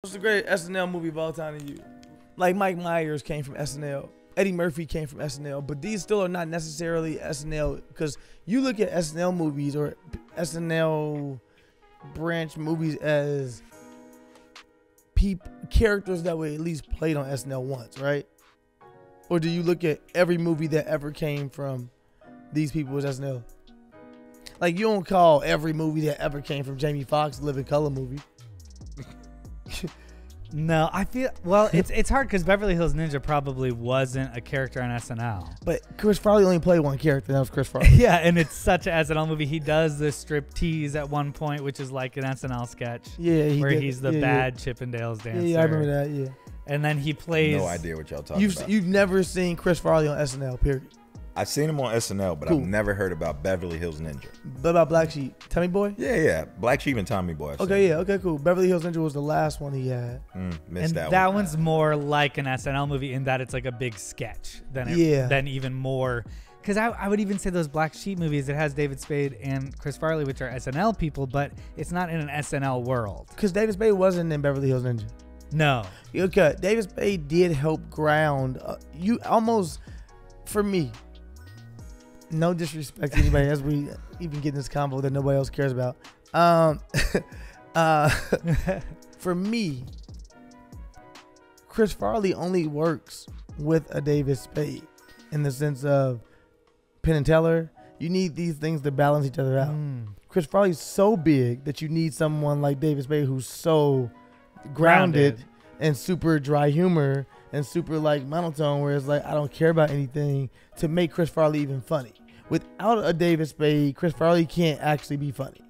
What's the greatest SNL movie of all time to you? Like Mike Myers came from SNL. Eddie Murphy came from SNL. But these still are not necessarily SNL. Because you look at SNL movies or SNL branch movies as characters that were at least played on SNL once, right? Or do you look at every movie that ever came from these people as SNL? Like, you don't call every movie that ever came from Jamie Foxx Living Color movie. No, I feel it's hard because Beverly Hills Ninja probably wasn't a character on SNL. But Chris Farley only played one character, and that was Chris Farley. Yeah, and it's such an SNL movie. He does this strip tease at one point, which is like an SNL sketch. Yeah, where he's the bad Chippendales dancer. Yeah, I remember that. Yeah. And then he plays. No idea what y'all talking about. You've never seen Chris Farley on SNL, period. I've seen him on SNL, but Cool. I've never heard about Beverly Hills Ninja. What about Black Sheep? Tommy Boy? Yeah. Black Sheep and Tommy Boy. Okay, yeah, okay, cool. Beverly Hills Ninja was the last one he had. Missed and that one. One's more like an SNL movie in that it's like a big sketch than even more. Because I would even say those Black Sheep movies, it has David Spade and Chris Farley, which are SNL people, but it's not in an SNL world. Because David Spade wasn't in Beverly Hills Ninja. No. Okay, David Spade did help ground. You almost, for me, no disrespect to anybody as we even get in this combo that nobody else cares about. For me, Chris Farley only works with a David Spade in the sense of Penn and Teller. You need these things to balance each other out. Chris Farley's so big that you need someone like David Spade who's so grounded and super dry humor and super like monotone, where it's like I don't care about anything, to make Chris Farley even funny. Without a David Spade, Chris Farley can't actually be funny.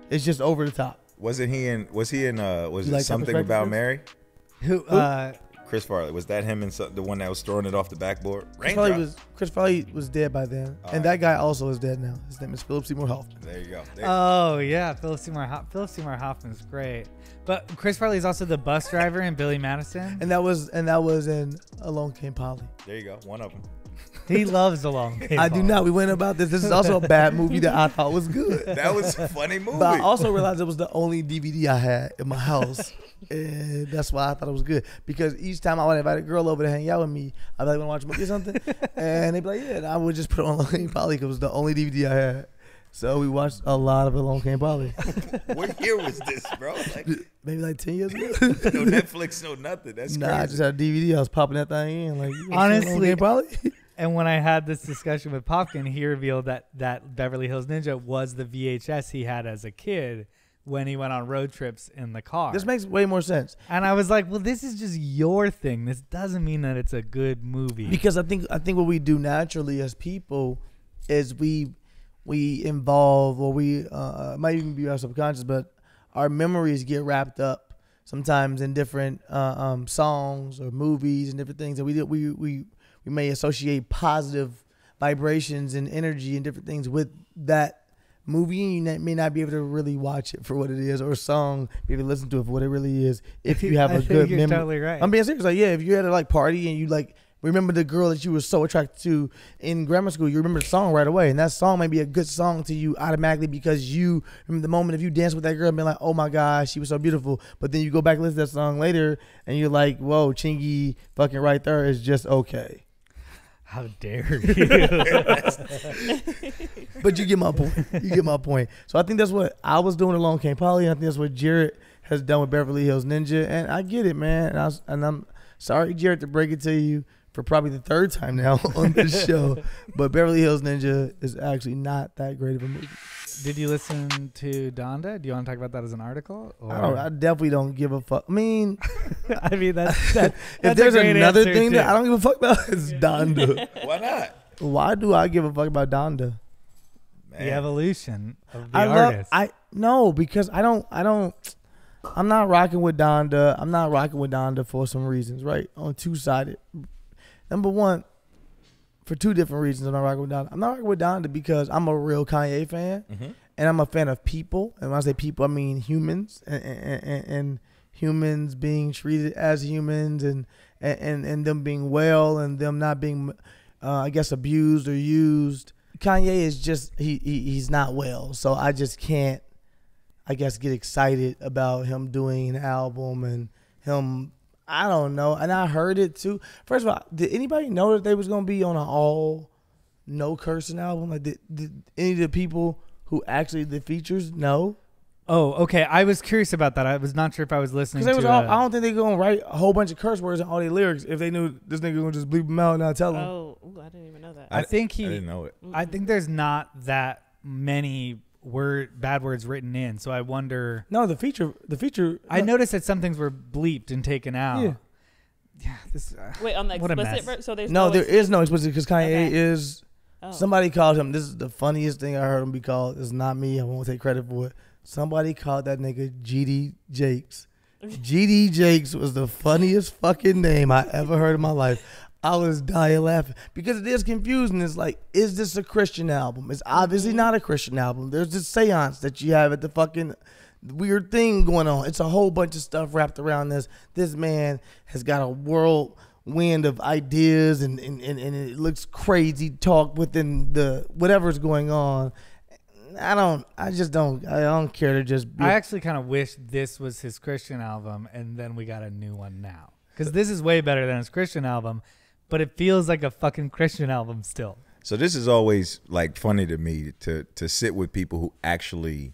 It's just over the top. Was it like Something That About Perspective? Mary? Who? Chris Farley. Was that him and the one that was throwing it off the backboard? Chris Farley was dead by then, and that guy also is dead now. His name is Philip Seymour Hoffman. There you go. Oh yeah, Philip Seymour Hoffman's great. But Chris Farley is also the bus driver in Billy Madison. And that was in Alone Came Polly. There you go. One of them. He loves Alone Came I Polly. do not. We went about this. This is also a bad movie that I thought was good. That was a funny movie. But I also realized it was the only DVD I had in my house. And that's why I thought it was good. Because each time I would invite a girl over to hang out with me, I'd be like, want to watch a movie or something? And they'd be like, yeah. And I would just put it on Alone Came Polly because it was the only DVD I had. So we watched a lot of Alone Came Polly. What year was this, bro? Like, maybe like 10 years ago. no Netflix, no nothing. That's crazy. I just had a DVD. I was popping that thing in. Like, honestly, Polly. And when I had this discussion with Popkin, he revealed that Beverly Hills Ninja was the VHS he had as a kid when he went on road trips in the car. This makes way more sense. And I was like, well, this is just your thing. This doesn't mean that it's a good movie. Because I think what we do naturally as people is we involve, or we might even be our subconscious, but our memories get wrapped up sometimes in different songs or movies and different things, and we may associate positive vibrations and energy and different things with that movie, and you may not be able to really watch it for what it is, or a song, be able to listen to it for what it really is, if you have a good memory. You're totally right. I'm being serious. Like, yeah, if you're at a party and you remember the girl that you were so attracted to in grammar school, you remember the song right away, and that song may be a good song to you automatically because you remember the moment if you dance with that girl and be like, oh my gosh, she was so beautiful. But then you go back and listen to that song later and you're like, whoa, Chingy fucking right there is just okay. How dare you? But you get my point. So I think that's what I was doing Alone Came Polly. I think that's what Jarrett has done with Beverly Hills Ninja. And I get it, man. And I'm sorry, Jarrett, to break it to you for probably the third time now on this show. But Beverly Hills Ninja is actually not that great of a movie. Did you listen to Donda? Do you want to talk about that as an article? Or? I definitely don't give a fuck. I mean, that's if there's another thing that I don't give a fuck about, it's Donda. Why not? Why do I give a fuck about Donda? Man. The evolution of the artist. Because I'm not rocking with Donda. I'm not rocking with Donda for some reasons, right? On two-sided. Number one, for two different reasons I'm not rocking with Donda. I'm not rocking with Donda because I'm a real Kanye fan, and I'm a fan of people. And when I say people, I mean humans, and humans being treated as humans, and them being well, and them not being, I guess, abused or used. Kanye is just he's not well, so I just can't, I guess, get excited about him doing an album and him. I don't know, and I heard it too. First of all, did anybody know that they was gonna be on an all no cursing album? Like, did any of the people who actually the features know? Oh, okay. I was curious about that. I was not sure if I was listening to I don't think they're gonna write a whole bunch of curse words in all their lyrics if they knew this nigga gonna just bleep them out and not tell them. Oh, ooh, I didn't even know that. I think I didn't know it. I think there's not that many bad words written in, so I wonder. No, the feature. I noticed that some things were bleeped and taken out. Yeah. Yeah. This. Wait, on the what a explicit mess. verse? So there's No, there is no explicit because Kanye Okay. is. Oh. Somebody called him. This is the funniest thing I heard him be called. It's not me. I won't take credit for it. Somebody called that nigga GD Jakes. GD Jakes was the funniest fucking name I ever heard in my life. I was dying laughing because it is confusing. It's like, is this a Christian album? It's obviously not a Christian album. There's this seance that you have at the fucking weird thing going on. It's a whole bunch of stuff wrapped around this. This man has got a whirlwind of ideas and it looks crazy talk within the whatever's going on. I don't care to just be. I actually kind of wish this was his Christian album and then we got a new one now. Because this is way better than his Christian album, but it feels like a fucking Christian album still. So this is always like funny to me to sit with people who actually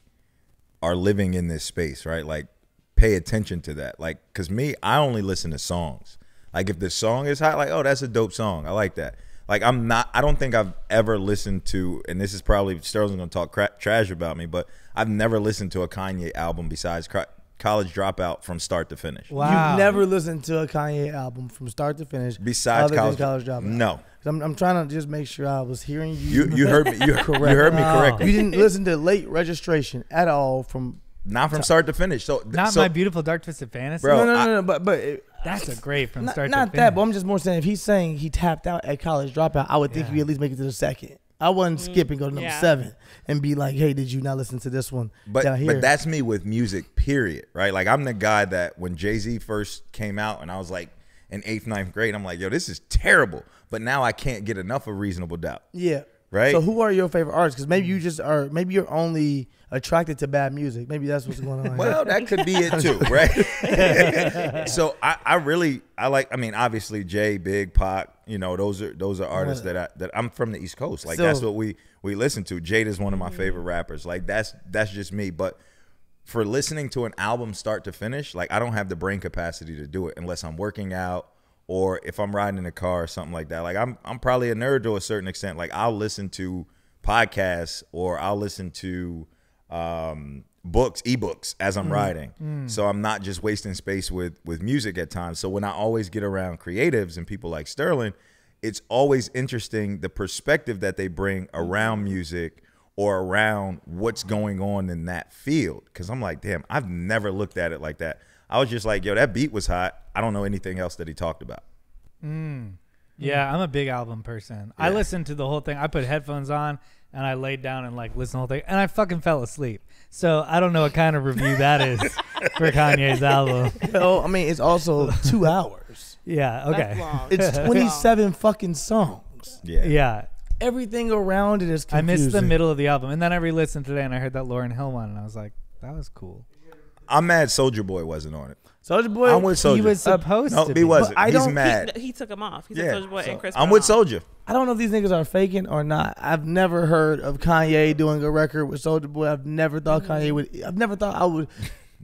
are living in this space, right? Like pay attention to that. Like, cause me, I only listen to songs. Like if the song is hot, like, oh, that's a dope song. I like that. Like I don't think I've ever listened to, and this is probably, Sterling's gonna talk trash about me, but I've never listened to a Kanye album besides College Dropout from start to finish. Wow. You've never listened to a Kanye album from start to finish Besides College Dropout? No. I'm trying to just make sure I was hearing you. You heard me. You heard me correctly. You didn't listen to Late Registration at all from. Not from start to finish. So My Beautiful Dark Twisted Fantasy. Bro, No. But that's a great from start to not finish. that. But I'm just more saying if he's saying he tapped out at College Dropout, I would think he'd at least make it to the second. I wouldn't skip and go to number 7 and be like, hey, did you not listen to this one down here? But that's me with music, period, right? Like I'm the guy that when Jay-Z first came out and I was like in 8th, 9th grade, I'm like, yo, this is terrible. But now I can't get enough of Reasonable Doubt. Yeah. Right? So who are your favorite artists? Because maybe you just are, maybe you're only attracted to bad music. Maybe that's what's going on. Well, that could be it too, right? So I like, I mean, obviously Jay, Big, Pac, you know, those are artists that I'm from the East Coast. Like that's what we listen to. Jade is one of my favorite rappers. Like that's just me. But for listening to an album start to finish, like I don't have the brain capacity to do it unless I'm working out or if I'm riding in a car or something like that. Like I'm probably a nerd to a certain extent. Like I'll listen to podcasts or I'll listen to ebooks as I'm riding. So I'm not just wasting space with music at times. So when I always get around creatives and people like Sterling, it's always interesting the perspective that they bring around music or around what's going on in that field. Cause I'm like, damn, I've never looked at it like that. I was just like, yo, that beat was hot. I don't know anything else that he talked about. Yeah, I'm a big album person. I listened to the whole thing. I put headphones on and I laid down and like listened to the whole thing and I fucking fell asleep. So I don't know what kind of review that is for Kanye's album. Well, I mean, it's also 2 hours. Yeah, okay. That's long. It's 27 fucking songs. Yeah. Everything around it is confusing. I missed the middle of the album. And then I re-listened today and I heard that Lauryn Hill one and I was like, that was cool. I'm mad Soulja Boy wasn't on it. Soulja Boy, I'm with Soulja. He was supposed to be. No, he wasn't. I He's don't- mad. He took him off. He took Yeah. Soulja Boy and Chris I'm Brown with off. Soulja. I don't know if these niggas are faking or not. I've never heard of Kanye doing a record with Soulja Boy. I've never thought Kanye would. I've never thought I would,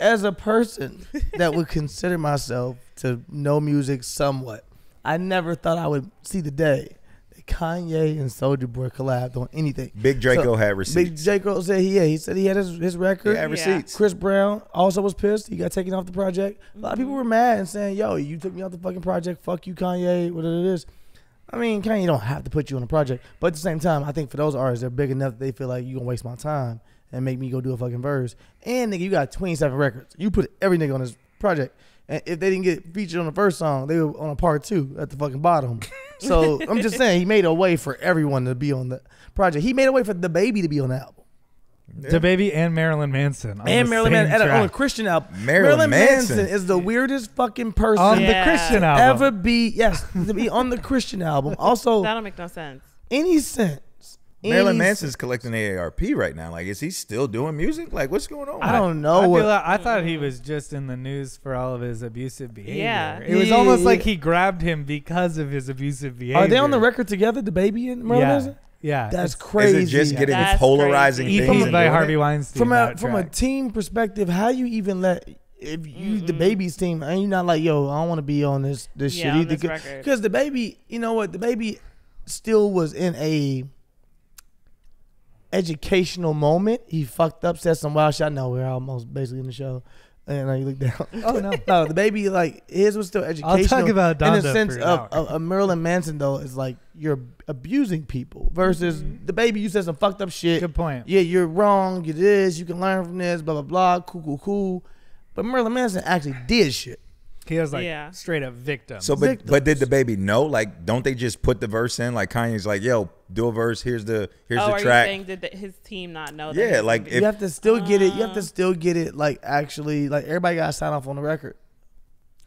as a person that would consider myself to know music somewhat. I never thought I would see the day that Kanye and Soulja Boy collabed on anything. Big Draco had Big receipts. Draco said he said he had his record. He had receipts. Chris Brown also was pissed. He got taken off the project. A lot of people were mad and saying, yo, you took me off the fucking project. Fuck you, Kanye, whatever it is. I mean, Kanye don't have to put you on a project. But at the same time, I think for those artists, they're big enough that they feel like you going to waste my time and make me go do a fucking verse. And, nigga, you got 27 records. You put every nigga on this project. And if they didn't get featured on the first song, they were on a part 2 at the fucking bottom. So I'm just saying, he made a way for everyone to be on the project. He made a way for the baby to be on the album. The Baby and Marilyn Manson. And Marilyn Manson on a Christian album. Marilyn Manson is the weirdest fucking person On the Christian album. ever be. Yes, to be on the Christian album. Also, That don't make no sense. any sense Marilyn Manson's collecting AARP right now. Like, is he still doing music? Like, what's going on? I don't know. I thought he was just in the news for all of his abusive behavior. Yeah. It was almost like he grabbed him because of his abusive behavior. Are they on the record together, the baby and Marilyn Manson? Yeah. That's crazy. Is it just getting That's polarizing crazy. things? EP by Harvey Weinstein. From a team perspective, how you even let if you the baby's team and you're not like, yo, I don't want to be on this shit on either, this record. because the baby, you know what, the baby still was in a educational moment. He fucked up, said some wild shit. I know we're almost basically in the show. And you look down. Oh no, no, the baby, like, his was still educational. I'll talk about Donda in the sense for an of Marilyn Manson, though, is like you're abusing people versus the baby. You said some fucked up shit. Good point. Yeah, you're wrong. You this. You can learn from this. Blah blah blah. Cool. But Marilyn Manson actually did shit. He was like straight up victim. So, but did the baby know? Like, don't they just put the verse in? Like, Kanye's like, yo, do a verse. Here's the track. Are you saying did his team not know that? Yeah, like you have to still get it. You have to still get it. Like, actually, like, everybody got to sign off on the record.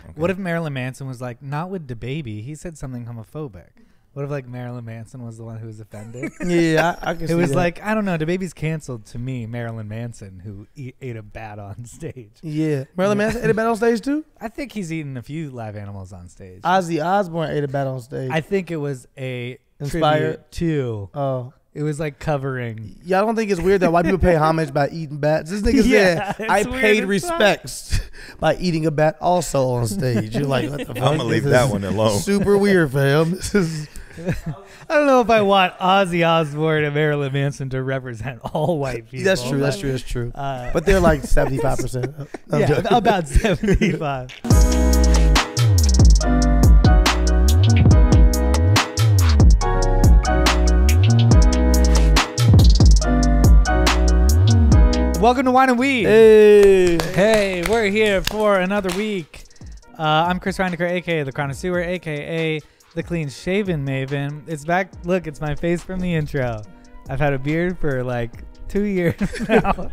Okay. What if Marilyn Manson was like, not with the baby? He said something homophobic. What if like Marilyn Manson was the one who was offended? Yeah, I can see it was that. like, I don't know, the baby's canceled to me, Marilyn Manson, who ate a bat on stage. Yeah. Marilyn Manson ate a bat on stage too? I think he's eaten a few live animals on stage. Ozzy Osbourne ate a bat on stage. I think it was a Inspired? tribute to. Oh. It was like covering. Y'all don't think it's weird that white people pay homage by eating bats? This nigga said, I paid respects by eating a bat also on stage. You're like, what the fuck? I'm gonna leave that one alone. Super weird, fam. This is. I don't know if I want Ozzy Osbourne and Marilyn Manson to represent all white people. That's true. But they're like 75%. Yeah, about 75. Welcome to Wine and Weed. Hey, we're here for another week. I'm Chris Reinacher, a.k.a. The Connoisseur, a.k.a. The Clean Shaven Maven. It's back. Look, it's my face from the intro. I've had a beard for like 2 years now.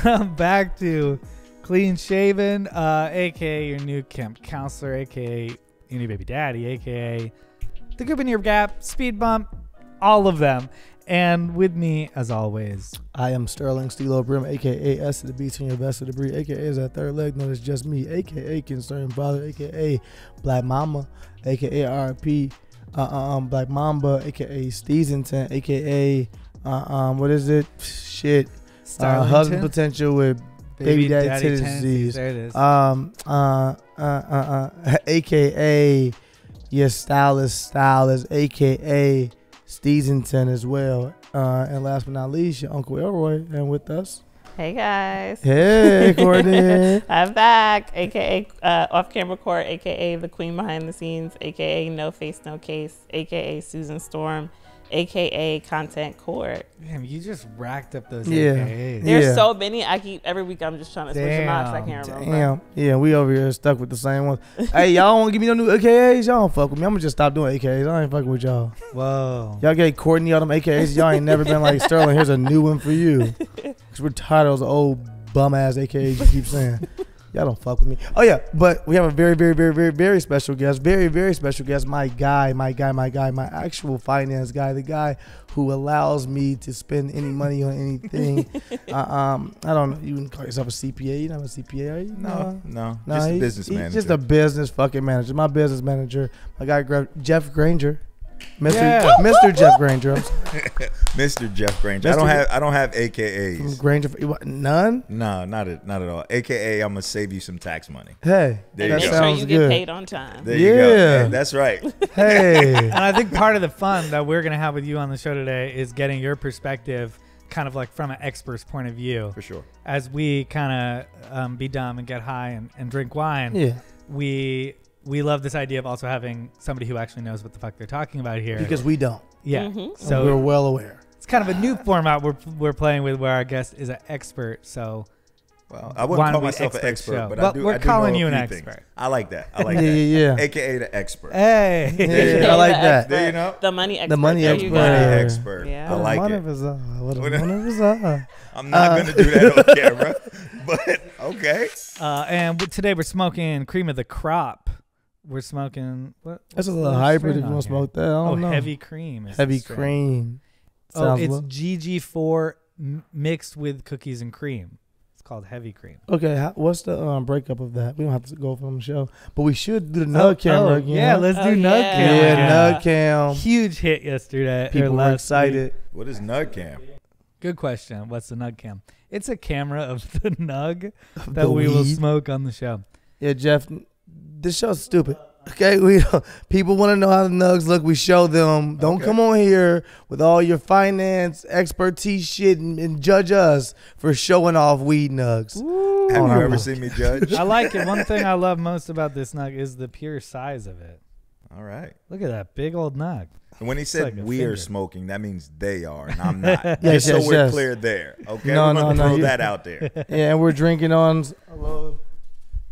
I'm back to Clean Shaven, a.k.a. your new camp counselor, a.k.a. your new baby daddy, a.k.a. the Goop in Your Gap, Speed Bump, all of them. And with me, as always, I am Sterling Steelo Brim, a.k.a. S to the B to your best of the breed, a.k.a. is that third leg known as just me, a.k.a. concerned father, a.k.a. Black Mama, a.k.a. RP, Black Mamba, a.k.a. Steezington, a.k.a. What is it? Shit. Husband potential with baby daddy tendencies. There it is. A.k.a. your stylist, a.k.a. Steezington as well. And last but not least, your Uncle Elroy. And with us. Hey, guys. Hey, Courtney. I'm back, a.k.a. Off-Camera Court, a.k.a. The Queen Behind the Scenes, a.k.a. No Face, No Case, a.k.a. Susan Storm, a.k.a. Content Court. Damn, you just racked up those Yeah. AKAs. There's so many. Every week I'm just trying to switch them out because I can't remember. Damn. Yeah, we over here stuck with the same ones. Hey, y'all want to give me no new AKAs? Y'all don't fuck with me. I'm going to just stop doing AKAs. I ain't fucking with y'all. Whoa. Y'all gave Courtney all them AKAs. Y'all ain't never been like, Sterling, here's a new one for you. Because we're tired of those old bum-ass AKAs you keep saying. Y'all don't fuck with me. Oh, yeah. But we have a very, very, very, very, very special guest. Very, very special guest. My guy, my actual finance guy. The guy who allows me to spend any money on anything. I don't know. You wouldn't call yourself a CPA. You're not a CPA, are you? No. Just a business manager. He's just a business fucking manager. My business manager. My guy, Jeff Granger. Mr. Jeff Granger. Mr. Jeff Granger. I don't have AKAs. Granger. None? No, not at all. AKA, I'm gonna save you some tax money. Hey, There that you go. Make sure sounds you good. get paid on time. There you go. Yeah. Hey, that's right. Hey. And I think part of the fun that we're going to have with you on the show today is getting your perspective kind of like from an expert's point of view. For sure. As we kind of be dumb and get high and drink wine, Yeah. we love this idea of also having somebody who actually knows what the fuck they're talking about here. Because we don't. Yeah. Mhm. So we're well aware. it's kind of a new format we're playing with where our guest is an expert. So Well, I wouldn't call myself an expert, show. but Well, I do. we're I do calling know you a an few expert. things. I like that. Yeah. AKA the expert. Hey. Yeah, I like that. There you know. The money expert. The money There expert. you Money go. Yeah. expert. Yeah. I like What a it. bizarre, what a bizarre. I'm not gonna do that on camera, but okay. And today we're smoking cream of the crop. We're smoking what? That's a what's little the hybrid strain if you on want to here? smoke that. I don't know. Heavy cream. Is Heavy the strain. cream. It's GG4 mixed with cookies and cream. It's called heavy cream. Okay, what's the breakup of that? We don't have to go from the show, but we should do the Nug camera again. Yeah, let's do Nug Cam. Yeah, Nug Cam. Huge hit yesterday. People were excited. What is Nug Cam? Good question. What's the Nug Cam? It's a camera of the nug that we will smoke on the show. Yeah, Jeff, this show's stupid. Okay, people want to know how the nugs look. We show them. Don't come on here with all your finance expertise shit and judge us for showing off weed nugs. Ooh. Have you ever seen me judge? I like it. One thing I love most about this nug is the pure size of it. All right. Look at that big old nug. And when he said like we are smoking, that means they are, and I'm not. Just so we're clear there. Okay, we're going to throw that out there. Yeah, and we're drinking on a little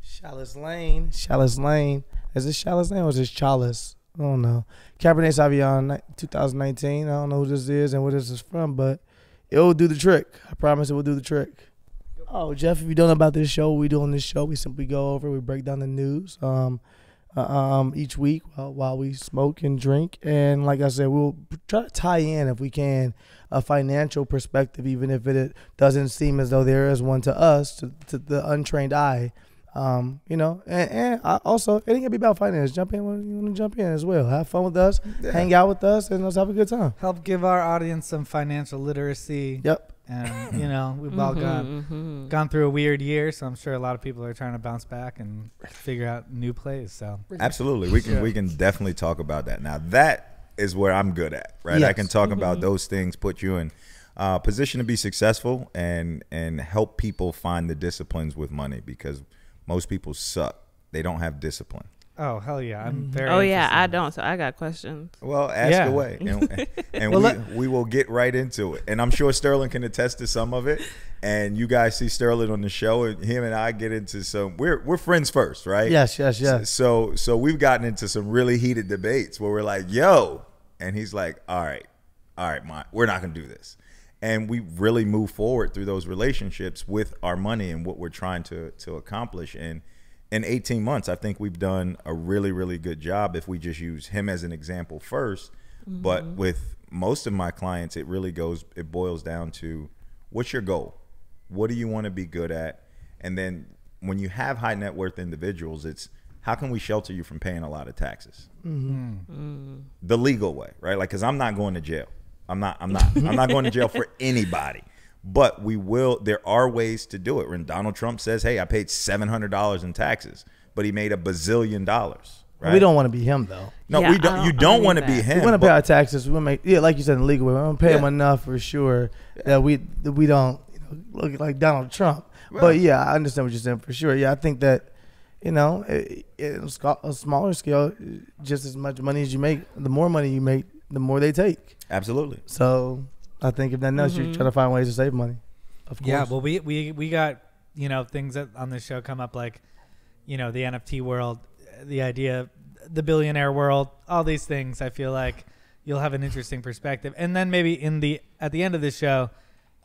Chalice Lane. Chalice Lane. Is this Chalice Lane or is this Chalice? I don't know. Cabernet Sauvignon 2019. I don't know who this is and where this is from, but it will do the trick. I promise it will do the trick. Oh, Jeff, if you don't know about this show, we do on this show, we simply go over, we break down the news each week while we smoke and drink. And like I said, we'll try to tie in, if we can, a financial perspective, even if it doesn't seem as though there is one to us, to the untrained eye. And also, it ain't gonna be about finance. Jump in when you want to jump in as well. Have fun with us, hang out with us, and let's have a good time. Help give our audience some financial literacy. Yep. And we've all gone through a weird year, so I'm sure a lot of people are trying to bounce back and figure out new plays. So absolutely, we can definitely talk about that. Now that is where I'm good at, right? Yes. I can talk about those things, put you in position to be successful, and help people find the disciplines with money, because most people suck. They don't have discipline. Oh, hell yeah. I'm very interested. I don't. So I got questions. Well, ask away. And we will get right into it. And I'm sure Sterling can attest to some of it. And you guys see Sterling on the show, and him and I get into some, we're friends first, right? Yes. So we've gotten into some really heated debates where we're like, yo. And he's like, all right, we're not going to do this. And we really move forward through those relationships with our money and what we're trying to accomplish. And in 18 months, I think we've done a really, really good job if we just use him as an example first. Mm-hmm. But with most of my clients, it boils down to, what's your goal? What do you want to be good at? And then when you have high net worth individuals, it's, how can we shelter you from paying a lot of taxes? Mm-hmm. The legal way, right? Like, because I'm not going to jail. I'm not going to jail for anybody, but there are ways to do it. When Donald Trump says, hey, I paid $700 in taxes, but he made $1 bazillion, right? We don't want to be him though. No, we don't. You don't want to be him. We want to pay our taxes. We want to make, like you said, in the legal way. We want to pay him enough for sure that we don't look like Donald Trump. Right. But yeah, I understand what you're saying for sure. Yeah, I think that, in a smaller scale, just as much money as you make, the more money you make, the more they take. Absolutely. So I think if nothing else, you try to find ways to save money. Of course. Yeah. Well, we got things that on this show come up, like the NFT world, the idea, the billionaire world, all these things. I feel like you'll have an interesting perspective, and then maybe at the end of the show,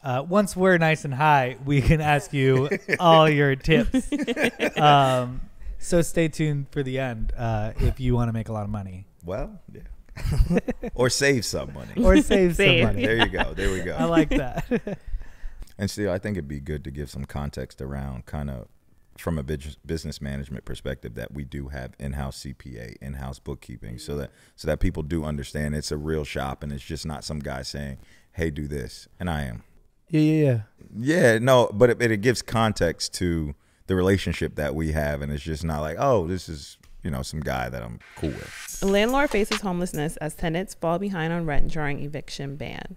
once we're nice and high, we can ask you all your tips. So stay tuned for the end if you want to make a lot of money. Well, yeah. Or save some money. Or save some money. There you go. There we go. I like that. And still, I think it'd be good to give some context around, kind of from a business management perspective, that we do have in-house CPA, in-house bookkeeping, so that people do understand it's a real shop, and it's just not some guy saying, hey, do this. And I am. Yeah, no, but it gives context to the relationship that we have, and it's just not like, oh, this is some guy that I'm cool with. A landlord faces homelessness as tenants fall behind on rent during eviction ban.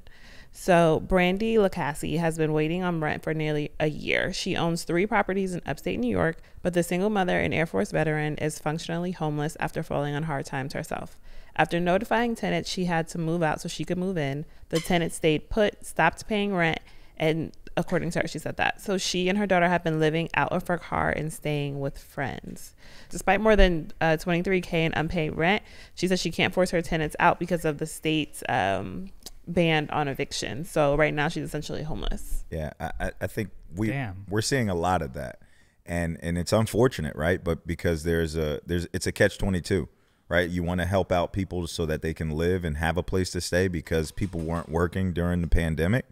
So Brandy Lacassie has been waiting on rent for nearly a year. She owns 3 properties in upstate New York, but the single mother and Air Force veteran is functionally homeless after falling on hard times herself. After notifying tenants she had to move out so she could move in, the tenant stayed put, stopped paying rent, and according to her, she said that. So she and her daughter have been living out of her car and staying with friends. Despite more than $23K in unpaid rent, she says she can't force her tenants out because of the state's ban on eviction. So right now she's essentially homeless. Yeah, I think we're seeing a lot of that, and it's unfortunate, right? But because it's a catch-22. right? You want to help out people so that they can live and have a place to stay because people weren't working during the pandemic.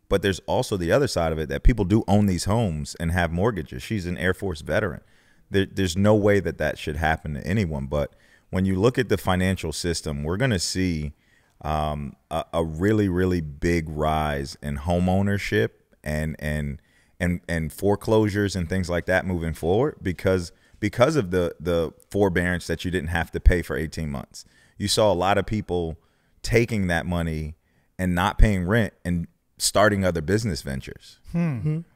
But there's also the other side of it that people do own these homes and have mortgages. She's an Air Force veteran. There's no way that should happen to anyone. But when you look at the financial system, we're going to see a really, really big rise in home ownership and foreclosures and things like that moving forward because of the forbearance that you didn't have to pay for 18 months. You saw a lot of people taking that money and not paying rent and starting other business ventures.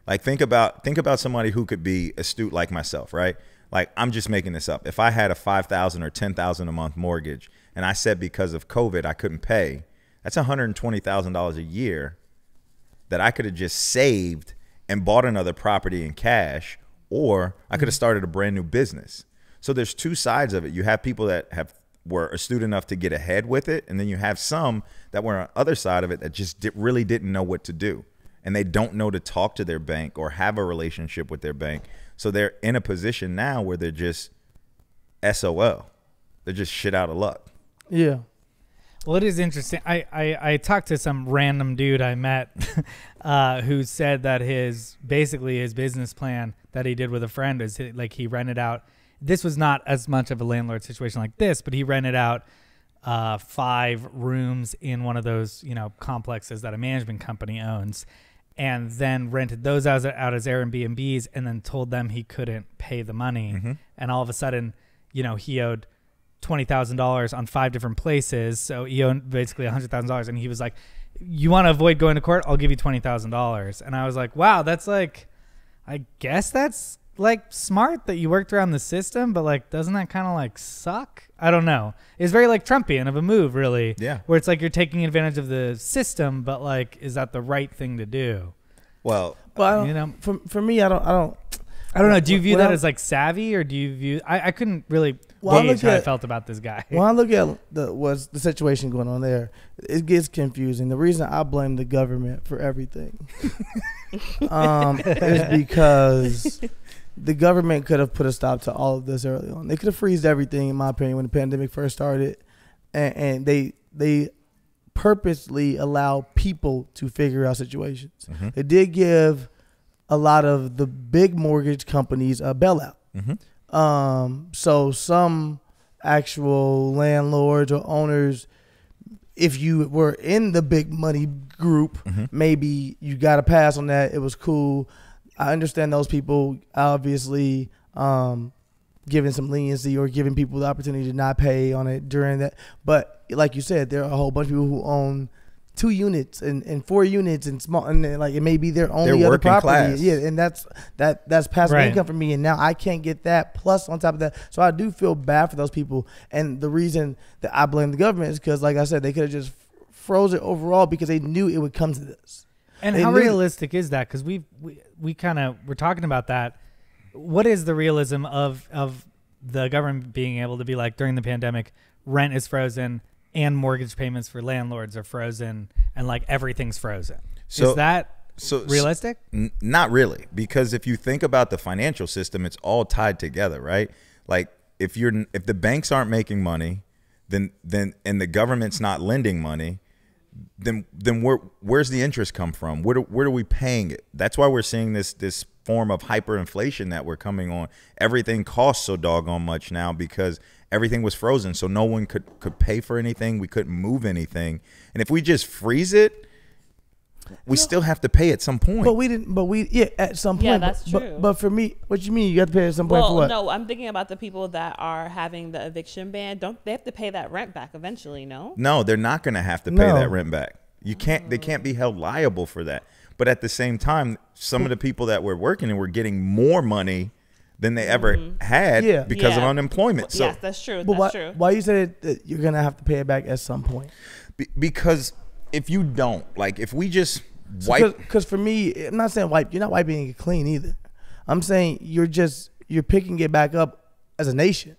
Like think about somebody who could be astute like myself, right? Like I'm just making this up. If I had a $5,000 or $10,000 a month mortgage and I said because of COVID I couldn't pay, that's $120,000 a year that I could have just saved and bought another property in cash, or I could have started a brand new business. So there's two sides of it. You have people that were astute enough to get ahead with it, and then you have some that were on the other side of it that just really didn't know what to do, and they don't know to talk to their bank or have a relationship with their bank. So they're in a position now where they're just SOL. They're just shit out of luck. Yeah. Well, it is interesting. I talked to some random dude I met who said that his business plan that he did with a friend is like he rented out. This was not as much of a landlord situation like this, but he rented out 5 rooms in one of those, complexes that a management company owns, and then rented those out as Airbnbs, and then told them he couldn't pay the money. And all of a sudden, he owed $20,000 on 5 different places. So he owed basically $100,000. And he was like, you want to avoid going to court? I'll give you $20,000. And I was like, wow, that's like, I guess that's like smart that you worked around the system, but like, doesn't that kind of like suck? I don't know. It's very like Trumpian of a move, really. Yeah. Where it's like you're taking advantage of the system, but like, is that the right thing to do? Well, for me, I don't know. Do you view that as like savvy, or do you view? I couldn't really gauge how I felt about this guy. When I look at the situation going on there, it gets confusing. The reason I blame the government for everything is because the government could have put a stop to all of this early on. They could have freezed everything, in my opinion, when the pandemic first started, and they purposely allow people to figure out situations. They did give a lot of the big mortgage companies a bailout. So some actual landlords or owners, if you were in the big money group, maybe you got a pass on that. It was cool. I understand those people obviously giving some leniency or giving people the opportunity to not pay on it during that. But like you said, there are a whole bunch of people who own 2 units and 4 units and small, and like it may be their only other property. Class. Yeah, and that's passive income for me, and now I can't get that plus on top of that. So I do feel bad for those people, and the reason that I blame the government is because, like I said, they could have just froze it overall because they knew it would come to this. And how realistic is that? Because we're talking about that. What is the realism of the government being able to be like, during the pandemic, rent is frozen and mortgage payments for landlords are frozen and like everything's frozen? Is that realistic? Not really, because if you think about the financial system, it's all tied together, right? Like if the banks aren't making money, then and the government's not lending money, then where's the interest come from? Where are we paying it? That's why we're seeing this form of hyperinflation that we're coming on. Everything costs so doggone much now because everything was frozen, so no one could pay for anything. We couldn't move anything, and if we just freeze it, we still have to pay at some point. But at some point. Yeah, that's true. But for me, what you mean you have to pay at some point for what? No, I'm thinking about the people that are having the eviction ban. Don't they have to pay that rent back eventually? No, they're not going to have to pay that rent back. You can't. They can't be held liable for that. But at the same time, some of the people that were working and were getting more money than they ever had because of unemployment. So yes, that's true. That's true. Why you said that you're going to have to pay it back at some point? Because if you don't, like if we just wipe. Because for me, I'm not saying wipe. You're not wiping it clean either. I'm saying you're picking it back up as a nation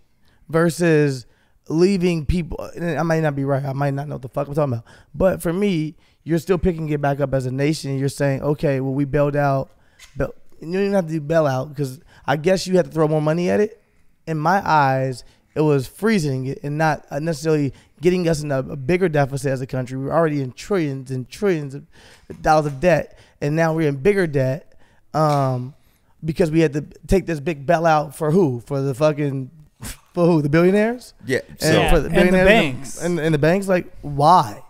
versus leaving people. And I might not be right. I might not know what the fuck I'm talking about. But for me, you're still picking it back up as a nation. You're saying, okay, well, we bailed out. You don't even have to do bailout because I guess you have to throw more money at it. In my eyes, It was freezing it and not necessarily getting us in a bigger deficit as a country. We were already in trillions and trillions of dollars of debt, and now we're in bigger debt because we had to take this big bailout for who? For the fucking for who? The billionaires? Yeah. And for the billionaires and the banks. And the banks, like, why?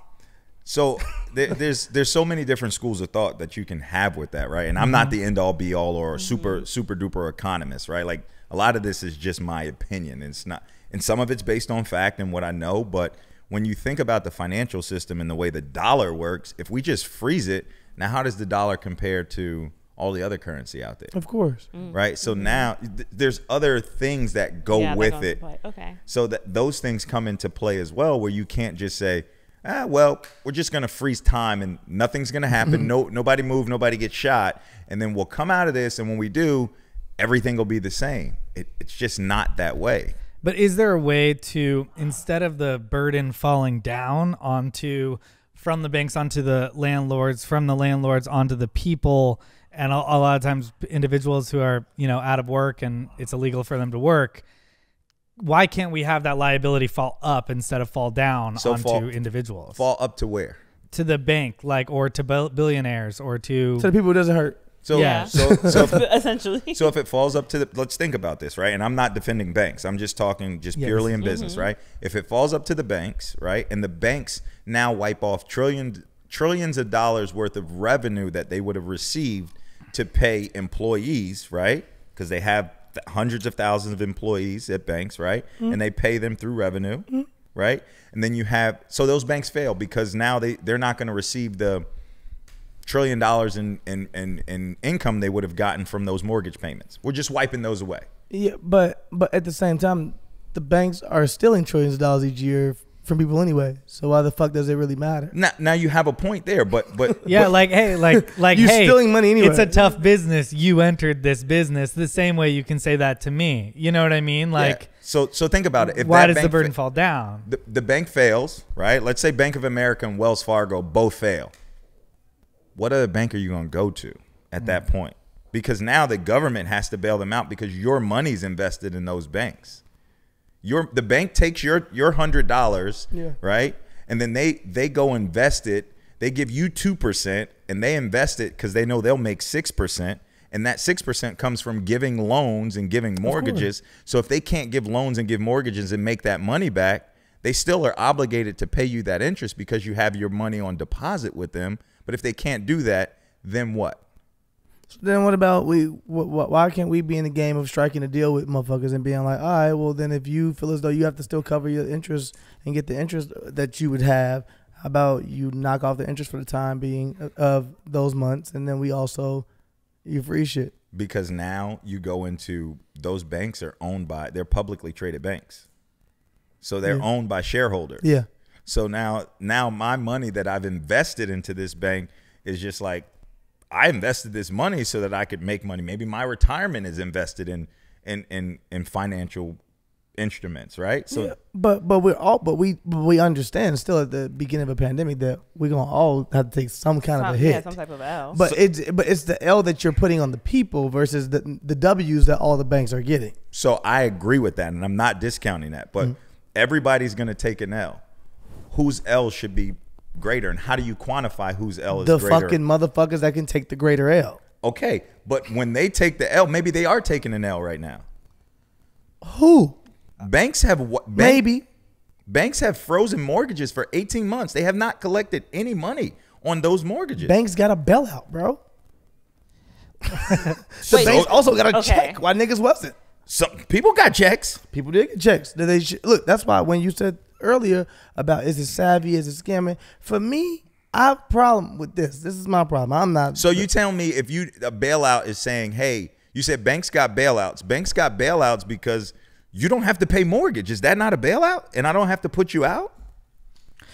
So there's so many different schools of thought that you can have with that, right? And I'm not the end all be all or super duper economist, right? Like, a lot of this is just my opinion. It's not, and some of it's based on fact and what I know. But when you think about the financial system and the way the dollar works, if we just freeze it, now how does the dollar compare to all the other currency out there? Of course. Right. So now there's other things that go with it. Okay. So that those things come into play as well, where you can't just say, well, we're just going to freeze time and nothing's going to happen. Nobody move, nobody gets shot. And then we'll come out of this. And when we do, everything will be the same. It's just not that way. But is there a way to, instead of the burden falling down from the banks onto the landlords, from the landlords onto the people, and a lot of times individuals who are, out of work and it's illegal for them to work, why can't we have that liability fall up instead of fall down onto individuals? Fall up to where? To the bank, or to billionaires, or to the people who doesn't hurt. So, yeah. So Essentially. So if it falls up to let's think about this, right? And I'm not defending banks. I'm just talking purely in business, right? If it falls up to the banks, right? And the banks now wipe off trillions of dollars worth of revenue that they would have received to pay employees, right? Because they have hundreds of thousands of employees at banks, right? And they pay them through revenue, right? And then so those banks fail because now they're not going to receive the $1 trillion in income they would have gotten from those mortgage payments. We're just wiping those away. Yeah, but at the same time, the banks are stealing trillions of dollars each year from people anyway. So why the fuck does it really matter? Now you have a point there, but yeah, you're stealing money anyway. It's a tough business. You entered this business the same way you can say that to me. You know what I mean? Like, yeah. So think about it. If why does the burden fall down? The bank fails, right? Let's say Bank of America and Wells Fargo both fail. What other bank are you going to go to at that point? Because now the government has to bail them out because your money's invested in those banks. The bank takes your $100, right? And then they go invest it. They give you 2% and they invest it because they know they'll make 6%. And that 6% comes from giving loans and giving mortgages. So if they can't give loans and give mortgages and make that money back, they still are obligated to pay you that interest because you have your money on deposit with them. But if they can't do that, then what? So then what about why can't we be in the game of striking a deal with motherfuckers and being like, all right, well, then if you feel as though you have to still cover your interest and get the interest that you would have, how about you knock off the interest for the time being of those months, and then you free shit? Because now you go into, those banks are owned by, they're publicly traded banks. So they're owned by shareholders. Yeah. So now my money that I've invested into this bank is just like, I invested this money so that I could make money. Maybe my retirement is invested in financial instruments, right? So, yeah, but we understand still at the beginning of a pandemic that we're gonna all have to take some kind of a hit, some type of L. But it's the L that you're putting on the people versus the W's that all the banks are getting. So I agree with that, and I'm not discounting that, but everybody's gonna take an L. Whose L should be greater, and how do you quantify whose L is greater? The fucking motherfuckers that can take the greater L. Okay, but when they take the L, maybe they are taking an L right now. Who? Banks have what? Maybe. Banks have frozen mortgages for 18 months. They have not collected any money on those mortgages. Banks got a bailout, bro. Banks also got a check. Why niggas wasn't? Some people got checks. People did get checks. Look, that's why when you said earlier about is it savvy, is it scamming? For me, I have a problem with this. This is my problem. I'm not. So you tell me if a bailout is saying, hey, you said banks got bailouts. Banks got bailouts because you don't have to pay mortgage. Is that not a bailout? And I don't have to put you out?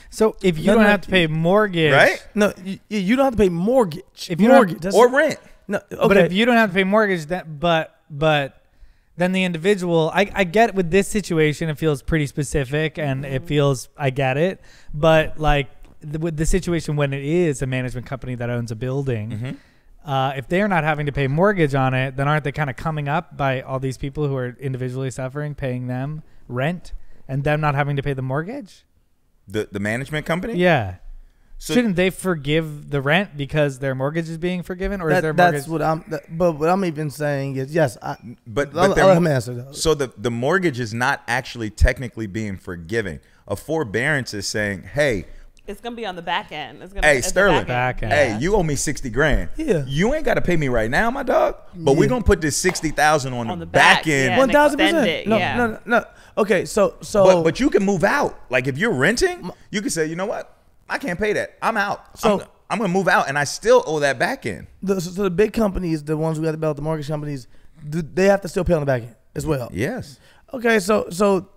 So if you don't have to pay mortgage, right? No, you don't have to pay mortgage. If you or rent. No, okay. But if you don't have to pay mortgage, but then the individual, I get with this situation, it feels pretty specific and it feels, I get it. But like with the situation when it is a management company that owns a building, if they're not having to pay mortgage on it, then aren't they kind of coming up by all these people who are individually suffering, paying them rent and them not having to pay the mortgage? The management company? Yeah. So, shouldn't they forgive the rent because their mortgage is being forgiven, or is their mortgage? That's what but what I'm even saying is yes. But I'll let him answer though. So the mortgage is not actually technically being forgiven. A forbearance is saying, hey, it's gonna be on the back end. It's gonna. Hey, Sterling. Back end. Hey, you owe me $60,000. Yeah. You ain't got to pay me right now, my dog. But we're gonna put this $60,000 on the back end. 1,000%. No. Okay, so. But you can move out. Like if you're renting, you can say, you know what? I can't pay that. I'm out. So I'm gonna move out, and I still owe that back end. So the big companies, the ones who got to bail, the mortgage companies, they have to still pay on the back end as well. Yes. Okay, so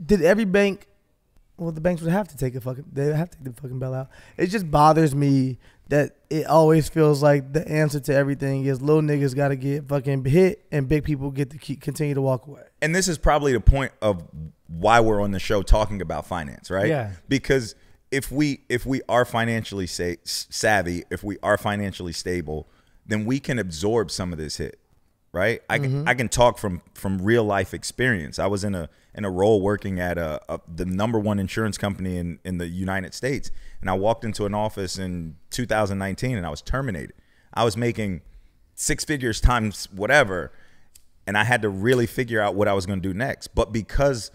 did every bank? Well, the banks would have to take they have to take the fucking bailout. It just bothers me that it always feels like the answer to everything is little niggas got to get fucking hit and big people get to continue to walk away. And this is probably the point of why we're on the show talking about finance, right? Yeah. Because if we are financially savvy, if we are financially stable, then we can absorb some of this hit, right? I can talk from real life experience. I was in a role working at the #1 insurance company in the United States, and I walked into an office in 2019 and I was terminated. I was making 6 figures times whatever, and I had to really figure out what I was going to do next. But because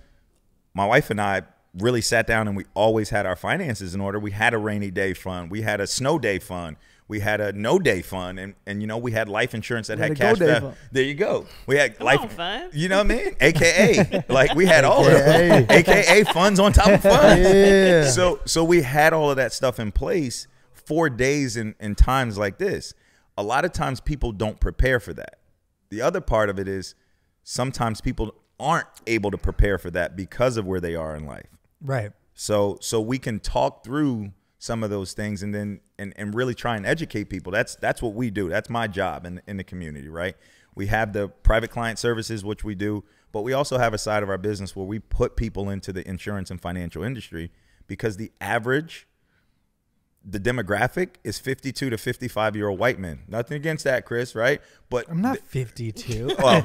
my wife and I really sat down and we always had our finances in order, we had a rainy day fund, we had a snow day fund, we had a no day fund, and you know, we had life insurance that had cash value. There you go. We had life fund. You know what I mean? AKA like we had all of them. AKA funds on top of funds. Yeah. So we had all of that stuff in place for days in times like this. A lot of times people don't prepare for that. The other part of it is sometimes people aren't able to prepare for that because of where they are in life. Right. So we can talk through some of those things and then and really try and educate people. That's what we do. That's my job in the community, right? We have the private client services, which we do, but we also have a side of our business where we put people into the insurance and financial industry because the demographic is 52 to 55-year-old white men. Nothing against that, Chris, right? But I'm not 52. Well,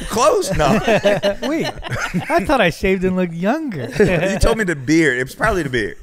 close? No. Wait, I thought I shaved and looked younger. You told me the beard. It was probably the beard.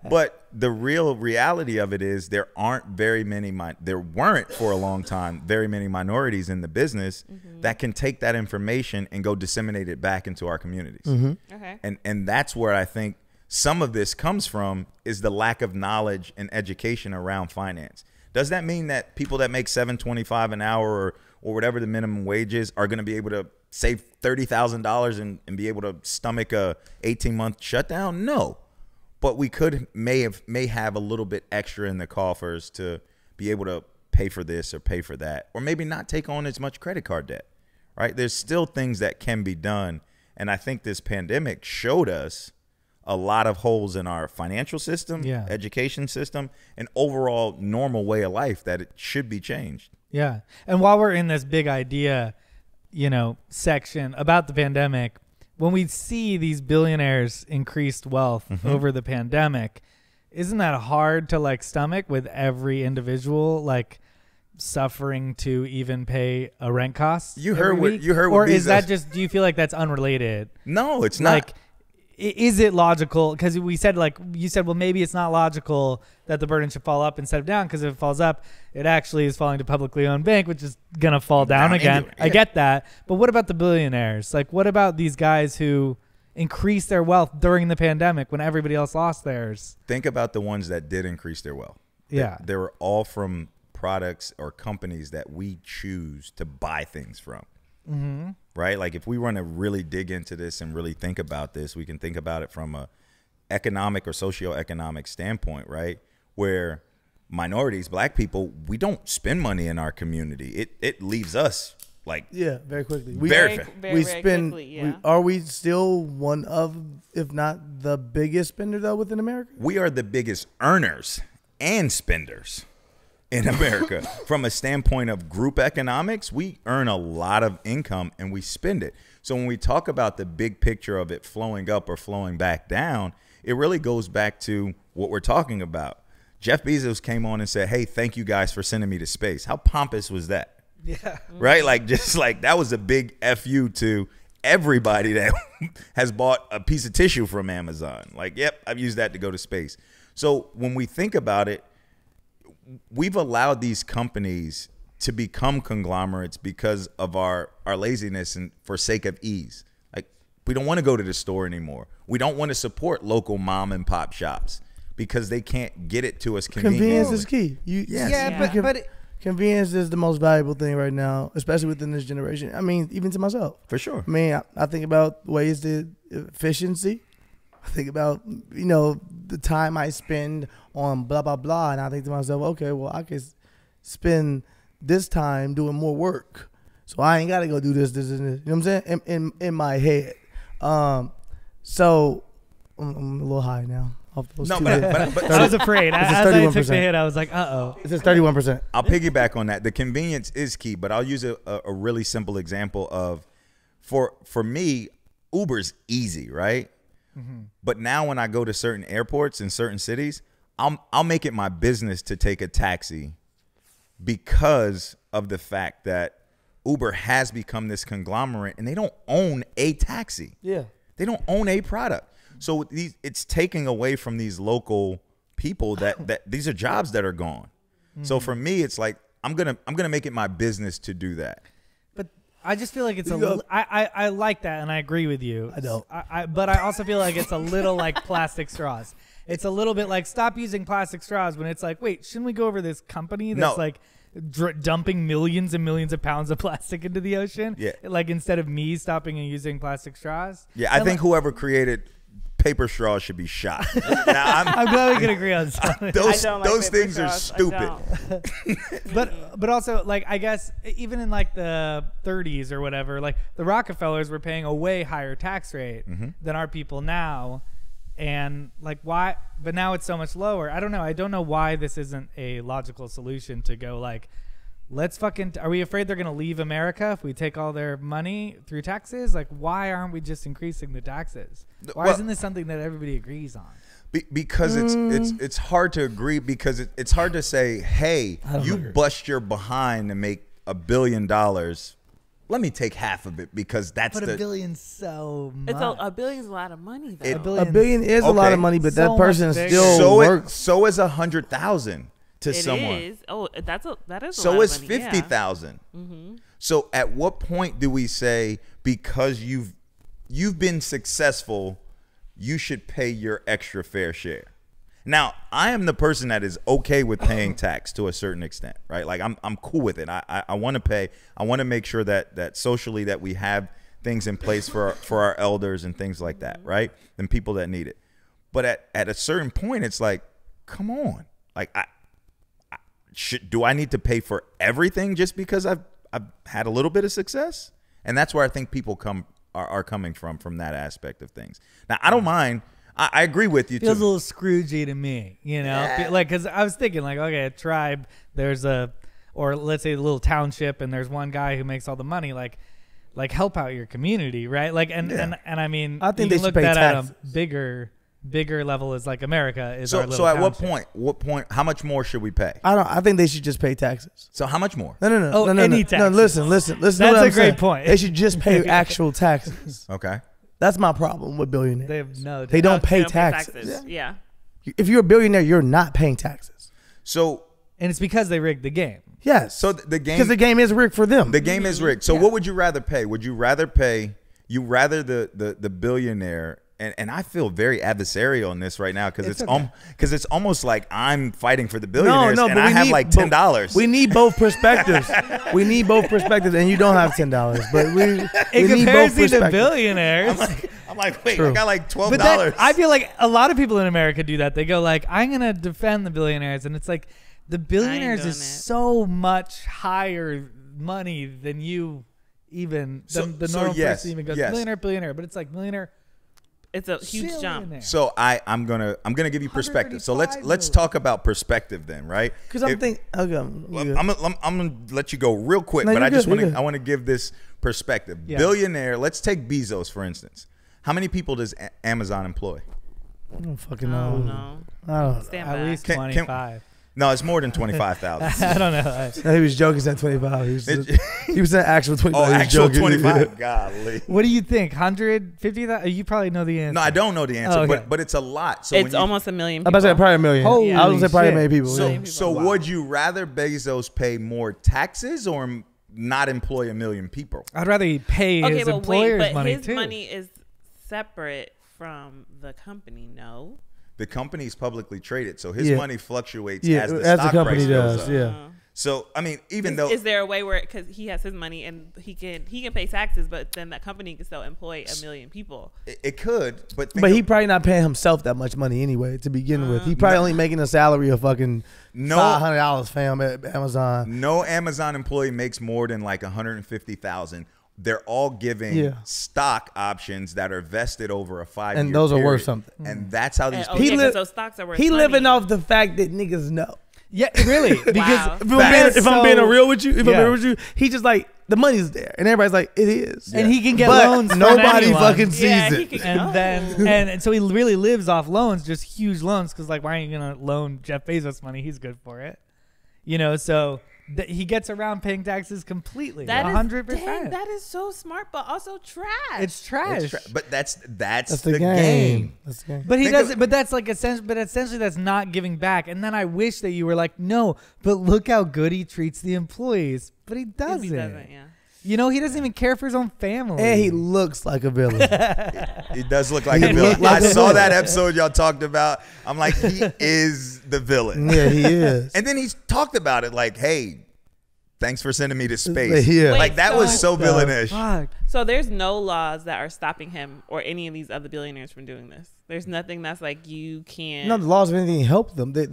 But the real reality of it is there weren't for a long time very many minorities in the business that can take that information and go disseminate it back into our communities. Okay. And that's where I think some of this comes from, is the lack of knowledge and education around finance. Does that mean that people that make $7.25 an hour or whatever the minimum wage is are going to be able to save $30,000 and be able to stomach a 18-month shutdown? No, but we may have a little bit extra in the coffers to be able to pay for this or pay for that, or maybe not take on as much credit card debt. Right? There's still things that can be done, and I think this pandemic showed us a lot of holes in our financial system, education system, and overall normal way of life that it should be changed. Yeah. And while we're in this big idea, section about the pandemic, when we see these billionaires increased wealth over the pandemic, isn't that hard to stomach with every individual suffering to even pay a rent cost? You heard what or is that just, do you feel like that's unrelated? No, it's not. Is it logical? Because we said, you said, well, maybe it's not logical that the burden should fall up instead of down, because if it falls up, it actually is falling to publicly owned bank, which is going to fall down again. I get that. But what about the billionaires? What about these guys who increased their wealth during the pandemic when everybody else lost theirs? Think about the ones that did increase their wealth. Yeah. They were all from products or companies that we choose to buy things from. Right? If we want to really dig into this and really think about this, we can think about it from a economic or socioeconomic standpoint, right? Where minorities, black people, we don't spend money in our community. It leaves us very quickly. Very quickly. Are we still one of, if not the biggest spender though within America? We are the biggest earners and spenders in America. From a standpoint of group economics, we earn a lot of income and we spend it. So when we talk about the big picture of it flowing up or flowing back down, it really goes back to what we're talking about. Jeff Bezos came on and said, hey, thank you guys for sending me to space. How pompous was that? Yeah. Right? Just that was a big FU to everybody that has bought a piece of tissue from Amazon. Like, yep, I've used that to go to space. So when we think about it, we've allowed these companies to become conglomerates because of our laziness and for sake of ease. Like, we don't want to go to the store anymore. We don't want to support local mom and pop shops because they can't get it to us conveniently. Convenience is key. But convenience is the most valuable thing right now, especially within this generation. I mean, even to myself. For sure. I mean, I think about ways to efficiency. I think about, the time I spend on blah, blah, blah. And I think to myself, okay, well, I could spend this time doing more work. So I ain't got to go do this, and this. You know what I'm saying? In my head. So I'm a little high now. But I was afraid. As I took the hit, I was like, uh-oh. It says 31%. I'll piggyback on that. The convenience is key, but I'll use a really simple example of, for me, Uber's easy, right? Mm-hmm. But now when I go to certain airports in certain cities, I'll make it my business to take a taxi because of the fact that Uber has become this conglomerate and they don't own a taxi. Yeah. They don't own a product. So it's taking away from these local people that these are jobs that are gone. Mm-hmm. So for me, it's like I'm gonna make it my business to do that. But I just feel like it's I like that and I agree with you. I don't. But I also feel like it's a little like plastic straws. It's a little bit like stop using plastic straws when it's like, wait, shouldn't we go over this company that's like dumping millions and millions of pounds of plastic into the ocean? Yeah. Like instead of me stopping and using plastic straws. Yeah, I think whoever creaed paper straws should be shot. Now, I'm glad we can agree on something. Those things are stupid. but also, like, I guess even in like the 30s or whatever, like the Rockefellers were paying a way higher tax rate than our people now. And like, why? But now it's so much lower. I don't know. I don't know why this isn't a logical solution to go like, let's fucking, are we afraid they're going to leave America if we take all their money through taxes? Like, why aren't we just increasing the taxes? Why isn't this something that everybody agrees on? Because it's hard to agree because it's hard to say, hey, you bust your behind to make $1 billion. Let me take half of it because that's $1 billion's so much. $1 billion's a lot of money though. $1 billion is a lot of money, but that person still works. So is 100,000 to someone. It is. Oh, that is a lot of money. So is 50,000. Mm-hmm. So at what point do we say because you've been successful, you should pay your extra fair share? Now, I am the person that is okay with paying tax to a certain extent, right? Like I'm cool with it. I want to pay. I want to make sure that socially that we have things in place for our elders and things like that, right? And people that need it. But at a certain point, it's like, come on, like do I need to pay for everything just because I've had a little bit of success? And that's where I think people are coming from that aspect of things. Now, I don't mind. I agree with you. Feels a little Scroogey to me, like because I was thinking like, okay, a tribe, or let's say a little township, and there's one guy who makes all the money, like help out your community, right? Like and I mean, I think you they can should look pay that taxes. at a bigger level is like America is our little So at township. what point, how much more should we pay? I think they should just pay taxes. So how much more? No. Any taxes. No, listen. That's what I'm a great saying. point. They should just pay actual taxes. Okay. That's my problem with billionaires. They have no. They don't pay They don't taxes. Yeah. If you're a billionaire, you're not paying taxes. So and it's because they rigged the game. Yes. So the game, because the game is rigged for them. The game is rigged. So what would you rather pay? Would you rather pay? The billionaire? And I feel very adversarial in this right now because it's almost like I'm fighting for the billionaires and I have like $10. We need both perspectives. We need both perspectives, and you don't have $10. But we need both comparison to perspectives. billionaires. I'm like, wait, True. I got like $12. But I feel like a lot of people in America do that. They go like, I'm gonna defend the billionaires, and it's like the billionaires is so much higher money than you even the normal person even goes billionaire, but it's like millionaire. It's a huge jump. So I'm gonna give you perspective. So let's talk about perspective then, right? Because I'm thinking, okay, I'm gonna let you go real quick, but I want to give this perspective. Yeah. Billionaire. Let's take Bezos for instance. How many people does Amazon employ? I don't fucking know. No. I don't know. At least 25. No, it's more than 25,000. I don't know. No, he was joking. He said 25. He was saying actual 25. Oh, He was actual joking. 25. Golly. What do you think? 150,000? You probably know the answer. No, I don't know the answer, Oh, okay. but it's a lot. So It's almost 1 million I'm people. about to say probably a million. Holy I was gonna say probably a million people. So, yeah. so would you rather Bezos pay more taxes or not employ 1 million people? I'd rather he pay his employer's but money his too. money is separate from the company. No. The company's publicly traded, so his Yeah. money fluctuates Yeah, as the as the stock company price goes does. up. Yeah. So I mean, even though Is there a way where, because he has his money and he can pay taxes, but then that company can still employ 1 million people? it could, but He probably not paying himself that much money anyway to begin with. He probably only making a salary of fucking $500, fam, at Amazon. no Amazon employee makes more than like 150,000. They're all giving stock options that are vested over a 5-year And those are period. worth something. And that's how these Oh, people. yeah, 'cause those stocks are worth He money. living off the fact that niggas know. Yeah, really. Because Wow. If I'm being real with you, Yeah. he just like the money's there, and everybody's like, it is, and he can get but loans. From nobody anyone. fucking sees Yeah, he it. can- And then and so he really lives off loans, just huge loans. Because like, why aren't you gonna loan Jeff Bezos money? He's good for it, so he gets around paying taxes completely. That is 100%. dang, that is so smart, but also trash. It's trash. But that's That's the the game. game. That's the game. But he Think does of- it. But that's like essentially that's not giving back. And then I wish that you were like, no, but look how good he treats the employees. But he doesn't. He doesn't, yeah. He doesn't even care for his own family. And he looks like a villain. He does look like He a villain. look like I a saw villain. that episode y'all talked about. I'm like, he is the villain. Yeah, he is. And then he's talked about it like, hey, thanks for sending me to space. Yeah. Like that was so So- villainish. Fuck. So there's no laws that are stopping him or any of these other billionaires from doing this. There's nothing that's like you can't. No, the laws of anything help them. They're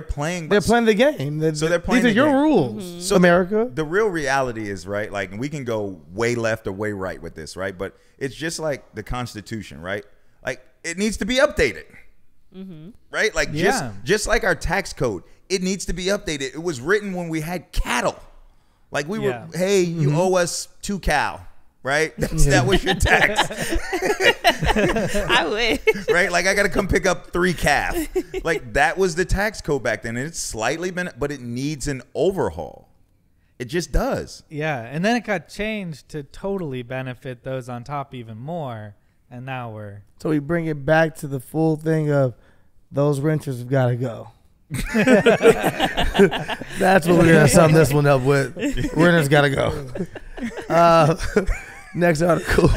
Playing. playing the game. So they're playing These are the your game. rules, So America. The real reality is, right, like, and we can go way left or way right with this, right? But it's just like the Constitution, right? Like, it needs to be updated, right? Like, just like our tax code, it needs to be updated. It was written when we had cattle. Like, we were, hey, you owe us 2 cow, right? That was your tax. I wish. Right? Like, I got to come pick up 3 calf. Like, that was the tax code back then. And it's slightly been, but it needs an overhaul. It just does. Yeah, and then it got changed to totally benefit those on top even more. And now we're So we bring it back to the full thing of those renters have got to go. That's what we're gonna sum this one up with. Renters got to go. Next article.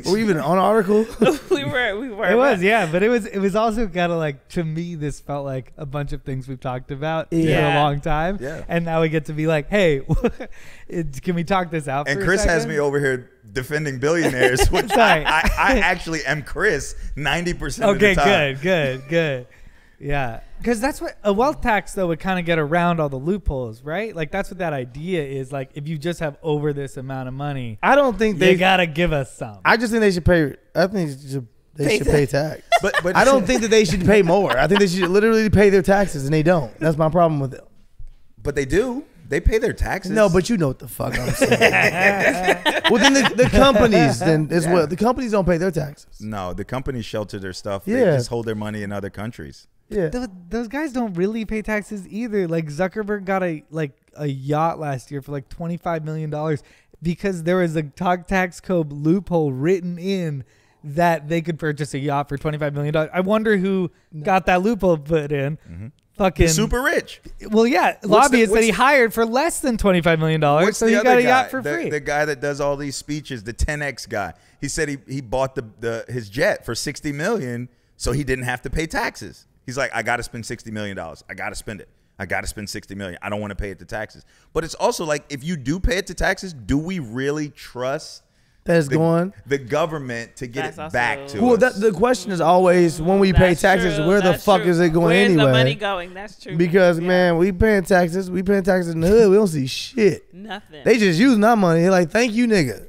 Were we even on article? we were. It was, yeah, but it was also kind of like, to me, this felt like a bunch of things we've talked about for a Yeah. long time. Yeah. And now we get to be like, hey, can we talk this out And for a Chris has second? me over here defending billionaires, which Sorry. I actually am Chris 90% of the Okay, time. good. Yeah. Because that's what a wealth tax, though, would kind of get around all the loopholes, right? Like, that's what that idea is. Like, if you just have over this amount of money, I don't think they they got to give us some. I just think they should pay. I think they should pay tax. But I don't think that they should pay more. I think they should literally pay their taxes, and they don't. That's my problem with them. But they do. They pay their taxes. No, but you know what the fuck I'm saying. Well, then the companies then is what the companies don't pay their taxes. No, the companies shelter their stuff. They Yeah. just hold their money in other countries. Yeah. Those guys don't really pay taxes either. Like, Zuckerberg got a yacht last year for like $25 million because there was a tax code loophole written in that they could purchase a yacht for $25 million. I wonder who got that loophole put in. Fucking Super rich. Well, yeah, lobbyists that he hired for less than $25 million, so he got a yacht for free. The guy that does all these speeches, the 10X guy. He said he bought his jet for $60 million, so he didn't have to pay taxes. He's like, I got to spend $60 million. I got to spend it. I got to spend $60 million. I don't want to pay it to taxes. But it's also like, if you do pay it to taxes, do we really trust That's going. the government to get That's it back also- to Well, us? the question is always when we pay That's taxes, true, where the that's fuck true. is it going Where's anyway? the money going? That's true. Because Yeah. man, we paying taxes. We paying taxes in the hood. We don't see shit. Nothing. They just using our money. They're like, thank you, nigga.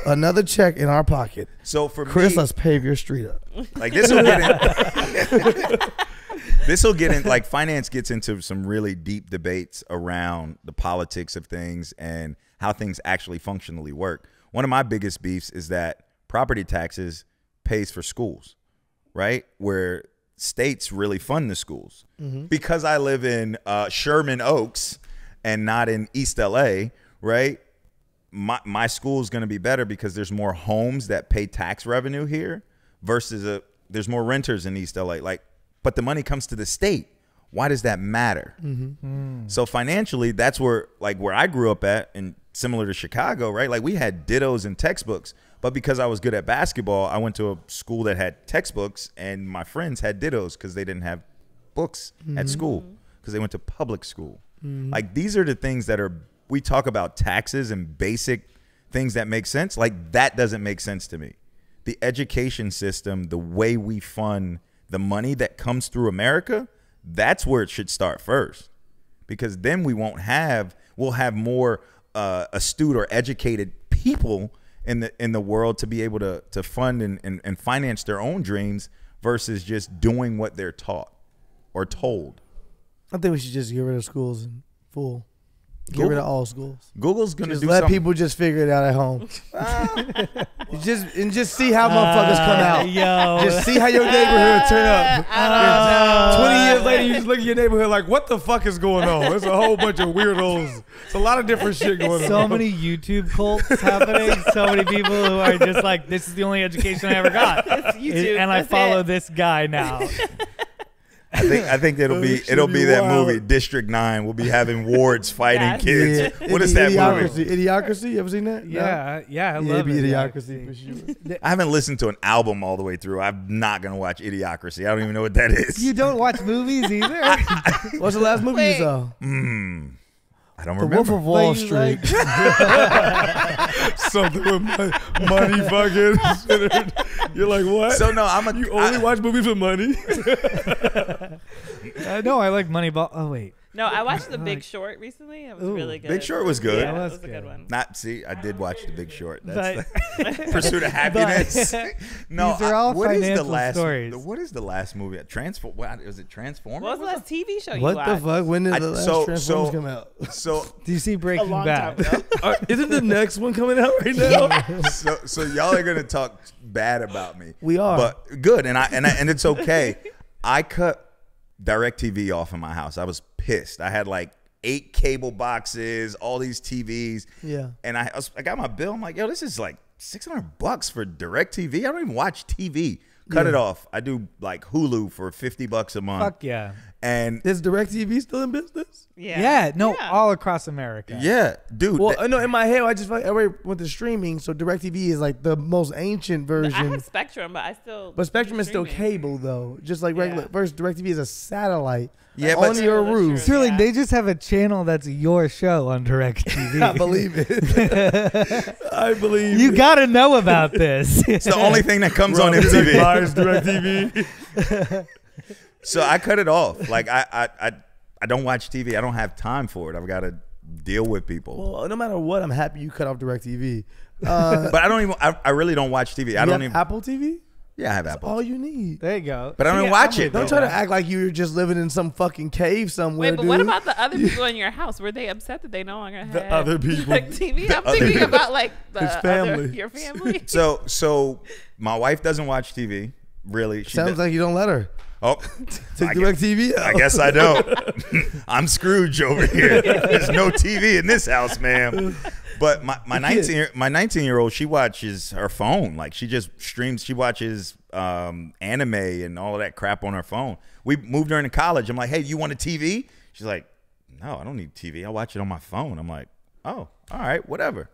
Another check in our pocket. So for Chris, me, let's pave your street up. like this will get in. This will get in, like, finance gets into some really deep debates around the politics of things and how things actually functionally work. One of my biggest beefs is that property taxes pays for schools, right? Where states really fund the schools. Because I live in Sherman Oaks and not in East LA, right? My school is going to be better because there's more homes that pay tax revenue here versus there's more renters in East LA. Like, but the money comes to the state. Why does that matter? So financially, that's where I grew up at, and similar to Chicago, right? Like, we had dittos and textbooks, but because I was good at basketball, I went to a school that had textbooks, and my friends had dittos because they didn't have books at school because they went to public school. Like, these are the things that we talk about taxes and basic things that make sense. Like, that doesn't make sense to me. The education system, the way we fund the money that comes through America, that's where it should start first, because then we'll have more astute or educated people in the world to be able to fund and finance their own dreams versus just doing what they're taught or told. I think we should just get rid of schools in full. Get rid of all schools. Google's gonna just let people just figure it out at home. just see how motherfuckers come out. Just see how your neighborhood turn up. 20 years later, you just look at your neighborhood like, what the fuck is going on? There's a whole bunch of weirdos. It's a lot of different shit going on. So many YouTube cults happening. So many people who are just like, this is the only education I ever got. It's YouTube. And I follow this guy now. I think it'll be that movie District 9. We'll be having wards fighting kids. Yeah. What is that movie? Idiocracy. You ever seen that? Yeah, I love it. Idiocracy for sure. I haven't listened to an album all the way through. I'm not gonna watch Idiocracy. I don't even know what that is. You don't watch movies either? What's the last movie you saw? I don't The remember. Wolf of Wall Street. Something with money fucking. You're like, what? So no, You only watch movies with money? No, I like Moneyball. Oh wait. No, I watched The Big Short recently. It was really good. Big Short was good. Yeah, That it was was a good one. I did watch The Big Short. That's But, Pursuit of Happiness. No, these are all what is the financial last stories. What is the last movie? Was it Transformers? What was the last TV show you What watched? the fuck? When did the last so- Transformers come out? So do you see A Breaking long Bad? time ago. Isn't the next one coming out right now? so y'all are gonna talk bad about me. We are. But good, and it's okay. I cut DirecTV off in my house. I was pissed. I had like 8 cable boxes, all these TVs. Yeah. And I got my bill. I'm like, yo, this is like $600 for DirecTV. I don't even watch TV. Cut it off. I do like Hulu for $50 a month. Fuck yeah. And Is DirecTV still in business? Yeah, all across America. yeah, dude. Well, I know in my head, I just feel like everybody went to streaming, so DirecTV is like the most ancient I version. have Spectrum, but I still. But Spectrum is still streaming. cable, though. Just like regular. Yeah. First, DirecTV is a satellite Yeah, but- on your That's roof. true. Sterling, Yeah. they just have a channel that's your show on DirecTV. I believe it. I believe You it. got to know about this. it's the only thing that comes on MTV. Buys DirecTV. So I cut it off. Like I don't watch TV. I don't have time for it. I've got to deal with people. Well, no matter what, I'm happy you cut off DirecTV. But I don't even. I really don't watch TV. I You don't have even. Apple TV? Yeah, I have Apple. All you need. There you go. But I don't even watch it. Don't try to act like you're just living in some fucking cave somewhere, Wait, but dude. what about the other people in your house? Were they upset that they no longer had other people. like, TV? I'm other thinking people. about like His family. your family. So my wife doesn't watch TV. Really, she Sounds like you don't let her. Oh, Take I DirecTV out. I guess I don't. I'm Scrooge over here. There's no TV in this house, ma'am. But my 19-year-old, she watches her phone. Like she just streams. She watches anime and all of that crap on her phone. We moved her into college. I'm like, hey, you want a TV? She's like, no, I don't need TV. I watch it on my phone. I'm like, oh, all right, whatever.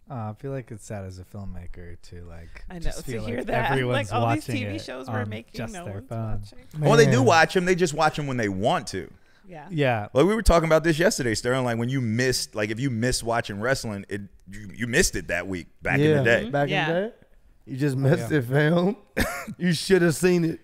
I feel like it's sad as a filmmaker to like. I know just to feel hear like that. everyone's Like all these watching TV it shows we're on making, just no their one's phone. watching. Well, they do Man. watch them. They just watch them when they want to. Yeah. Yeah. Like we were talking about this yesterday, Sterling. Like when you missed, like if you missed watching wrestling, you missed it that week back in the day. Back Yeah. in the day. You just missed yeah. it, fam. You should have seen it.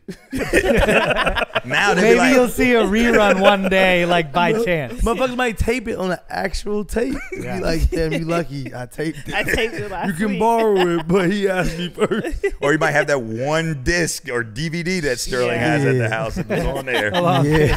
Now they be Maybe like, you'll see a rerun one day, like by chance. Motherfuckers might tape it on an actual tape. Yeah. Be like, damn, you lucky. I taped it. I taped it last You can week. borrow it, but he asked me first. or you might have that one disc or DVD that Sterling Yeah. has at Yeah. the house. It's on there. Oh, Yeah.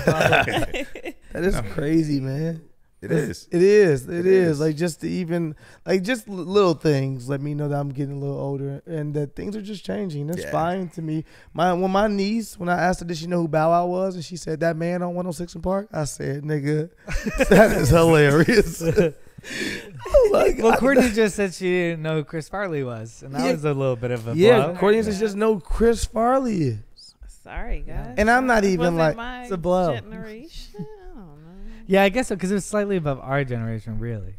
That is crazy, man. It is. It is. Like just to even like just little things let me know that I'm getting a little older and that things are just changing. That's fine to me. When my niece, when I asked her did she know who Bow Wow was, and she said that man on 106 in Park, I said, nigga, that is hilarious. Oh my God. Well, Courtney just said she didn't know who Chris Farley was, and that was a little bit of a blow. Courtney just know who Chris Farley is. Sorry, guys. And I'm not even like it's a blow. Generation? I don't know. Yeah, I guess so, because it was slightly above our generation, really.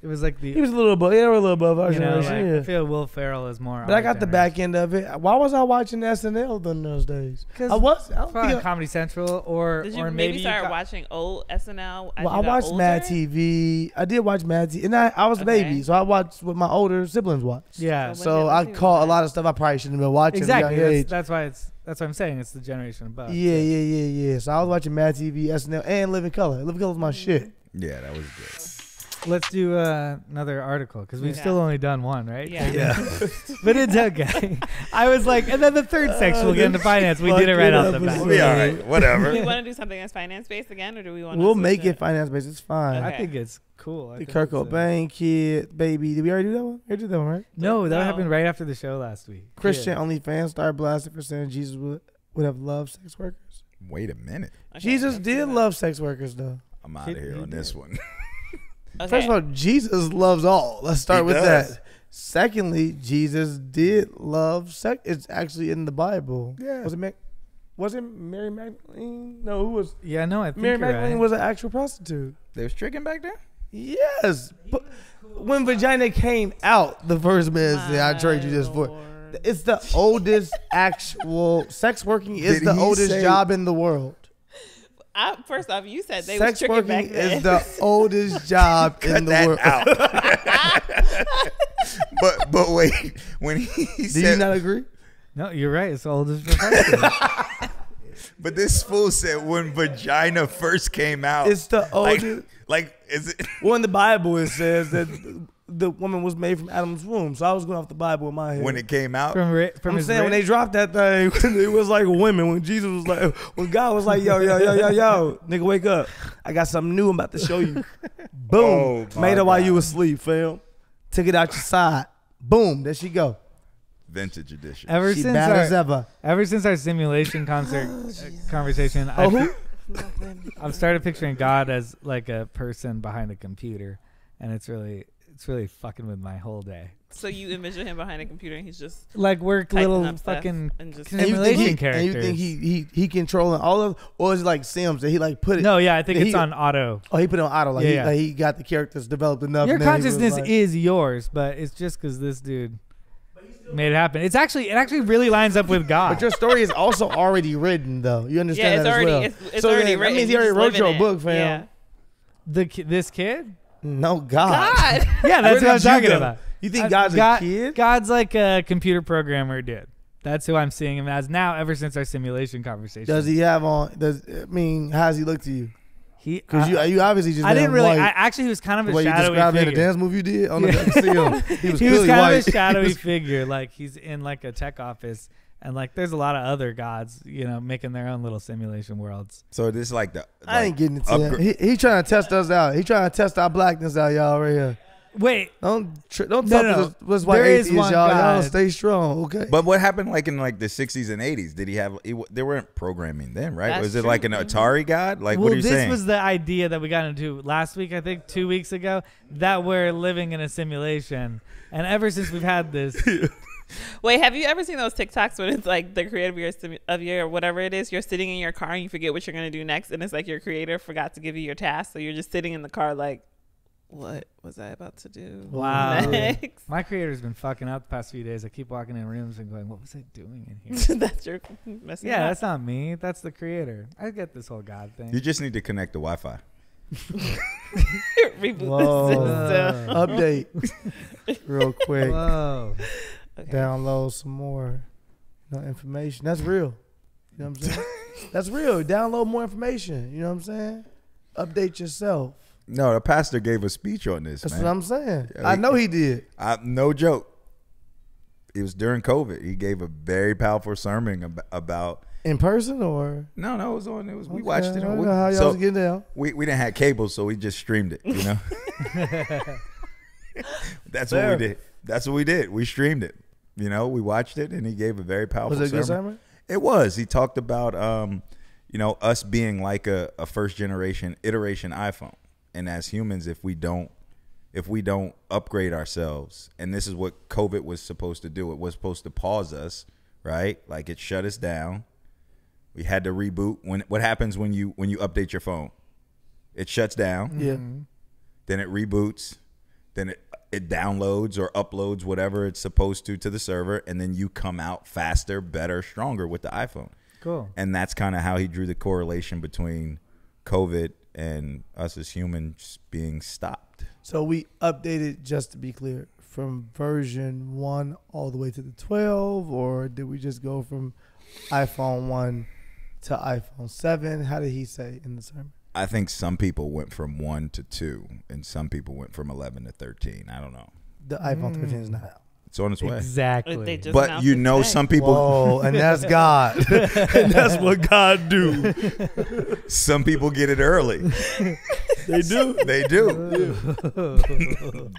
It was like he was a little above. Yeah, a little above our generation. Like, I feel Will Ferrell is more. But I got the back end of it. Why was I watching SNL during those days? Because I was. Probably Comedy Central, or did you maybe start watching old SNL? Well, I watched Mad TV. I did watch Mad TV, and I was a baby, so I watched what my older siblings watched. Yeah. So I caught a lot of stuff I probably shouldn't have been watching. Exactly. That's why that's what I'm saying. It's the generation above. Yeah. So I was watching Mad TV, SNL, and Living Color. Living Color was my shit. Yeah, that was good. Let's do another article because we've still only done one, right? Yeah. But it's okay. I was like, and then the third section we'll get into finance. We did it right off the bat. We'll be all right. Whatever. Do we want to do something that's finance based again, or do we want? We'll make it finance based. It's fine. I think it's cool. The Kurt Cobain kid, baby. Did we already do that one? We did that one, right? No, that happened right after the show last week. Christian OnlyFans started blasting for saying Jesus would have loved sex workers. Wait a minute. Okay, Jesus did love sex workers, though. I'm out of here on this one. Okay. First of all, Jesus loves all. Let's start with that. Secondly, Jesus did love sex. It's actually in the Bible. Yeah. Was it Mary Magdalene? No, who was? Yeah, no, I think Mary you're Magdalene right. was an actual prostitute. They was tricking back there? Yes. But when vagina came out, the first man said, I trade you this for. It's the oldest actual sex working is the oldest job in the world. First off, you said they sex was tricking back working then. is the oldest job in the world. but wait, when he said, do you not agree? No, you're right. It's the oldest profession. But this fool said when vagina first came out, it's the oldest. Like is it? Well, in the Bible it says that the woman was made from Adam's womb. So I was going off the Bible in my head. When it came out? From I'm saying when they dropped that thing, it was like women. When Jesus was like, when God was like, yo, nigga, wake up. I got something new I'm about to show you. Boom. Made it while you was asleep, fam. Took it out your side. Boom. There she go. Vintage edition. Ever She bad as since ever. our simulation conversation, I've started picturing God as like a person behind a computer, and it's really fucking with my whole day. So you envision him behind a computer and he's just like we're little fucking simulation characters. And you think he controlling all of, or is it like Sims that he like put it? No, yeah, I think it's on auto. Oh, he put it on auto. Like, he got the characters developed enough. Your consciousness is yours, but it's just because this dude made it happen. It actually really lines up with God. But your story is also already written, though. You understand that as well. It's already written. That means he already wrote your book, fam. Yeah. This kid? No, God. Yeah, that's what I'm talking about. You think God's a kid? God's like a computer programmer dude. That's who I'm seeing him as now ever since our simulation conversation. Does he have on, how does he look to you? Because you obviously just I didn't really. white. Actually, he was kind of the a shadowy you described figure. in the dance move you did on the He was kind of a shadowy figure. Like he's in like a tech office, and like there's a lot of other gods, making their own little simulation worlds. So this is like I ain't getting into that. He trying to test us out. He trying to test our blackness out, y'all, right here. Wait, don't talk to us white atheists, y'all. Y'all stay strong, okay? But what happened like in like the 60s and 80s? Did he have? They weren't programming then, right? That's Was it true. like an Atari god? Like well, what are you saying? This was the idea that we got into last week. I think 2 weeks ago that we're living in a simulation, and ever since we've had this. Wait, have you ever seen those TikToks when it's like the creator of your whatever it is? You're sitting in your car and you forget what you're gonna do next, and it's like your creator forgot to give you your task, so you're just sitting in the car like, what was I about to do? Wow. Next? My creator's been fucking up the past few days. I keep walking in rooms and going, what was I doing in here? That's your messing up. That's not me. That's the creator. I get this whole God thing. You just need to connect the Wi-Fi. Reboot the Update real quick. Whoa. Okay. Download some more information. That's real. You know what I'm saying? That's real. Download more information. You know what I'm saying? Update yourself. No, the pastor gave a speech on this. That's man. what I'm saying. Yeah, I know he did. No joke. It was during COVID. He gave a very powerful sermon about In person or? No, it was on. We watched it. I don't know how y'all was getting down. We didn't have cable, so we just streamed it. You know. That's what we did. That's what we did. We streamed it. You know, we watched it, and he gave a very powerful. Was it a good sermon? It was. He talked about, us being like a first generation iteration iPhone, and as humans, if we don't upgrade ourselves, and this is what COVID was supposed to do. It was supposed to pause us, right? Like it shut us down. We had to reboot. What happens when you update your phone? It shuts down. Yeah. Then it reboots. Then it downloads or uploads whatever it's supposed to the server, and then you come out faster, better, stronger with the iPhone. Cool. And that's kind of how he drew the correlation between COVID and us as humans being stopped. So we updated, just to be clear, from version 1 all the way to the 12, or did we just go from iPhone 1 to iPhone 7? How did he say in the sermon? I think some people went from 1 to 2, and some people went from 11 to 13. I don't know. The iPhone 13 is not out. It's on its way. Exactly. But you know, some people. Whoa, and that's God. And that's what God do. Some people get it early. They do. They do.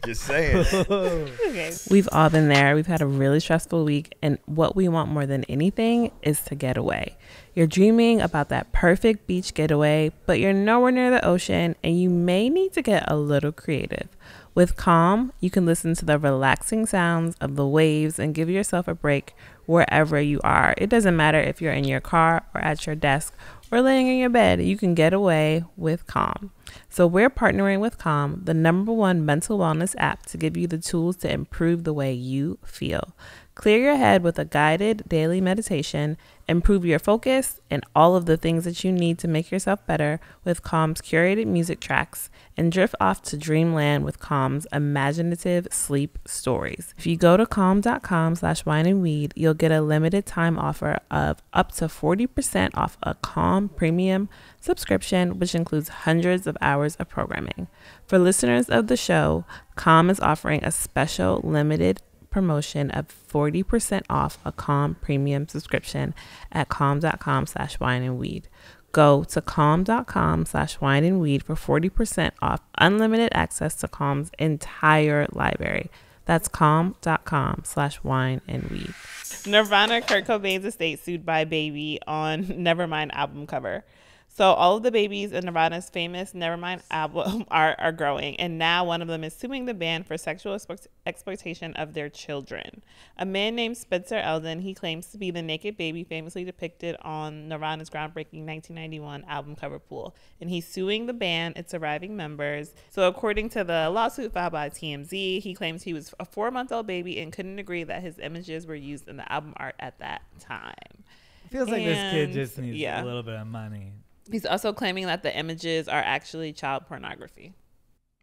Just saying. Okay. We've all been there. We've had a really stressful week, and what we want more than anything is to get away. You're dreaming about that perfect beach getaway, but you're nowhere near the ocean, and you may need to get a little creative. With Calm, you can listen to the relaxing sounds of the waves and give yourself a break wherever you are. It doesn't matter if you're in your car or at your desk or laying in your bed, you can get away with Calm. So we're partnering with Calm, the #1 mental wellness app, to give you the tools to improve the way you feel. Clear your head with a guided daily meditation, improve your focus, and all of the things that you need to make yourself better with Calm's curated music tracks, and drift off to dreamland with Calm's imaginative sleep stories. If you go to calm.com/wineandweed, you'll get a limited time offer of up to 40% off a Calm premium subscription, which includes hundreds of hours of programming. For listeners of the show, Calm is offering a special limited promotion of 40% off a Calm premium subscription at calm.com/wineandweed. Go to calm.com/wineandweed for 40% off unlimited access to Calm's entire library. That's calm.com/wineandweed. Nirvana Kurt Cobain's estate sued by Baby on Nevermind album cover. So all of the babies in Nirvana's famous Nevermind album are growing, and now one of them is suing the band for sexual exploitation of their children. A man named Spencer Eldon, he claims to be the naked baby famously depicted on Nirvana's groundbreaking 1991 album cover pool, and he's suing the band, its surviving members. So according to the lawsuit filed by TMZ, he claims he was a 4-month-old baby and couldn't agree that his images were used in the album art at that time. Feels like this kid just needs a little bit of money. He's also claiming that the images are actually child pornography.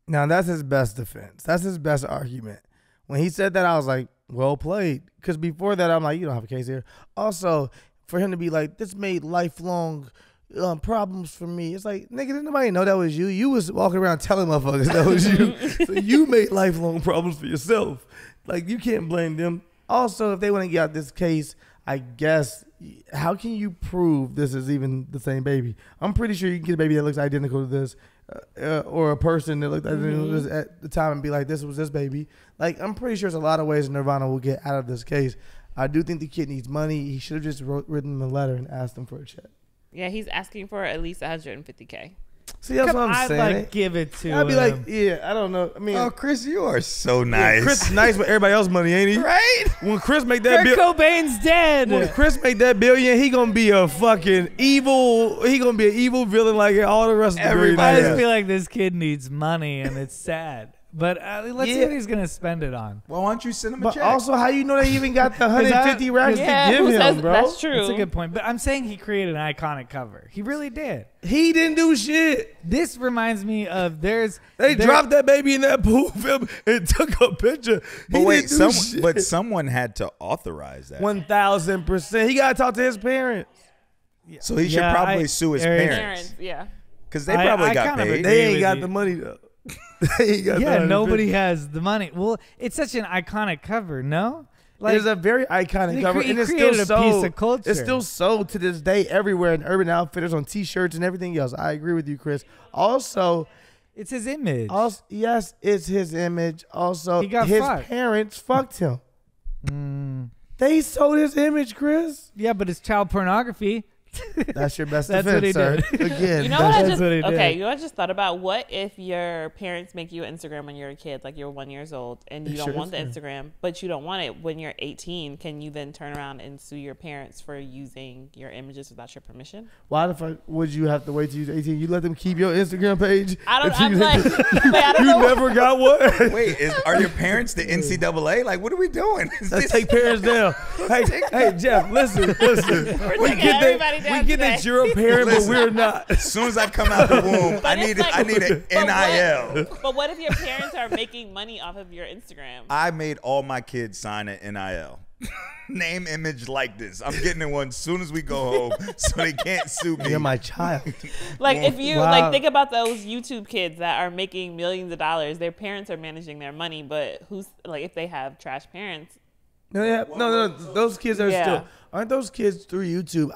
Now, that's his best defense. That's his best argument. When he said that, I was like, well played. Because before that, I'm like, you don't have a case here. Also, for him to be like, this made lifelong problems for me. It's like, nigga, didn't nobody know that was you? You was walking around telling motherfuckers that was you. So you made lifelong problems for yourself. Like, you can't blame them. Also, if they want to get out this case, I guess, how can you prove this is even the same baby? I'm pretty sure you can get a baby that looks identical to this, or a person that looked identical to this at the time and be like, this was this baby. Like, I'm pretty sure there's a lot of ways Nirvana will get out of this case. I do think the kid needs money. He should have just written them a letter and asked them for a check. Yeah, he's asking for at least $150K. See, that's what I'm saying. I'd like give it to him. I'd be like, yeah, I don't know. I mean, oh, Chris, you are so nice. Yeah, Chris is nice with everybody else's money, ain't he? Right? When Chris make that Kurt Cobain's dead. When Chris make that billion, he gonna be a fucking evil. He gonna be an evil villain like all the rest of everybody. I just feel like this kid needs money, and it's sad. But let's see what he's going to spend it on. Well, why don't you send him a but check? Also, how you know they even got the 150 racks to give him, bro? That's true. That's a good point. But I'm saying he created an iconic cover. He really did. He didn't do shit. This reminds me of They dropped that baby in that pool film and took a picture. But someone had to authorize that. 1,000%. He got to talk to his parents. So he should probably sue his parents. Yeah. Because they probably got paid. They ain't got the money, though. Nobody has the money. Well, it's such an iconic cover, no? Like, it's a very iconic cover, and it's still sold. Piece of culture. It's still sold to this day everywhere in Urban Outfitters, on T-shirts and everything else. I agree with you, Chris. Also, it's his image. Also, yes, it's his image. Also, his parents fucked him. They sold his image, Chris. Yeah, but it's child pornography. That's your best defense, sir. Again, you know what I just you know what I just thought about? What if your parents make you an Instagram when you're a kid, like you're 1 year old, and you don't want the Instagram, but you don't want it when you're 18? Can you then turn around and sue your parents for using your images without your permission? Why the fuck would you have to wait till you're 18? You let them keep your Instagram page? I don't know. You never got one? Wait, are your parents the NCAA? Like, what are we doing? Let's take parents down. Hey, Jeff, listen. We get that you're a parent, but we're not. As soon as I come out the womb, I need an NIL. But what if your parents are making money off of your Instagram? I made all my kids sign an NIL. Name, image, likeness. I'm getting one as soon as we go home, so they can't sue me. You're my child. Like, if you like think about those YouTube kids that are making millions of dollars, their parents are managing their money, but who's like if they have trash parents? No. Those kids are still. Aren't those kids through YouTube?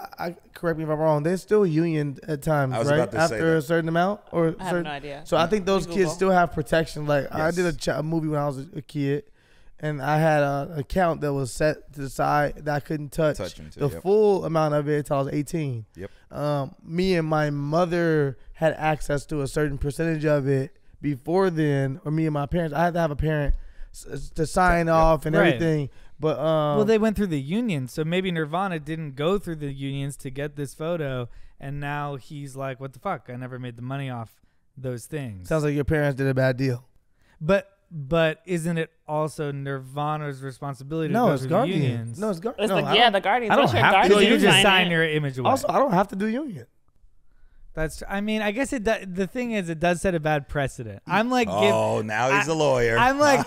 Correct me if I'm wrong. They're still unioned at times, right? After a certain amount, or I have no idea. So I think those kids still have protection. Like yes. I did a movie when I was a kid, and I had an account that was set to the side that I couldn't touch the full amount of it until I was 18. Yep. Me and my mother had access to a certain percentage of it before then, or me and my parents. I had to have a parent to sign off and everything. But well, they went through the union, so maybe Nirvana didn't go through the unions to get this photo, and now he's like, "What the fuck? I never made the money off those things." Sounds like your parents did a bad deal. But isn't it also Nirvana's responsibility to go through the unions? No, it's Guardians. The Guardians. I don't have to. You just sign your image away. Also, I don't have to do union. I mean, I guess the thing is, it does set a bad precedent. I'm like, now he's a lawyer. I'm like,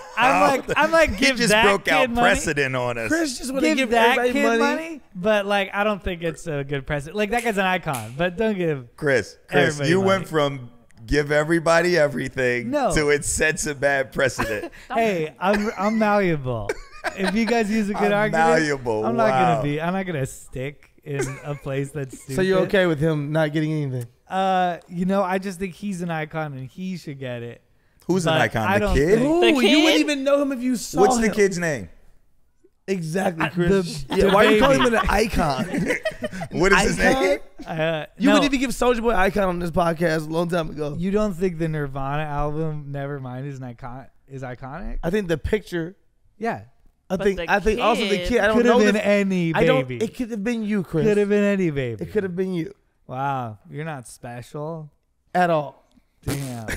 give he just that broke kid out money. precedent on us. Chris just want to give that everybody kid money. But like, I don't think it's a good precedent. Like that guy's an icon, but don't give Chris. You went from give everybody everything to it sets a bad precedent. Hey, I'm malleable. If you guys use a good argument, malleable. I'm not gonna stick in a place that's stupid. So you're okay with him not getting anything? I just think he's an icon and he should get it. Who's an icon? The kid? Ooh, the kid? You wouldn't even know him if you saw him. What's the kid's name? Exactly, Chris. Why are you calling him an icon? What is his name? You wouldn't even give Soulja Boy icon on this podcast a long time ago. You don't think the Nirvana album Nevermind is iconic? I think the picture. Yeah. I think also the kid. I don't know. Could have been any baby. It could have been you, Chris. Could have been any baby. It could have been you. Wow, you're not special at all. Damn.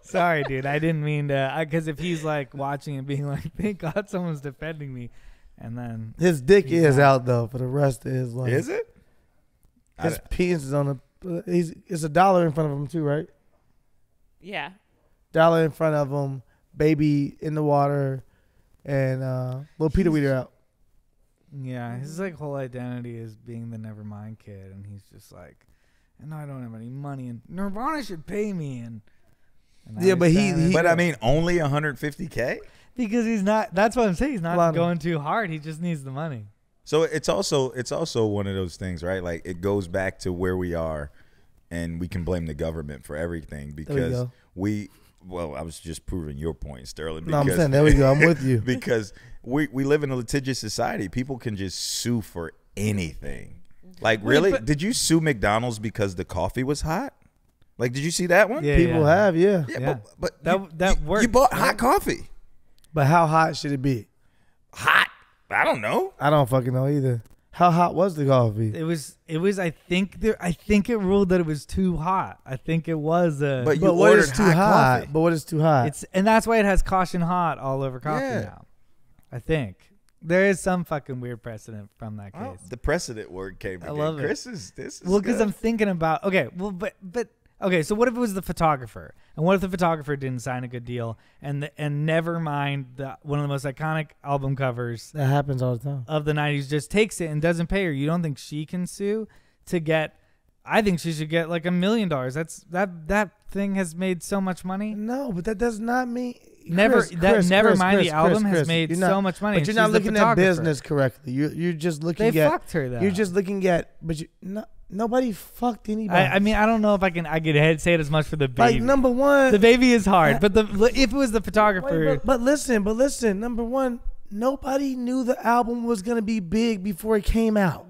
Sorry, dude. I didn't mean to. Because if he's like watching and being like, "Thank God someone's defending me," and then his dick is out though. For the rest of his life, is it? His penis is on the. It's $1 in front of him too, right? Yeah. $1 in front of him, baby in the water, and little Peter Weeder out. Yeah, his like whole identity is being the Nevermind kid, and he's just like, and I don't have any money, and Nirvana should pay me, and yeah, but but I mean, only $150K because he's not. That's what I'm saying. He's not going too hard. He just needs the money. So it's also one of those things, right? Like it goes back to where we are, and we can blame the government for everything because Well, I was just proving your point, Sterling. No, I'm saying, there we go. I'm with you. Because we live in a litigious society. People can just sue for anything. Like, really? Did you sue McDonald's because the coffee was hot? Like, did you see that one? Yeah, people have, yeah. But that worked. You bought hot coffee. But how hot should it be? Hot? I don't know. I don't fucking know either. How hot was the coffee? It was. I think it ruled that it was too hot. I think it was. But what is too hot? Coffee. But what is too hot? And that's why it has caution hot all over coffee now. I think there is some fucking weird precedent from that case. The precedent word came again. I love it. This is because I'm thinking about okay. So what if it was the photographer? And what if the photographer didn't sign a good deal? And never mind one of the most iconic album covers that happens all the time of the 90s just takes it and doesn't pay her. You don't think she can sue to get? I think she should get like $1 million. That thing has made so much money. No, but that does not mean Never mind. The album has made so much money. But you're not looking at business correctly. You're just looking at. They fucked her though. You're just looking at. But nobody fucked anybody. I mean, I don't know if I could say it as much for the baby. Like number one, the baby is hard. But if it was the photographer. But listen. Number one, nobody knew the album was gonna be big before it came out.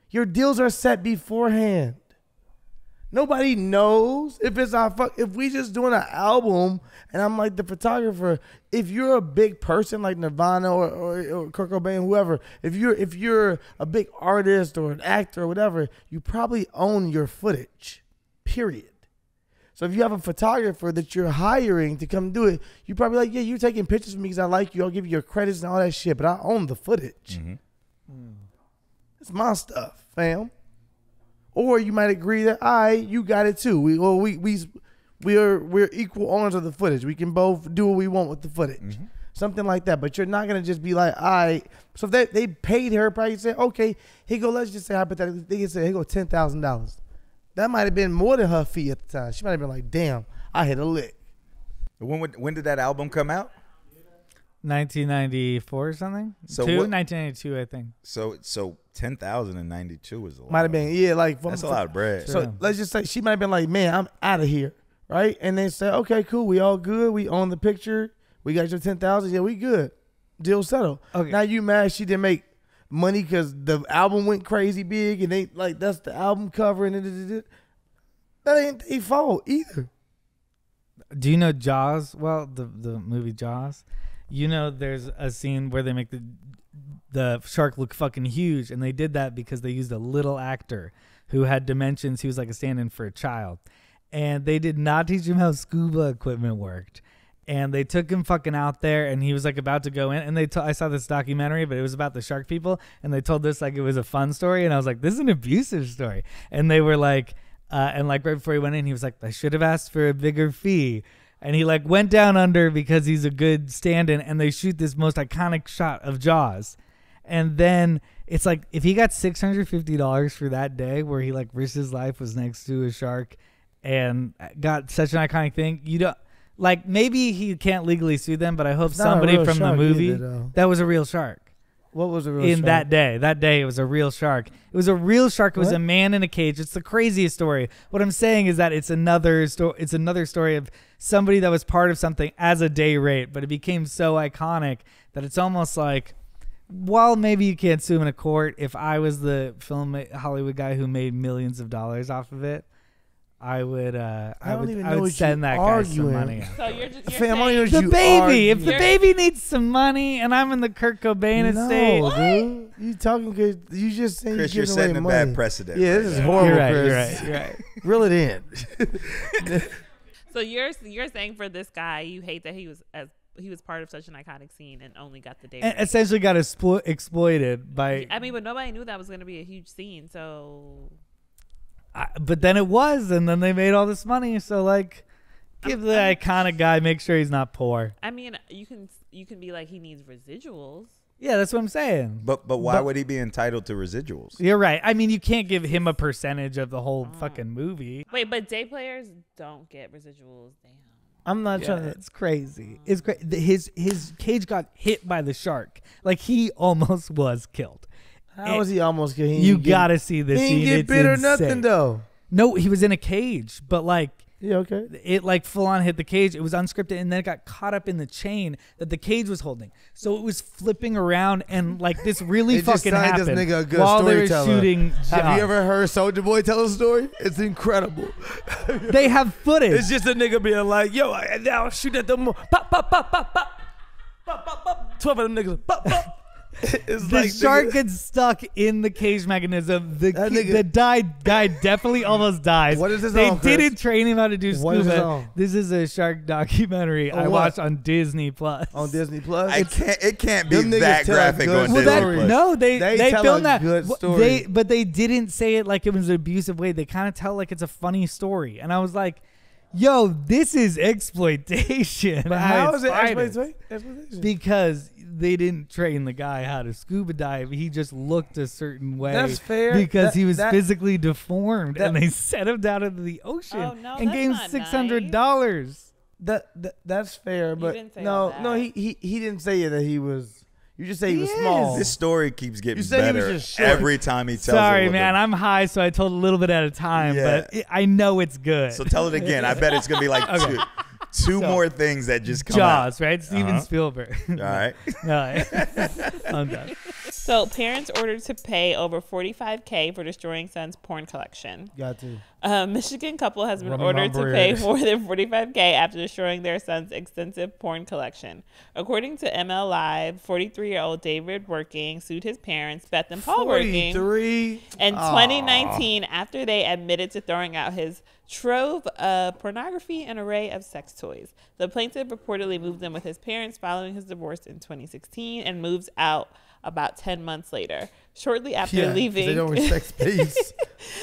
Your deals are set beforehand. Nobody knows if it's if we just doing an album and I'm like the photographer. If you're a big person like Nirvana or Kurt Cobain, whoever, if you're a big artist or an actor or whatever, you probably own your footage. Period. So if you have a photographer that you're hiring to come do it, you probably like, yeah, you're taking pictures of me because I like you. I'll give you your credits and all that shit, but I own the footage. It's my stuff, fam. Or you might agree that you got it too. We're equal owners of the footage. We can both do what we want with the footage. Something like that. But you're not gonna just be like, so if they paid her, probably say, okay, here go, let's just say hypothetically, they can say, here go $10,000. That might have been more than her fee at the time. She might have been like, damn, I hit a lick. When did that album come out? 1994 or something. So 1992, I think. So 10,000 in 92 was a lot. Might have been, like that's a lot of bread. So let's just say she might have been like, man, I'm out of here, right? And they say, okay, cool, we all good. We own the picture. We got your 10,000. Yeah, we good. Deal settled. Okay. Now you mad she didn't make money because the album went crazy big and they like that's the album cover and that ain't their fault either. Do you know Jaws? Well, the movie Jaws. You know, there's a scene where they make the shark look fucking huge, and they did that because they used a little actor who had dimensions. He was like a stand-in for a child, and they did not teach him how scuba equipment worked. And they took him fucking out there, and he was like about to go in. And I saw this documentary, but it was about the shark people, and they told this like it was a fun story, and I was like, this is an abusive story. And they were like, and like right before he went in, he was like, I should have asked for a bigger fee. And he like went down under because he's a good stand-in, and they shoot this most iconic shot of Jaws. And then it's like, if he got $650 for that day where he like risked his life, was next to a shark and got such an iconic thing, you don't like, maybe he can't legally sue them, but I hope somebody from the movie that was a real shark. What was a real shark? That day, it was a real shark. It was a real shark. It was a man in a cage. It's the craziest story. What I'm saying is that it's another story. It's another story of somebody that was part of something as a day rate, but it became so iconic that it's almost like, while maybe you can't sue him in a court, if I was the Hollywood guy who made millions of dollars off of it, I would send that guy some money. So you're just the baby. If the baby needs some money, and I'm in the Kurt Cobain estate, dude, you talking because you just saying Chris, you're setting a bad precedent. Yeah, this is horrible. You're right. Reel it in. So you're saying for this guy, you hate that he was part of such an iconic scene and only got the day. And essentially got exploited by. I mean, but nobody knew that was going to be a huge scene, so. But then it was, and then they made all this money. So like, give the iconic guy, make sure he's not poor. I mean, you can be like, he needs residuals. Yeah, that's what I'm saying. But why would he be entitled to residuals? You're right. I mean, you can't give him a percentage of the whole fucking movie. Wait, but day players don't get residuals. Damn. I'm not trying to. It's crazy. It's great. His cage got hit by the shark. Like, he almost was killed. How was he almost killed? You gotta see this scene. He didn't get bit or nothing though. No, he was in a cage, but like, yeah, okay. It like full on hit the cage. It was unscripted, and then it got caught up in the chain that the cage was holding. So it was flipping around, and like this really fucking happened this nigga a good while they were storyteller. shooting. Have you ever heard Soulja Boy tell a story? It's incredible. They have footage. It's just a nigga being like, "Yo, I'll shoot at them. Pop, pop, pop, pop, pop, pop, pop, pop. 12 of them niggas. Pop, pop." The shark gets stuck in the cage mechanism. The guy definitely almost dies. What is this They on, Chris? didn't train him how to do What is this scuba. on? This is a shark documentary I watched on Disney Plus. On Disney Plus? It can't be Them niggas that tell graphic good on stories. Disney Plus. No, they tell filmed a that. good story. But they didn't say it like it was an abusive way. They kind of tell like it's a funny story. And I was like, yo, this is exploitation. But how is it exploitation? Because they didn't train the guy how to scuba dive. He just looked a certain way. That's fair. Because he was physically deformed, and they set him down into the ocean Oh, no, and gave him $600. That's fair, but didn't say no, that. no, he didn't say that he was. You just say he was small. This story keeps getting You said he was better just short. every time he tells it. Sorry, man. I'm high, so I told a little bit at a time, Yeah. but I know it's good. So tell it again. I bet it's going to be like two more things that just come Jaws, out. right? Steven Spielberg. All right. No, I'm done. So parents ordered to pay over $45K for destroying son's porn collection. Got to. Michigan couple has been Running ordered my to pay bread. more than $45K after destroying their son's extensive porn collection. According to ML Live, 43-year-old David Working sued his parents, Beth and Paul Working, 43. in 2019 after they admitted to throwing out his trove of pornography and array of sex toys. The plaintiff reportedly moved in with his parents following his divorce in 2016 and moves out about 10 months later. Shortly after leaving, they don't respect space.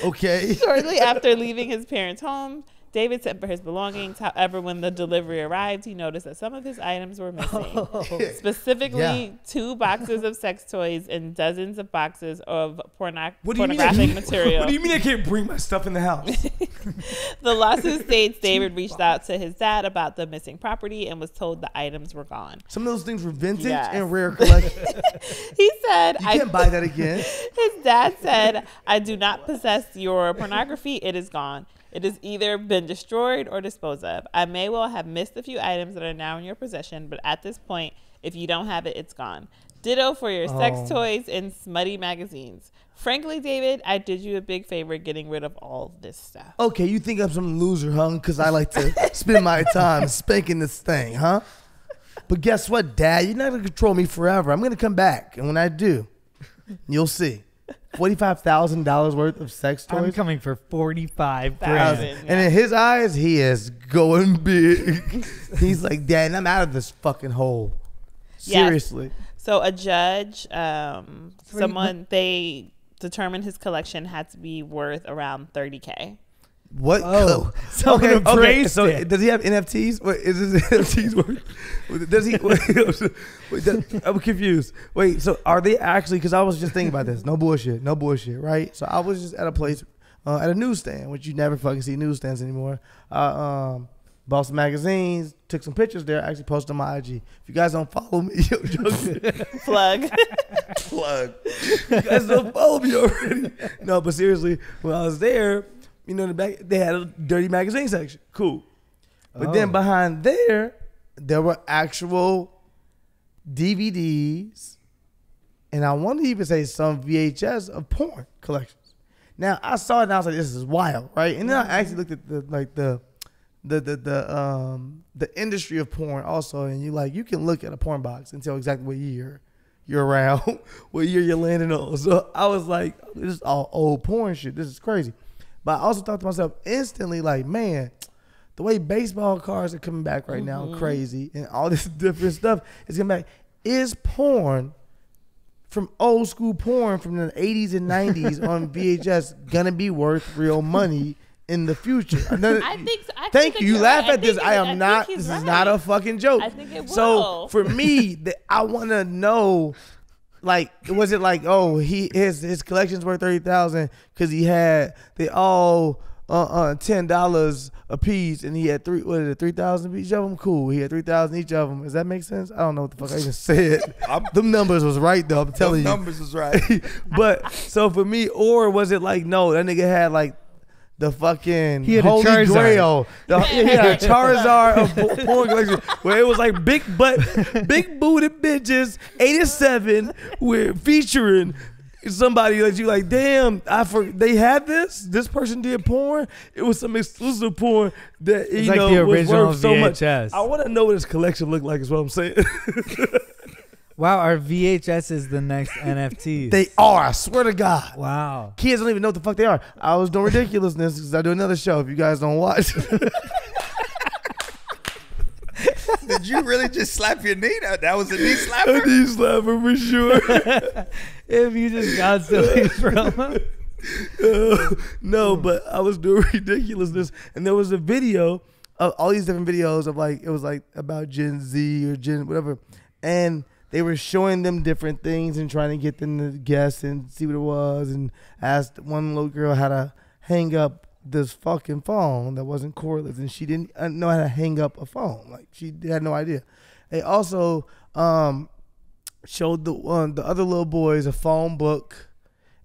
Okay. Shortly after leaving his parents' home, David sent for his belongings. However, when the delivery arrived, he noticed that some of his items were missing. Specifically, 2 boxes of sex toys and dozens of boxes of pornographic material. What do you mean I can't bring my stuff in the house? The lawsuit states David reached out to his dad about the missing property and was told the items were gone. Some of those things were vintage Yes. and rare collection. He said, You can't buy that again. His dad said, I do not possess your pornography. It is gone. It has either been destroyed or disposed of. I may well have missed a few items that are now in your possession, but at this point, if you don't have it, it's gone. Ditto for your sex toys and smutty magazines. Frankly, David, I did you a big favor getting rid of all this stuff. Okay, you think I'm some loser, huh? Because I like to spend my time spanking this thing, huh? But guess what, Dad? You're not going to control me forever. I'm going to come back. And when I do, you'll see. $45,000 worth of sex toys. I'm coming for 45 $45,000. grand. And in his eyes, he is going big. He's like, Dad, I'm out of this fucking hole. Seriously. Yes. So a judge, they determined his collection had to be worth around $30K. What? Oh, okay. okay. So does he have NFTs? What is his NFTs worth? Does he? Wait, I'm confused. Wait. So are they actually? Because I was just thinking about this. No bullshit. Right. So I was just at a place, at a newsstand, which you never fucking see newsstands anymore. Bought some magazines. Took some pictures there. Actually posted on my IG. If you guys don't follow me, Plug. You guys don't follow me already. No, but seriously, when I was there. You know, in the back, they had a dirty magazine section. Cool. But then behind there were actual DVDs, and I want to even say some VHS of porn collections. Now, I saw it and I was like, this is wild, right? And then I actually looked at the industry of porn also, and you can look at a porn box and tell exactly what year you're around, what year you're landing on. So I was like, this is all old porn shit. This is crazy. But I also thought to myself instantly, like, man, the way baseball cards are coming back right now, crazy, and all this different stuff is coming back. Is porn from old school porn from the 80s and 90s on VHS gonna be worth real money in the future? I think so. Thank you. You laugh at this. I am not. This is not a fucking joke. I think it will. So for me, I want to know. Like, was it like, oh, his collection's worth $30,000 because they all $10 a piece, and he had 3,000 each of them? Cool. He had 3,000 each of them. Does that make sense? I don't know what the fuck I even said. Them numbers was right though. I'm telling you. Numbers was right. But so for me, or was it like, no, that nigga had like the fucking Holy Charizard. Grail. He had a Charizard of porn collection where it was like big booted bitches, 87, featuring somebody that you like, damn, they had this person did porn. It was some exclusive porn that It's like the was original worth so much. VHS. I want to know what his collection looked like is what I'm saying. Wow, our VHS is the next NFT. They are, I swear to God. Wow. Kids don't even know what the fuck they are. I was doing ridiculousness because I do another show if you guys don't watch. Did you really just slap your knee? That was a knee slapper? A knee slapper for sure. If you just got silly from No, but I was doing ridiculousness, and there was a video of all these different videos of like, it was like about Gen Z or Gen whatever, and they were showing them different things and trying to get them to guess and see what it was, and asked one little girl how to hang up this fucking phone that wasn't cordless, and she didn't know how to hang up a phone. Like, she had no idea. They also showed the other little boys a phone book,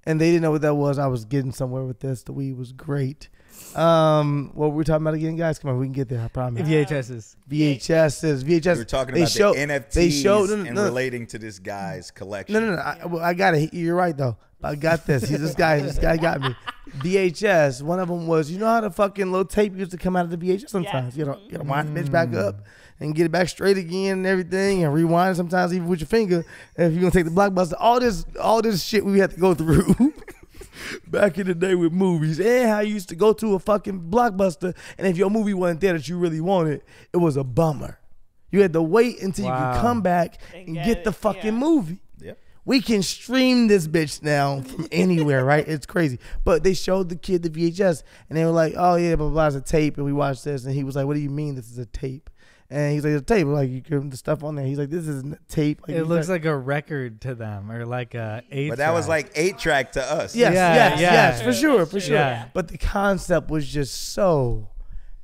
and they didn't know what that was. I was getting somewhere with this. The weed was great. What were we talking about again, guys? Come on, we can get there. I promise. VHSs. VHS. We were talking about the NFTs and relating to this guy's collection. No. I got it. You're right though. I got this. This guy got me. VHS. One of them was, you know how the fucking little tape used to come out of the VHS sometimes. You gotta wind the bitch back up and get it back straight again and everything, and rewind sometimes even with your finger. And if you're gonna take the Blockbuster, all this shit we had to go through. Back in the day with movies, and how you used to go to a fucking Blockbuster, and if your movie wasn't there that you really wanted, it was a bummer. You had to wait until you could come back and get the fucking movie. Yep. We can stream this bitch now from anywhere, right? It's crazy. But they showed the kid the VHS, and they were like, "Oh yeah, blah blah, blah, it's a tape," and we watched this, and he was like, "What do you mean this is a tape?" And he's like, "It's a tape." We're like, you give him the stuff on there. He's like, "This isn't a tape." Like, it looks like a record to them, or like a 8-track. But that was like 8-track to us. Yes, for sure. Yeah. But the concept was just so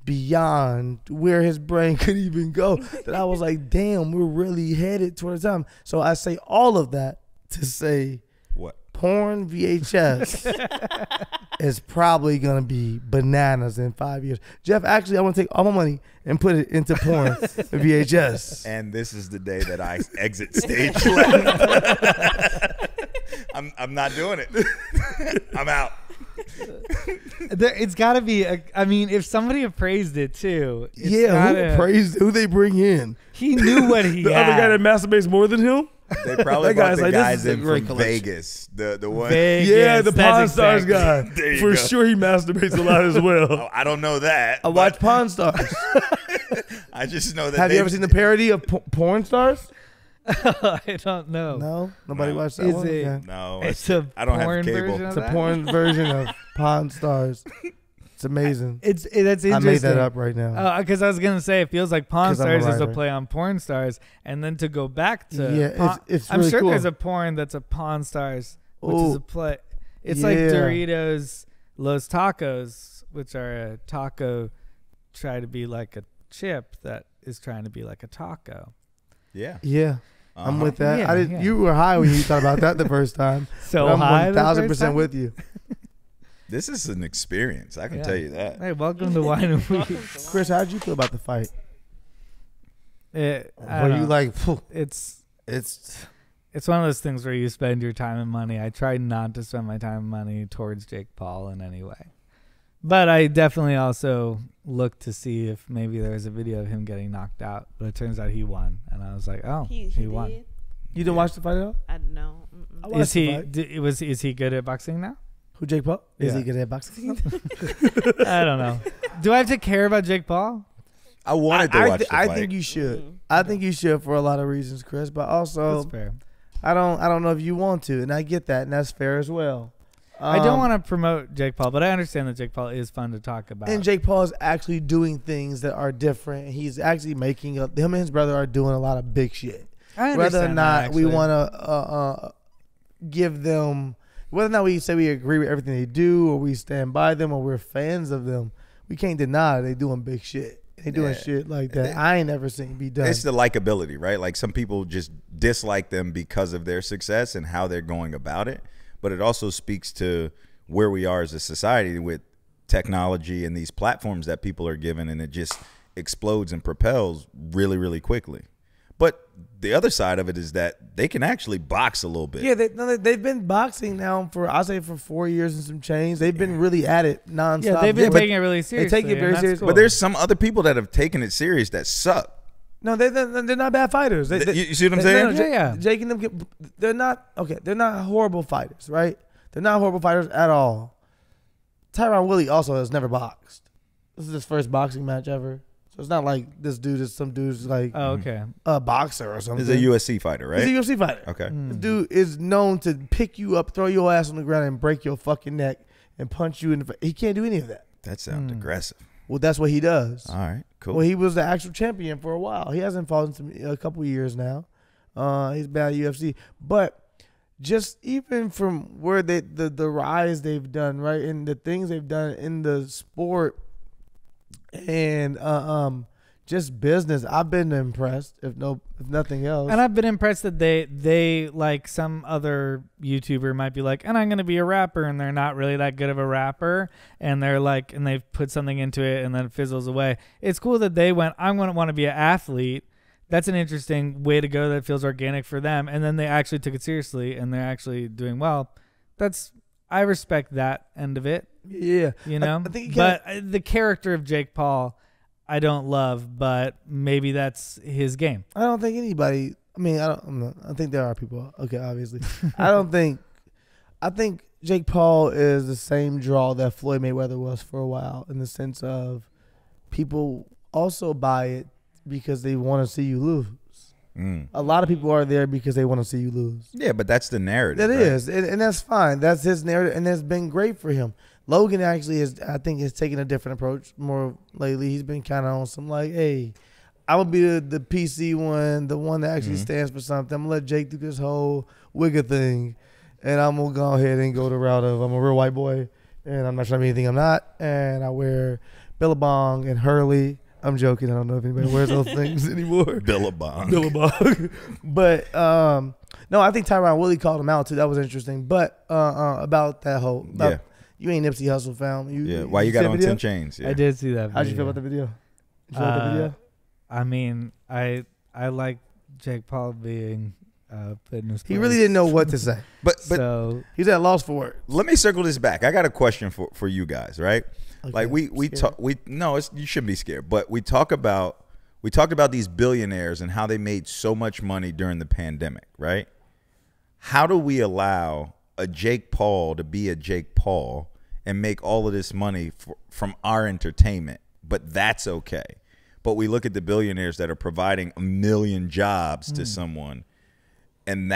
beyond where his brain could even go that I was like, damn, we're really headed towards time. So I say all of that to say, what? Porn VHS is probably going to be bananas in 5 years. Jeff, actually, I want to take all my money and put it into porn VHS. And this is the day that I exit stage left. I'm not doing it. I'm out. It's got to be, I mean, if somebody appraised it too. Who they bring in? He knew what he had. The other guy that masturbates more than him? They probably brought the guys in from Vegas. The one. Vegas, yeah, the Pawn Stars guy. For go. Sure he masturbates a lot as well. Oh, I don't know that. I watch Pawn Stars. I just know that. Have you ever seen the parody of Porn Stars? I don't know. No? Nobody watched that Is one? it? Okay. No. I don't have cable. It's a porn version of Pawn Stars. It's amazing. That's interesting. I made that up right now. Because I was gonna say it feels like Pawn Stars is a play on Porn Stars, and then to go back to it's I'm really sure cool. There's a porn that's a Pawn Stars, which is a play. It's like Doritos Los Tacos, which are a taco try to be like a chip that is trying to be like a taco. Yeah. Yeah. I'm with that. Yeah, You were high when you thought about that the first time. So I'm high, 1,000% with you. This is an experience. I can tell you that. Hey, welcome to Wine and Weed. Chris, how did you feel about the fight? Were you like, it's one of those things where you spend your time and money. I tried not to spend my time and money towards Jake Paul in any way. But I definitely also looked to see if maybe there was a video of him getting knocked out. But it turns out he won. And I was like, oh, he won. You didn't watch the fight at all? I know. Is he good at boxing now? Who, Jake Paul? Is Yeah. he good at boxing? I don't know. Do I have to care about Jake Paul? I wanted to watch the fight. I think you should. I think you should for a lot of reasons, Chris. But also, That's fair. I don't know if you want to, and I get that, and that's fair as well. I don't want to promote Jake Paul, but I understand that Jake Paul is fun to talk about. And Jake Paul is actually doing things that are different. He's actually making him and his brother are doing a lot of big shit. I Whether or understand not that, we actually. want to give them, whether or not we say we agree with everything they do, or we stand by them, or we're fans of them, we can't deny they doing big shit. They doing shit like that I ain't never seen be done. It's the likability, right? Like some people just dislike them because of their success and how they're going about it. But it also speaks to where we are as a society with technology and these platforms that people are given, and it just explodes and propels really, really quickly. But the other side of it is that they can actually box a little bit. Yeah, they've been boxing now for, I'll say, for 4 years and some change. They've been really at it nonstop. Yeah, they've been taking it really seriously. They take it very seriously. Cool. But there's some other people that have taken it serious that suck. No, they're not bad fighters. You see what I'm saying? No, Jake and them, they're not horrible fighters, right? They're not horrible fighters at all. Tyron Willie also has never boxed. This is his first boxing match ever. So it's not like this dude is some dude's like a boxer or something. He's a UFC fighter, right? He's a UFC fighter. Okay. This dude is known to pick you up, throw your ass on the ground, and break your fucking neck and punch you in the face. He can't do any of that. That sounds aggressive. Well, that's what he does. All right, cool. Well, he was the actual champion for a while. He hasn't fought in a couple of years now. He's been at UFC. But just even from where the rise they've done, right, and the things they've done in the sport and just business, I've been impressed. If nothing else, and I've been impressed that they like some other YouTuber might be like, and I'm gonna be a rapper, and they're not really that good of a rapper, and they're like, and they've put something into it, and then it fizzles away. It's cool that they went, I'm gonna want to be an athlete. That's an interesting way to go that feels organic for them, and then they actually took it seriously, and they're actually doing well. I respect that end of it. Yeah, you know. I think the character of Jake Paul, I don't love, but maybe that's his game. I don't think anybody. I mean, I think there are people. Okay, obviously, I think Jake Paul is the same draw that Floyd Mayweather was for a while, in the sense of people also buy it because they want to see you lose. A lot of people are there because they want to see you lose. Yeah, but that's the narrative. That is, and that's fine. That's his narrative, and that's been great for him. Logan actually I think, has taken a different approach more lately. He's been kind of on some like, hey, I will be the PC one, the one that actually stands for something. I'm going to let Jake do this whole wigger thing, and I'm going to go ahead and go the route of I'm a real white boy, and I'm not trying to be anything I'm not, and I wear Billabong and Hurley. I'm joking. I don't know if anybody wears those things anymore. Billabong. But, no, I think Tyron Woodley called him out, too. That was interesting. But about that whole you ain't Nipsey Hussle fan. Why you got on 10 chains? Yeah. I did see that video. How'd you feel about the video? Did you like the video? I mean, I like Jake Paul being put in his place. He really didn't know what to say. But so he's at a loss for words. Let me circle this back. I got a question for you guys, right? Okay, like you shouldn't be scared, but we talked about these billionaires and how they made so much money during the pandemic, right? How do we allow a Jake Paul to be a Jake Paul and make all of this money from our entertainment, but that's okay? But we look at the billionaires that are providing 1 million jobs to someone, and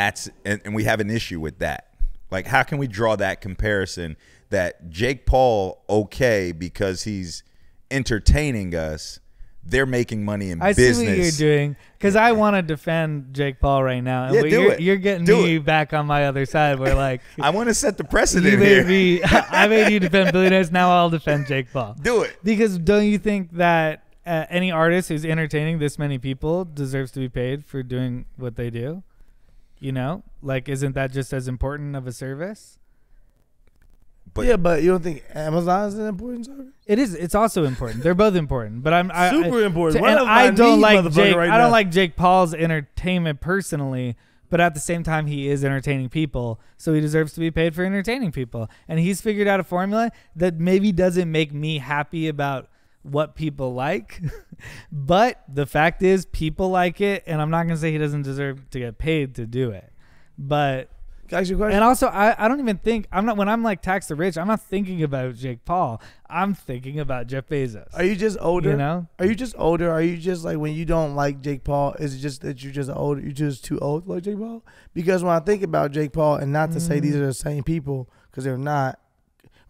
we have an issue with that. Like, how can we draw that comparison that Jake Paul, okay, because he's entertaining us, they're making money in business. I see what you're doing, because I want to defend Jake Paul right now. And you're getting me back on my other side. Where like I want to set the precedent here. I made you defend billionaires. Now I'll defend Jake Paul. Do it. Because don't you think that any artist who's entertaining this many people deserves to be paid for doing what they do? You know, like, isn't that just as important of a service? But but you don't think Amazon is an important service? It is. It's also important. They're both important. But super important. And I don't like Jake. I don't like Jake Paul's entertainment personally. But at the same time, he is entertaining people, so he deserves to be paid for entertaining people. And he's figured out a formula that maybe doesn't make me happy about what people like, but the fact is people like it, and I'm not gonna say he doesn't deserve to get paid to do it. But guys, your question. And also, I don't even think when I'm like tax the rich, I'm not thinking about Jake Paul. I'm thinking about Jeff Bezos. Are you just older? You know? Are you just older? Are you just like, when you don't like Jake Paul, is it just that you're just older? You're just too old to like Jake Paul? Because when I think about Jake Paul, and not to say these are the same people, because they're not,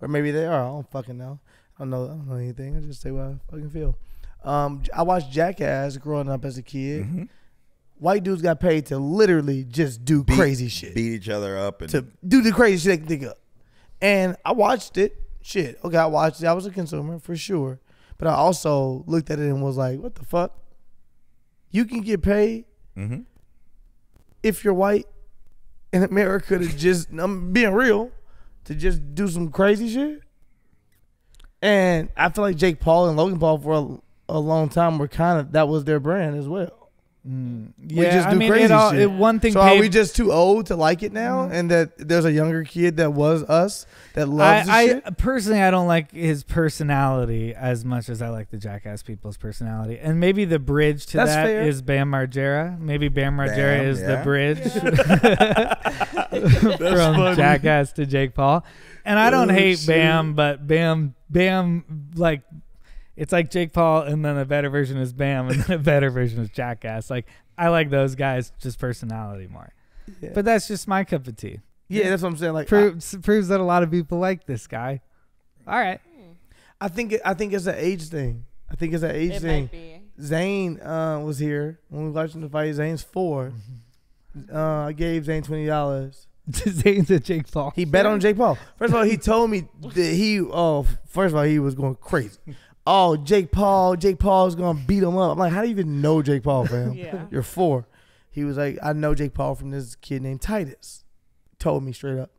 or maybe they are. I don't fucking know. I don't know anything. I just say what I fucking feel. I watched Jackass growing up as a kid. Mm-hmm. White dudes got paid to literally just do crazy shit. Beat each other up. And to do the crazy shit they can think of. And I watched it. Shit. Okay, I watched it. I was a consumer for sure. But I also looked at it and was like, what the fuck? You can get paid if you're white in America to just, I'm being real, to just do some crazy shit? And I feel like Jake Paul and Logan Paul for a long time were kind of, that was their brand as well. We just do crazy shit. One thing. So are we just too old to like it now? And that there's a younger kid that was us that loves the shit? Personally, I don't like his personality as much as I like the Jackass people's personality. And maybe the bridge to that is Bam Margera. Maybe Bam Margera is the bridge from funny. Jackass to Jake Paul. And I don't hate Bam, but Bam, like, it's like Jake Paul, and then a better version is Bam, and then a better version is Jackass. Like, I like those guys just personality more. Yeah. But that's just my cup of tea. Yeah, that's what I'm saying. Like, proves that a lot of people like this guy. All right. I think it's an age thing. Might be. Zane was here when we were watching the fight. Zane's 4. I gave Zane $20. Saying to Jake Paul. He bet on Jake Paul. First of all, he told me that first of all, he was going crazy. Oh, Jake Paul's going to beat him up. I'm like, how do you even know Jake Paul, fam? Yeah. You're 4. He was like, I know Jake Paul from this kid named Titus. Told me straight up.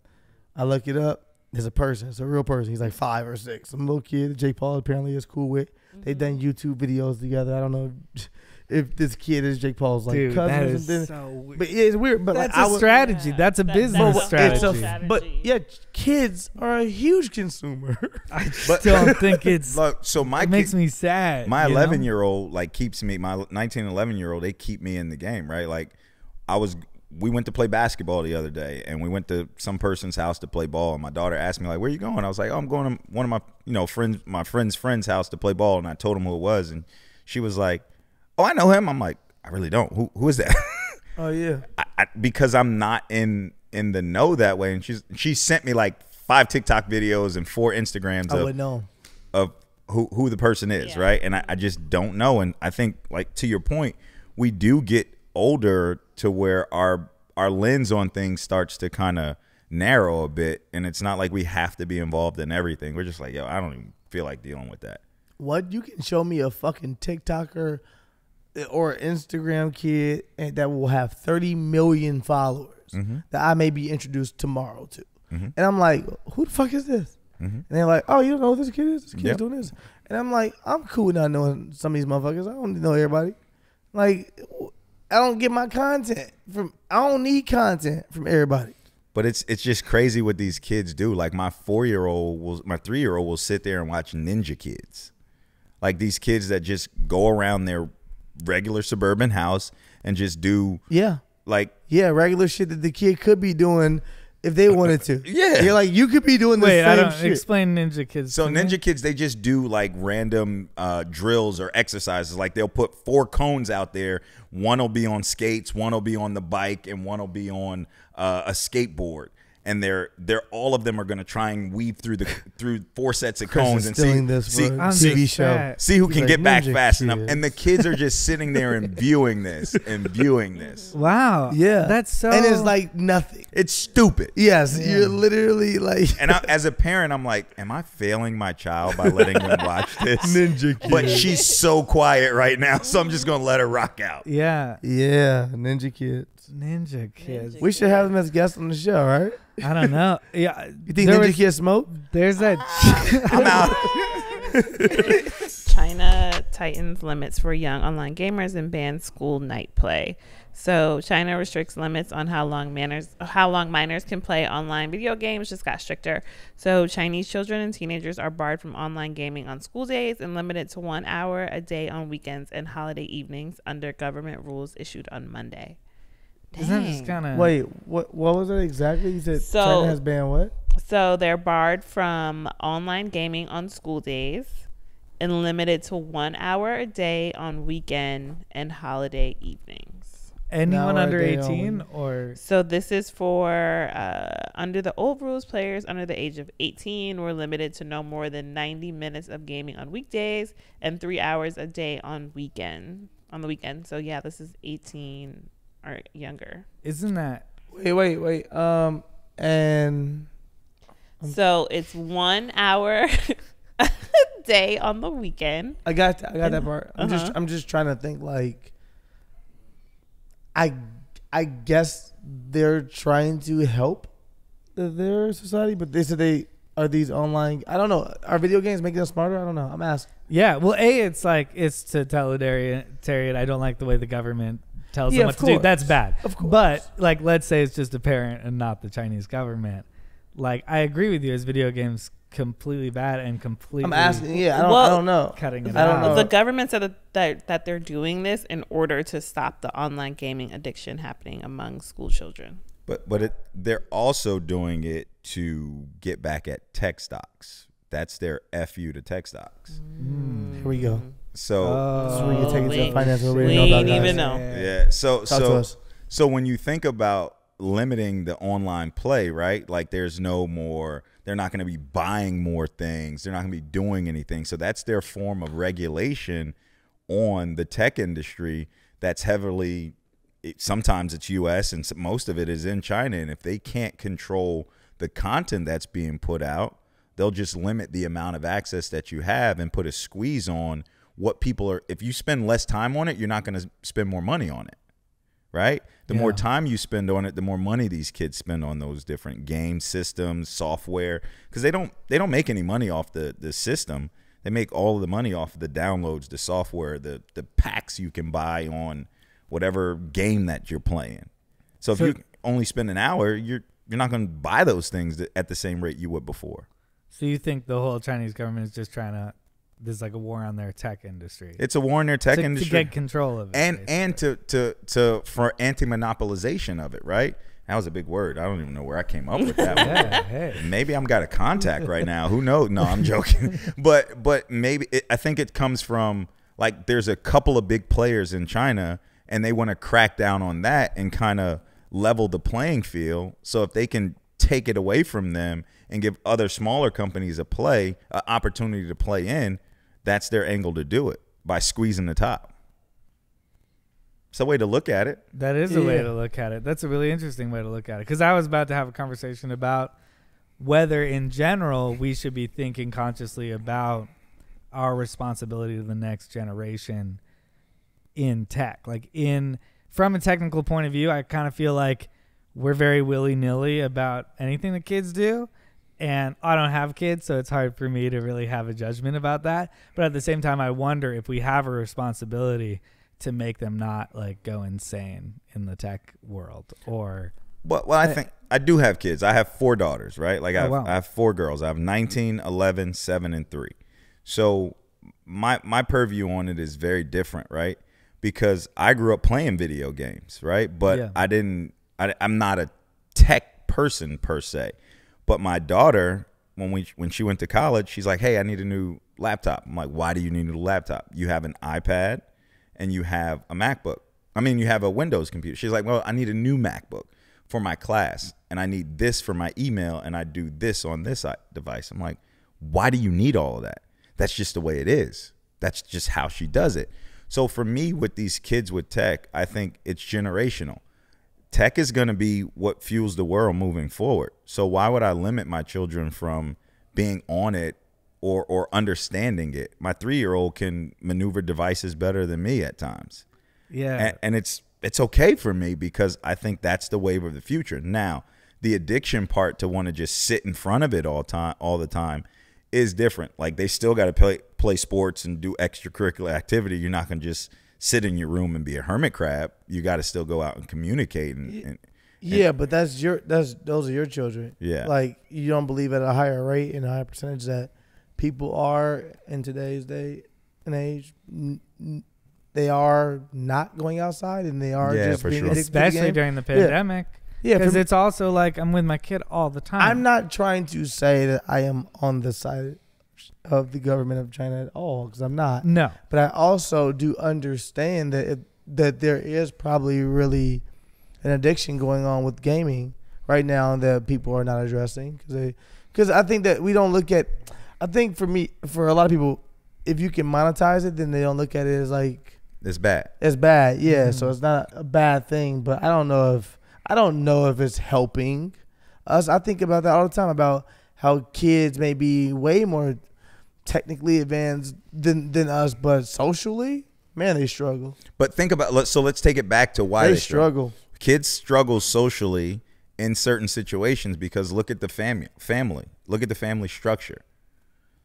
I look it up. There's a person. It's a real person. He's like 5 or 6. Some little kid that Jake Paul apparently is cool with. They've done YouTube videos together. I don't know if this kid is Jake Paul's like Dude, cousin that or is something. so weird. But yeah, it's weird. But That's like, a strategy. That's a business strategy. But yeah, kids are a huge consumer. I still don't think it's. Look, so it makes me sad. My 11-year-old like keeps me. My 19 and 11-year-old, they keep me in the game, right? Like we went to play basketball the other day, and we went to some person's house to play ball. And my daughter asked me like, "Where are you going?" I was like, "Oh, I'm going to one of my friend's house to play ball." And I told him who it was, and she was like, "Oh, I know him." I'm like, "I really don't. Who is that?" Oh yeah, because I'm not in the know that way. And she sent me like 5 TikTok videos and 4 Instagrams of who the person is, right? And I just don't know. And I think, like, to your point, we do get older to where our lens on things starts to kind of narrow a bit, and it's not like we have to be involved in everything. We're just like, yo, I don't even feel like dealing with that. What? You can show me a fucking TikToker or Instagram kid that will have 30 million followers that I may be introduced tomorrow to. And I'm like, who the fuck is this? And they're like, oh, you don't know who this kid is? This kid's doing this. And I'm like, I'm cool with not knowing some of these motherfuckers. I don't know everybody. Like, I don't get my content I don't need content from everybody. But it's just crazy what these kids do. Like my 3-year-old will sit there and watch Ninja Kids. Like these kids that just go around their regular suburban house and just do regular shit that the kid could be doing if they wanted to. You're like, you could be doing the same shit. Explain Ninja Kids. So Ninja Kids, they just do like random drills or exercises. Like they'll put 4 cones out there. One will be on skates, one will be on the bike, and one will be on a skateboard. And they're all of them are going to try and weave through 4 sets of cones and see TV show. See who can get back fast enough. And the kids are just sitting there and viewing this. Wow. Yeah. That's so. And it's like nothing. It's stupid. Yes. Yeah. You're literally like. And as a parent, I'm like, am I failing my child by letting them watch this? Ninja Kids. But she's so quiet right now, so I'm just going to let her rock out. Yeah. Yeah. Ninja Kids. Ninja Kids. We should have them as guests on the show, right? I don't know. Yeah. You think Ninja Kids smoke? There's that. I'm out. China tightens limits for young online gamers and bans school night play. So China restricts limits on how long minors can play online video games. Just got stricter. So Chinese children and teenagers are barred from online gaming on school days and limited to 1 hour a day on weekends and holiday evenings under government rules issued on Monday. Isn't that just kind of... Wait, what was it exactly? You said China has banned what? So they're barred from online gaming on school days and limited to 1 hour a day on weekend and holiday evenings. Anyone under 18 or... So this is for under the old rules, players under the age of 18 were limited to no more than 90 minutes of gaming on weekdays and 3 hours a day on the weekend. So yeah, this is 18 or younger. Isn't that... Wait. And... So it's 1 hour a day on the weekend. I got that part. I'm just trying to think like... I guess they're trying to help their society, but they said are these online... I don't know. Are video games making us smarter? I don't know. I'm asking. Yeah, well, it's totalitarian. I don't like the way the government tells them what to do. That's bad. Of course. But like, let's say it's just a parent and not the Chinese government. Like, I agree with you. As video games completely bad and completely... I'm asking. Yeah, I don't know. Cutting it I don't out. know. The government said that they're doing this in order to stop the online gaming addiction happening among school children. But they're also doing it to get back at tech stocks. That's their FU to tech stocks. Here we go. So this is where you take it to financial we rating. ain't even know. Yeah. So when you think about limiting the online play, right? Like there's no more, they're not going to be buying more things. They're not going to be doing anything. So that's their form of regulation on the tech industry that's heavily sometimes it's U.S. and most of it is in China. And if they can't control the content that's being put out, they'll just limit the amount of access that you have and put a squeeze on what people are. If you spend less time on it, you're not going to spend more money on it, right? The more time you spend on it, the more money these kids spend on those different game systems, software, because they don't make any money off the system. They make all of the money off of the downloads, the software, the packs you can buy on whatever game that you're playing. So if you only spend an hour, you're not going to buy those things at the same rate you would before. So you think the whole Chinese government is just trying to, there's like a war on their tech industry? It's a war on their tech industry to get control of it, and for anti-monopolization of it, right? That was a big word. I don't even know where I came up with that one. Maybe I'm got a contact right now. Who knows? No, I'm joking. But maybe I think it comes from, like, there's a couple of big players in China, and they want to crack down on that and kind of level the playing field. So if they can take it away from them and give other smaller companies an opportunity to play in, that's their angle to do it, by squeezing the top. It's a way to look at it. That is a way to look at it. That's a really interesting way to look at it. Because I was about to have a conversation about whether, in general, we should be thinking consciously about our responsibility to the next generation in tech. Like, from a technical point of view, I kind of feel like we're very willy-nilly about anything that kids do. And I don't have kids, so it's hard for me to really have a judgment about that. But at the same time, I wonder if we have a responsibility to make them not, like, go insane in the tech world. Or well, I think I do have kids. I have 4 daughters, right? Like, I have 4 girls. I have 19, 11, 7, and 3. So my purview on it is very different, right? Because I grew up playing video games, right? But I'm not a tech person per se. But my daughter, when she went to college, she's like, hey, I need a new laptop. I'm like, why do you need a new laptop? You have an iPad and you have a MacBook. I mean, you have a Windows computer. She's like, well, I need a new MacBook for my class, and I need this for my email, and I do this on this device. I'm like, why do you need all of that? That's just the way it is. That's just how she does it. So for me, with these kids with tech, I think it's generational. Tech is going to be what fuels the world moving forward. So why would I limit my children from being on it or understanding it? My 3-year-old can maneuver devices better than me at times. Yeah. And it's okay for me, because I think that's the wave of the future. Now, the addiction part, to want to just sit in front of it all the time is different. Like, they still got to play sports and do extracurricular activity. You're not going to just sit in your room and be a hermit crab. You got to still go out and communicate. But those are your children. Yeah. Like, you don't believe at a higher rate and a higher percentage that people are, in today's day and age, they are not going outside, and they are just being addicted to the game. Especially during the pandemic. Yeah, because it's also like, I'm with my kid all the time. I'm not trying to say that I am on the side of the government of China at all, because I'm not. No. But I also do understand that there is probably really an addiction going on with gaming right now that people are not addressing. Because I think that we don't look at, I think for a lot of people, if you can monetize it, then they don't look at it as like, it's bad. It's bad, yeah. Mm-hmm. So it's not a bad thing, but I don't know if it's helping us. I think about that all the time, about how kids may be way more technically advanced than us, but socially, man, they struggle. But think about, let's take it back to why they struggle. Kids struggle socially in certain situations because look at the family. Look at the family structure.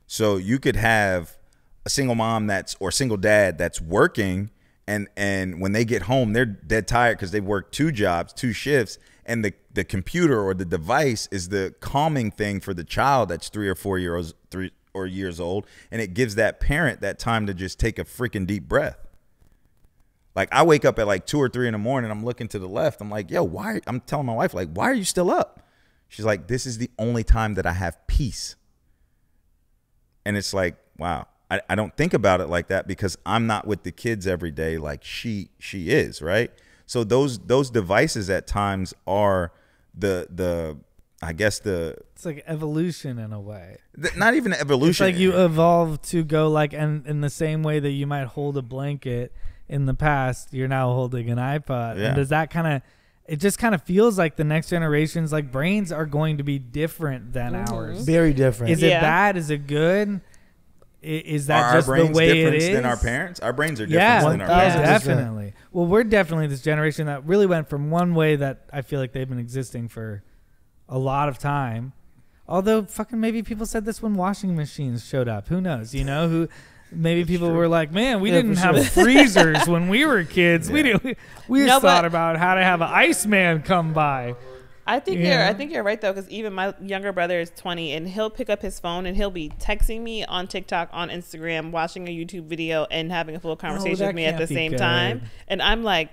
So you could have a single mom or single dad that's working, and when they get home, they're dead tired because they've worked 2 jobs, 2 shifts, and the computer or the device is the calming thing for the child that's 3 or 4 years old, and it gives that parent that time to just take a freaking deep breath. Like, I wake up at like 2 or 3 in the morning, I'm looking to the left, I'm like, yo, I'm telling my wife, like, why are you still up? She's like, this is the only time that I have peace. And it's like, wow. I don't think about it like that because I'm not with the kids every day like she is, right? So those devices at times are the it's like evolution in a way. Not even evolution. It's like you evolve to go like, and in the same way that you might hold a blanket in the past, you're now holding an iPod. Yeah. And does that kind of, it just kind of feels like the next generation's like brains are going to be different than ours. Very different. Is it bad? Is it good? Is that just the way it is? Than our parents? Our brains are different than our parents. Definitely. Well, we're definitely this generation that really went from one way that I feel like they've been existing for a lot of time. Although fucking maybe people said this when washing machines showed up. Who knows? You know, who maybe people were like, man, we didn't have freezers when we were kids. Yeah. We just thought about how to have an Iceman come by. I think you're right though, because even my younger brother is 20 and he'll pick up his phone and he'll be texting me on TikTok, on Instagram, watching a YouTube video and having a full conversation with me at the same time. And I'm like,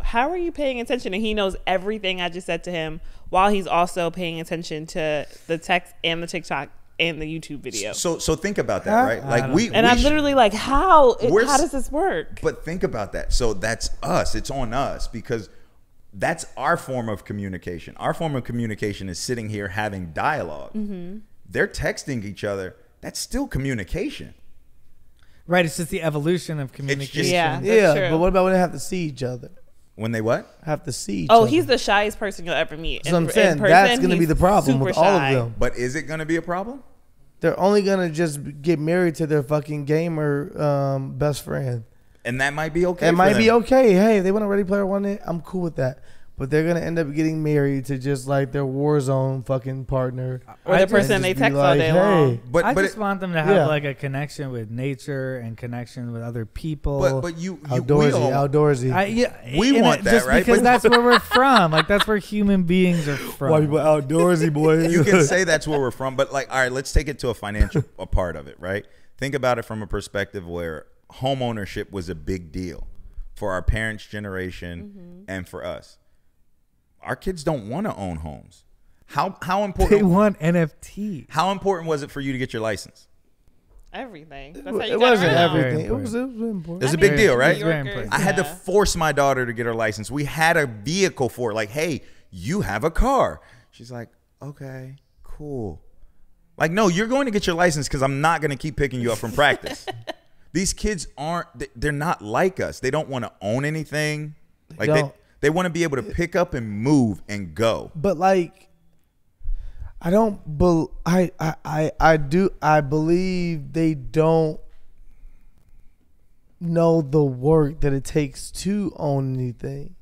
how are you paying attention? And he knows everything I just said to him while he's also paying attention to the text and the TikTok and the YouTube video. So think about that, right? Like I'm literally like, how does this work? But think about that. So that's us. It's on us because that's our form of communication. Our form of communication is sitting here having dialogue. Mm-hmm. They're texting each other. That's still communication. Right. It's just the evolution of communication. But what about when they have to see each other? When they what? Have to see each other. He's the shyest person you'll ever meet. So I'm saying that's going to be the problem with all of them. But is it going to be a problem? They're only going to just get married to their fucking gamer best friend. And that might be okay. It might be okay. Hey, if they want a Ready Player One, I'm cool with that. But they're gonna end up getting married to just like their Warzone fucking partner, or the person they text all day long. But I just want them to have like a connection with nature and connection with other people. But you outdoorsy. We want that, just right? Because that's where we're from. Like that's where human beings are from. Why people outdoorsy, boy? You can say that's where we're from, but like, all right, let's take it to a financial part of it, right? Think about it from a perspective where home ownership was a big deal for our parents' generation and for us. Our kids don't want to own homes. How important? They want NFTs. How important was it for you to get your license? Everything. That's how you it wasn't around. everything. It was important. It was a big deal, right? I had to force my daughter to get her license. We had a vehicle for it. Like, hey, you have a car. She's like, okay, cool. Like, no, you're going to get your license because I'm not going to keep picking you up from practice. These kids they're not like us. They don't want to own anything. Like they want to be able to pick up and move and go. But like, I believe they don't know the work that it takes to own anything.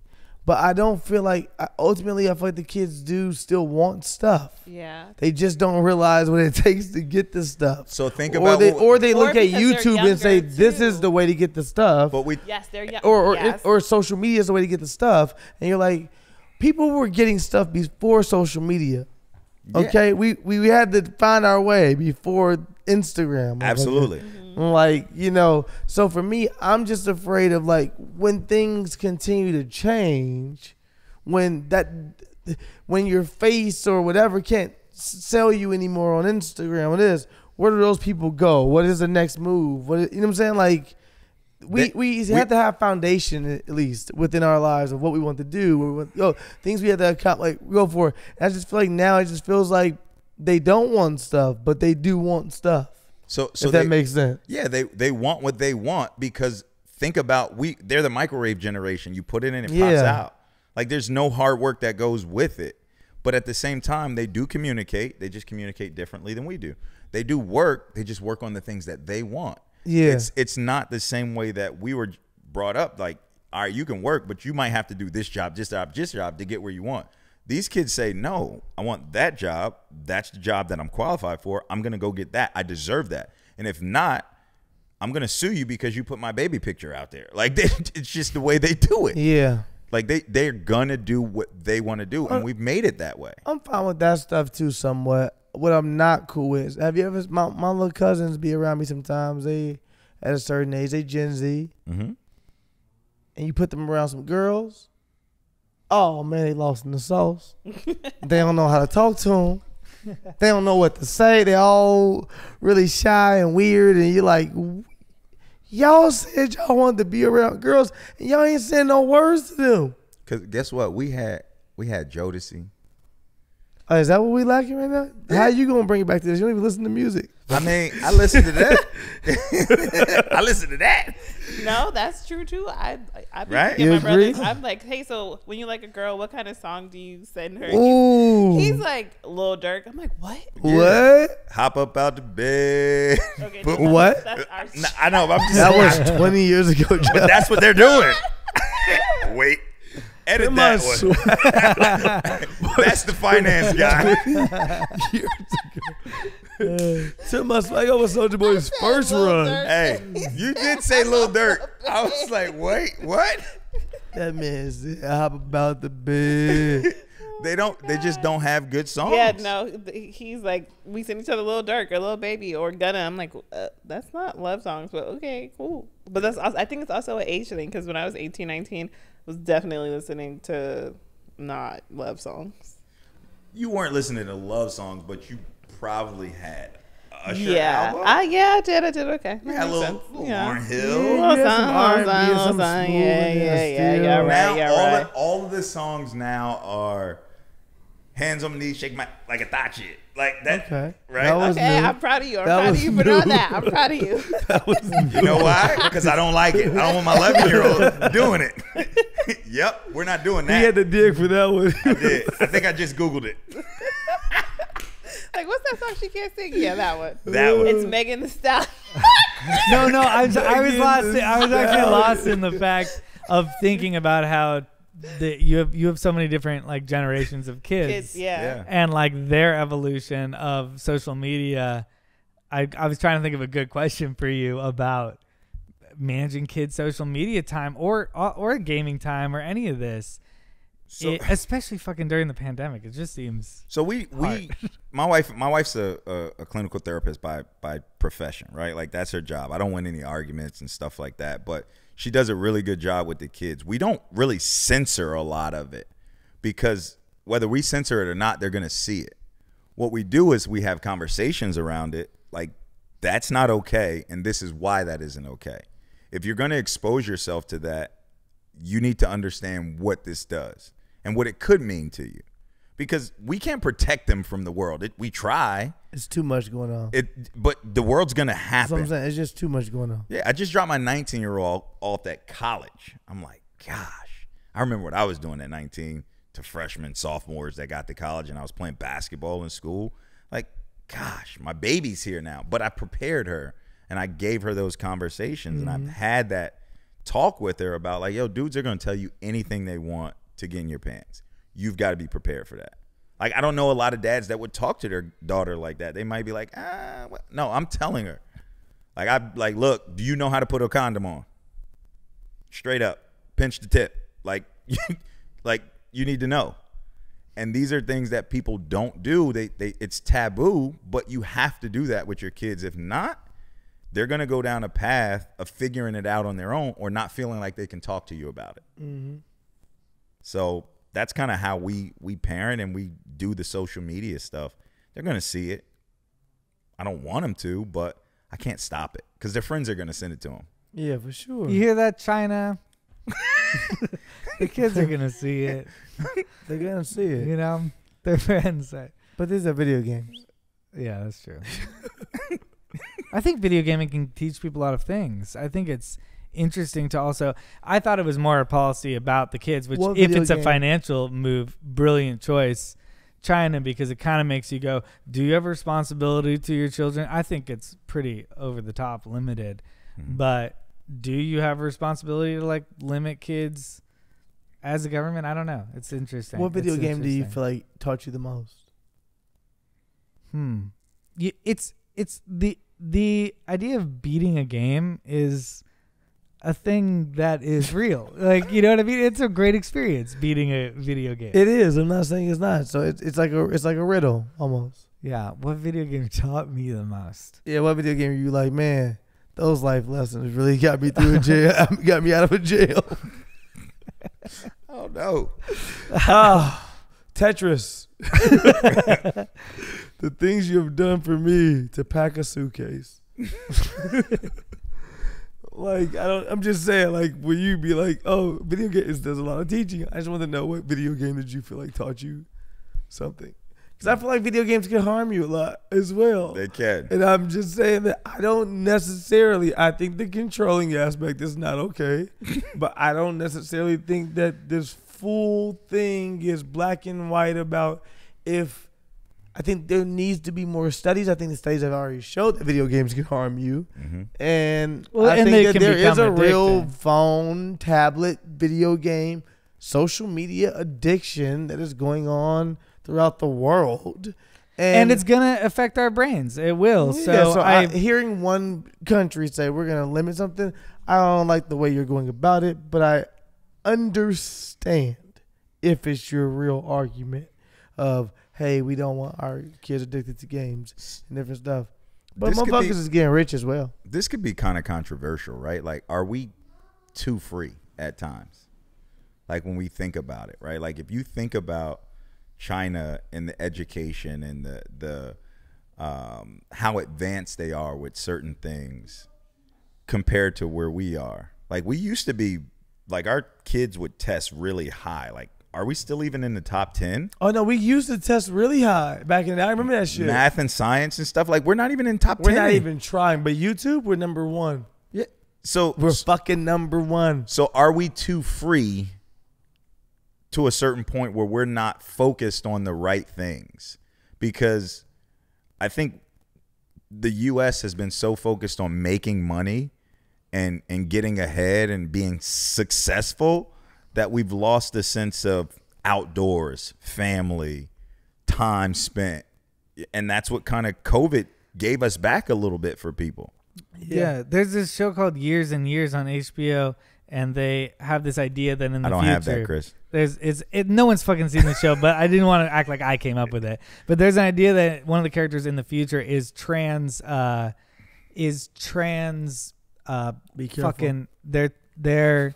But I don't feel like, ultimately, I feel like the kids do still want stuff. Yeah. They just don't realize what it takes to get the stuff. So think about or they look at YouTube and say, this is the way to get the stuff. But they're young. Or social media is the way to get the stuff. And you're like, people were getting stuff before social media. Okay? Yeah. We had to find our way before Instagram. Absolutely. Like, you know, so for me, I'm just afraid of like when things continue to change, when your face or whatever can't sell you anymore on Instagram, where do those people go? What is the next move? You know what I'm saying? Like we have to have foundation at least within our lives of what we want to do. Things we have to go for. And I just feel like now it just feels like they don't want stuff, but they do want stuff. So if that makes sense. Yeah, they want what they want because think about they're the microwave generation. You put it in, it pops out. Like there's no hard work that goes with it. But at the same time, they do communicate. They just communicate differently than we do. They do work. They just work on the things that they want. Yeah. It's not the same way that we were brought up. Like, all right, you can work, but you might have to do this job to get where you want. These kids say, no, I want that job. That's the job that I'm qualified for. I'm going to go get that. I deserve that. And if not, I'm going to sue you because you put my baby picture out there. Like, it's just the way they do it. Yeah. Like, they're going to do what they want to do, and we've made it that way. I'm fine with that stuff, too, somewhat. What I'm not cool with, have you ever, my little cousins be around me sometimes. They, at a certain age, they Gen Z. Mm-hmm. And you put them around some girls. Oh, man, they lost in the sauce. They don't know how to talk to them. They don't know what to say. They all really shy and weird. And you're like, y'all said y'all wanted to be around girls, and y'all ain't saying no words to them. Because guess what? We had Jodeci. Oh, is that what we lacking right now? How you gonna bring it back to this? You don't even listen to music. I mean, I listen to that. I listen to that. No, that's true too. I Right? You my agree? brother, I'm like, hey, so when you like a girl, what kind of song do you send her? Ooh. He's like Lil Durk. I'm like, what? What? Hop up out the bed. Okay, But- no, What? That's our No, I know, but I'm just That saying. was 20 years ago, But Jeff. that's what they're doing. Wait. Edit Am that I one. swear? That's the finance guy. Years ago. Tell my swag over Soulja Boy's first Lil run. Durk. Hey, you did say Lil Durk. I was like, wait, what? That man said, hop about the bed. They just don't have good songs. Yeah, no, he's like, we send each other Lil Durk or Lil Baby or Gunna. I'm like, that's not love songs, but okay, cool. But that's also, I think it's also an age thing because when I was 18, 19, I was definitely listening to not love songs. You weren't listening to love songs, but you probably had Usher Yeah, album. I did. Okay, You that had makes little sense. Lauryn Hill. Yeah, you had some R&B and some smooth Yeah, Now right. all of the songs now are hands on my knees, shake my like a thought shit. Like that. Okay. Right? That was Okay, new. I'm proud of you. I'm That proud of was you for new. doing that. I'm proud of you. That was You know why? Because I don't like it. I don't want my 11-year-old doing it. Yep, we're not doing He that. had the dig for that one. I did. I think I just Googled it. Like, what's that song she can't sing? Yeah, that one. That one. It's Megan Thee Stallion. No, I was Megan lost. Thee I was actually Stallion. lost in the fact of thinking about how you have so many different like generations of kids, Kids, yeah. and like their evolution of social media. I was trying to think of a good question for you about managing kids' social media time or gaming time or any of this. So, Especially fucking during the pandemic, it just seems. so my wife's a clinical therapist by profession, right? Like that's her job. I don't win any arguments and stuff like that, but she does a really good job with the kids. We don't really censor a lot of it because whether we censor it or not, they're gonna see it. What we do is we have conversations around it, like that's not okay, and this is why that isn't okay. If you're gonna expose yourself to that, you need to understand what this does and what it could mean to you, because we can't protect them from the world. We try, It's too much going on. but the world's gonna That's what happen. I'm saying. It's just too much going on. Yeah, I just dropped my 19-year-old off at college. I'm like, gosh, I remember what I was doing at 19 to freshmen, sophomores that got to college, and I was playing basketball in school. Like, gosh, my baby's here now. But I prepared her, and I gave her those conversations, and I've had that talk with her about like, yo, dudes are going to tell you anything they want to get in your pants. You've got to be prepared for that. Like, I don't know a lot of dads that would talk to their daughter like that. They might be like, no, I'm telling her. Like, look, do you know how to put a condom on? Straight up, pinch the tip. Like, you need to know. And these are things that people don't do. It's taboo, but you have to do that with your kids. If not, they're going to go down a path of figuring it out on their own or not feeling like they can talk to you about it. Mm-hmm. So that's kind of how we parent and we do the social media stuff. They're going to see it. I don't want them to, but I can't stop it because their friends are going to send it to them. Yeah, for sure. You hear that, China? The kids are gonna see it. They're gonna see it. You know, their friends. But these are video games. Yeah, that's true. I think video gaming can teach people a lot of things. I think it's interesting to also. I thought it was more a policy about the kids, which What if video it's a game? financial move, brilliant choice. China, because it kind of makes you go, do you have a responsibility to your children? I think it's pretty over the top limited, but do you have a responsibility to like limit kids as a government? I don't know. It's interesting. What video It's game do you interesting. feel like taught you the most? It's the idea of beating a game is a thing that is real. Like, you know what I mean? It's a great experience beating a video game. It is. I'm not saying it's not. So it's like a riddle almost. Yeah. What video game taught me the most? Yeah. What video game are you like, man? Those life lessons really got me through a jail. Got me out of a jail. Oh, no. Tetris. The things you have done for me to pack a suitcase. Like, I'm just saying, like, will you be like, oh, video games, there's a lot of teaching. I just want to know what video game did you feel like taught you something? Because I feel like video games can harm you a lot as well. They can. And I'm just saying that I don't necessarily, I think the controlling aspect is not okay. But I don't necessarily think that this full thing is black and white about if, I think there needs to be more studies. I think the studies have already showed that video games can harm you. And I think that there is a real phone, tablet, video game, social media addiction that is going on throughout the world, and it's gonna affect our brains. It will. Yeah, so hearing one country say we're gonna limit something, I don't like the way you're going about it, but I understand if it's your real argument of, hey, we don't want our kids addicted to games and different stuff. But motherfuckers is getting rich as well. This could be kind of controversial, right? Like, are we too free at times? Like when we think about it, right? Like if you think about China and the education and the how advanced they are with certain things compared to where we are. Like we used to be, like our kids would test really high. Like, are we still even in the top 10? Oh no, we used to test really high back in the day. I remember that shit. Math and science and stuff. Like we're not even in top 10. We're not even trying. But YouTube, we're number 1. Yeah. So we're fucking number 1. So are we too free to a certain point where we're not focused on the right things? Because I think the U.S. has been so focused on making money and getting ahead and being successful that we've lost the sense of outdoors, family, time spent. And that's what kind of COVID gave us back a little bit for people. Yeah. There's this show called Years and Years on HBO, and they have this idea that in the future, I don't have that, Chris. No one's fucking seen the show, but I didn't want to act like I came up with it. But there's an idea that one of the characters in the future is trans. Be careful. Fucking they're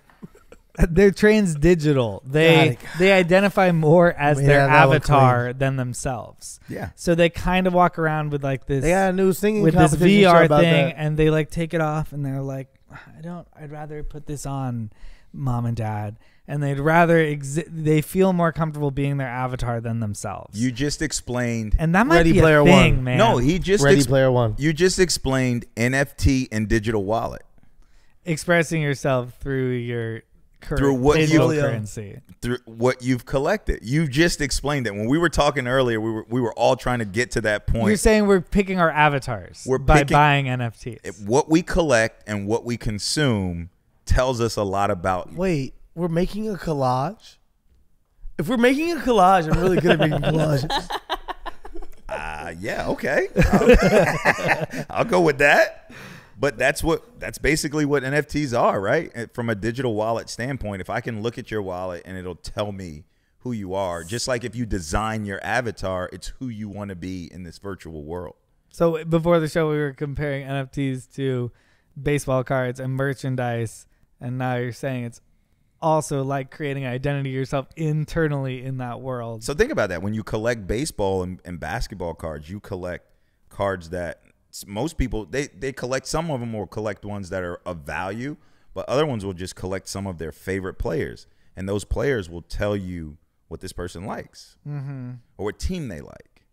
trans digital. They identify more as their avatar than themselves. Yeah. So they kind of walk around with like this. They got a new singing with this competition VR show about thing, that. and they like take it off, and they're like, I'd rather put this on, mom and dad, and they'd rather they feel more comfortable being their avatar than themselves. You just explained, and that might Ready be Player a thing, One. man. No, he just Ready Player One. You just explained NFT and digital wallet. Expressing yourself through your through what digital currency, through what you've collected. You just explained it. When we were talking earlier, we were all trying to get to that point. You're saying we're picking our avatars by buying NFTs. What we collect and what we consume tells us a lot about. Wait, we're making a collage? If we're making a collage, I'm really good at making collages. Yeah, okay. I'll go with that. But that's basically what NFTs are, right? From a digital wallet standpoint, if I can look at your wallet and it'll tell me who you are, just like if you design your avatar, it's who you want to be in this virtual world. So before the show, we were comparing NFTs to baseball cards and merchandise, and now you're saying it's also like creating an identity yourself internally in that world. So think about that. When you collect baseball and basketball cards, you collect cards that most people, they collect. Some of them will collect ones that are of value, but other ones will just collect some of their favorite players. And those players will tell you what this person likes, or what team they like,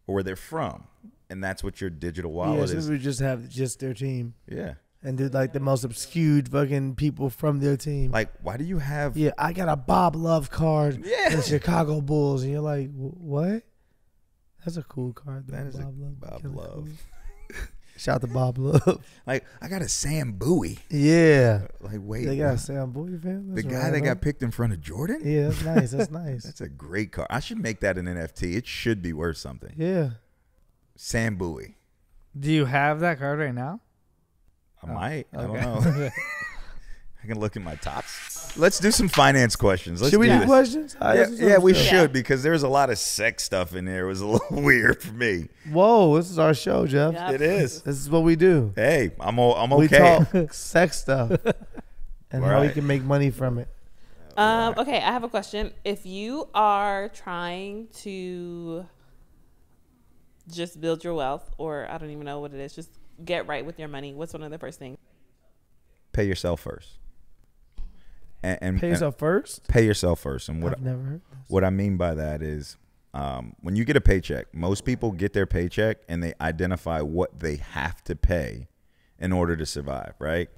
or where they're from. And that's what your digital wallet is. We just have just their team. Yeah. And they're like the most obscured fucking people from their team. Like, why do you have... Yeah, I got a Bob Love card in Chicago Bulls. And you're like, what? That's a cool card. That is Bob Love. Shout out to Bob Love. Like, I got a Sam Bowie. Yeah. Like, wait. They got a Sam Bowie fan? The guy that got picked in front of Jordan? Yeah, that's nice. That's nice. That's a great card. I should make that an NFT. It should be worth something. Yeah. Sam Bowie. Do you have that card right now? I might. Okay. I don't know. I can look at my tops. Let's do some finance questions. Should we do questions? Yeah, we should, because there's a lot of sex stuff in there. It was a little weird for me. Whoa, this is our show, Jeff. Yep. It is. This is what we do. Hey, I'm okay. We talk sex stuff and how we can make money from it. Okay, I have a question. If you are trying to just build your wealth, or I don't even know what it is, just get right with your money, what's one of the first things? Pay yourself first. And pay yourself first? Pay yourself first. And I've never heard this. What I mean by that is when you get a paycheck, most people get their paycheck and they identify what they have to pay in order to survive, right?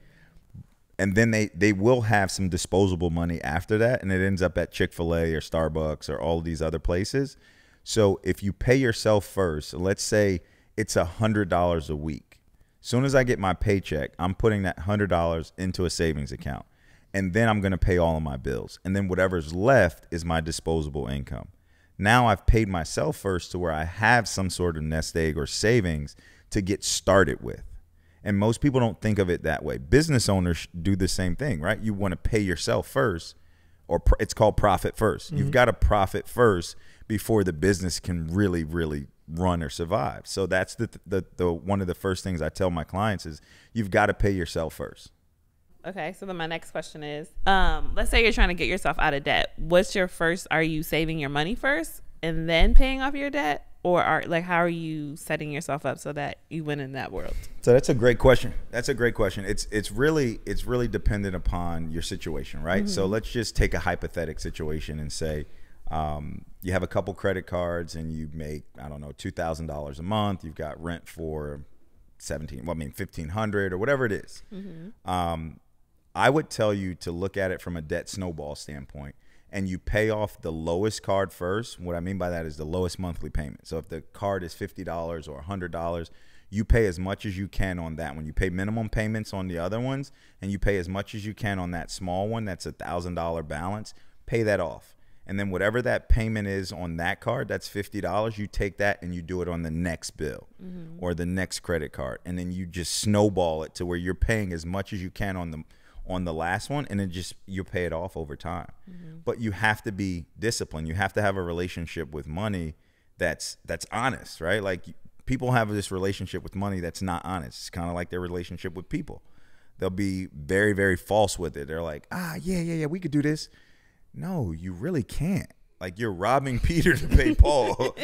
And then they will have some disposable money after that, and it ends up at Chick-fil-A or Starbucks or all these other places. So if you pay yourself first, let's say it's $100 a week. As soon as I get my paycheck, I'm putting that $100 into a savings account, and then I'm going to pay all of my bills. And then whatever's left is my disposable income. Now I've paid myself first to where I have some sort of nest egg or savings to get started with. And most people don't think of it that way. Business owners do the same thing, right? You want to pay yourself first, or it's called profit first. Mm-hmm. You've got to profit first before the business can really, really run or survive. So that's the one of the first things I tell my clients is you've got to pay yourself first. Okay, so then my next question is, let's say you're trying to get yourself out of debt. What's your first? Are you saving your money first and then paying off your debt? Or how are you setting yourself up so that you win in that world? So that's a great question. It's really dependent upon your situation, right? Mm-hmm. So let's just take a hypothetical situation and say you have a couple credit cards and you make, I don't know, $2,000 a month. You've got rent for $1,500 or whatever it is. Mm-hmm. I would tell you to look at it from a debt snowball standpoint. And you pay off the lowest card first. What I mean by that is the lowest monthly payment. So if the card is $50 or $100, you pay as much as you can on that one. You pay minimum payments on the other ones, and you pay as much as you can on that small one that's $1,000 balance. Pay that off. And then whatever that payment is on that card, that's $50, you take that and you do it on the next bill or the next credit card. And then you just snowball it to where you're paying as much as you can on the last one, and then you pay it off over time. But you have to be disciplined. You have to have a relationship with money that's honest, right? Like people have this relationship with money that's not honest. It's kind of like their relationship with people. They'll be very, very false with it. They're like, yeah, we could do this. No, you really can't. Like you're robbing Peter to pay Paul.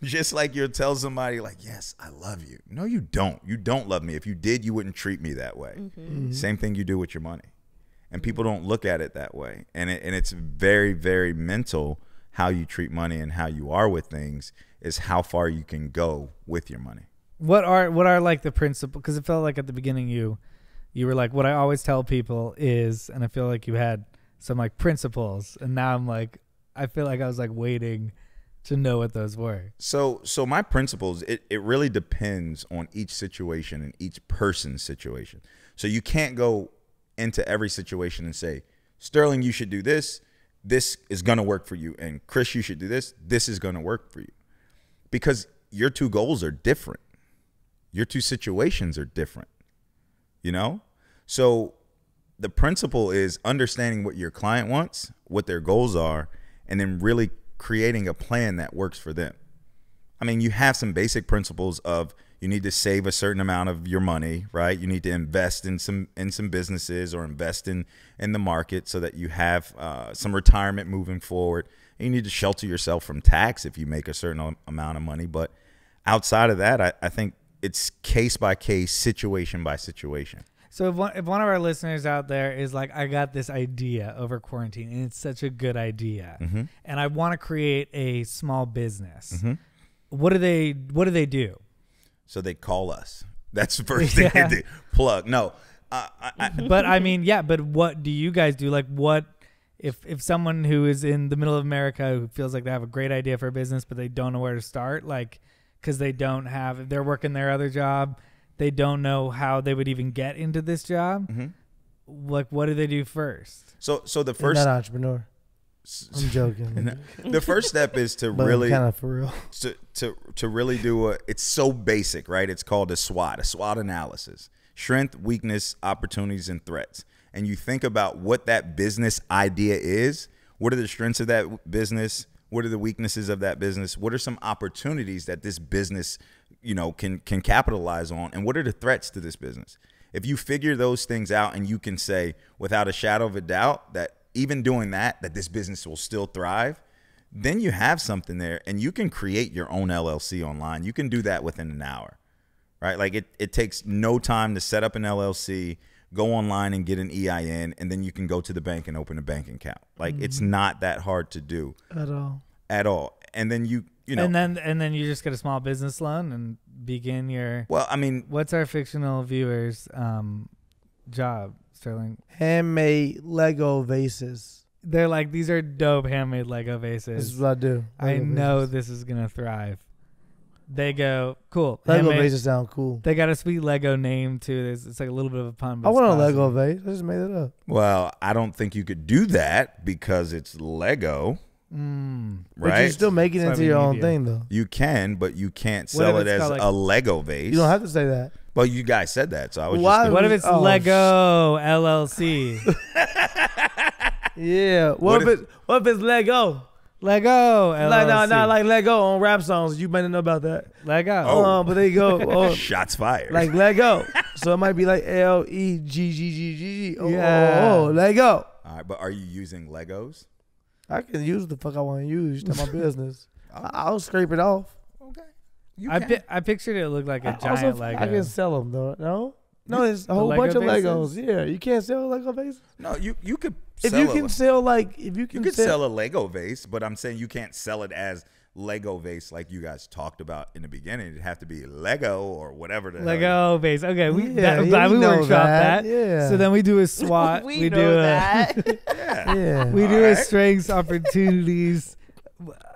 Just like you'll tell somebody like, yes, I love you. No, you don't. You don't love me. If you did, you wouldn't treat me that way. Same thing you do with your money. And people don't look at it that way. And it's very, very mental how you treat money and how you are with things is how far you can go with your money. What are like the principles? Because it felt like at the beginning you were like, what I always tell people is, and I feel like you had some like principles. And now I'm like, I feel like I was like waiting to know what those were. So my principles, it really depends on each situation and each person's situation. So you can't go into every situation and say, Sterling, you should do this. This is going to work for you. And Chris, you should do this. This is going to work for you. Because your two goals are different. Your two situations are different. You know? So the principle is understanding what your client wants, what their goals are, and then really creating a plan that works for them. I mean, you have some basic principles of you need to save a certain amount of your money, right? You need to invest in some businesses or invest in the market so that you have some retirement moving forward. And you need to shelter yourself from tax if you make a certain amount of money. But outside of that, I think it's case by case, situation by situation. So if one of our listeners out there is like, I got this idea over quarantine and it's such a good idea and I want to create a small business, what do they do? So they call us. That's the first thing they do. Plug. No. But I mean, but what do you guys do? Like what, if someone who is in the middle of America who feels like they have a great idea for a business, but they don't know where to start, like, cause if they're working their other job, they don't know how they would even get into this job. Like, what do they do first? So the first, not entrepreneur. I'm joking. The first step is to but really kind of for real to really do it's so basic, right? It's called a SWOT analysis: strength, weakness, opportunities, and threats. And you think about what that business idea is. What are the strengths of that business? What are the weaknesses of that business? What are some opportunities that this business, can capitalize on? And what are the threats to this business? If you figure those things out and you can say without a shadow of a doubt that even doing that this business will still thrive, then you have something there and you can create your own LLC online. You can do that within an hour, right? Like it takes no time to set up an LLC, go online and get an EIN, and then you can go to the bank and open a bank account. Like it's not that hard to do. At all. and then you know, and then you just get a small business loan and begin your. Well, I mean, what's our fictional viewers' job, Sterling? Handmade Lego vases. They're like, these are dope handmade Lego vases. This is what I do. I know this is gonna thrive. They go, cool. Lego vases sound cool. They got a sweet Lego name too. It's like a little bit of a pun. But I want a Lego vase. I just made it up. Well, I don't think you could do that because it's Lego. But Right? you're still making it into your own thing, though. You can, but you can't sell it as a Lego vase. You don't have to say that. Well, you guys said that, so I was What if it's Lego LLC? Yeah. What if it's Lego? Lego LLC. Not like Lego on rap songs. You might not know about that. Lego. Oh. But there you go. Oh, shots fired. like Lego. So it might be like LEGGGG. Yeah. Oh, Lego. All right, but are you using Legos? I can use the fuck I want to use. It's my business. I'll scrape it off. Okay. I pictured it looked like a giant Also, Lego. I can sell them though. No, there's a whole bunch of Legos. Yeah, you can't sell Lego vases. No, you could. If sell you can sell a Lego vase, but I'm saying you can't sell it as Lego vase like you guys talked about in the beginning. It'd have to be Lego or whatever the Lego vase. Okay, I'm Yeah, glad we know workshopped that. Yeah. So then we do a SWOT. we know that. Yeah. We do a strengths, opportunities,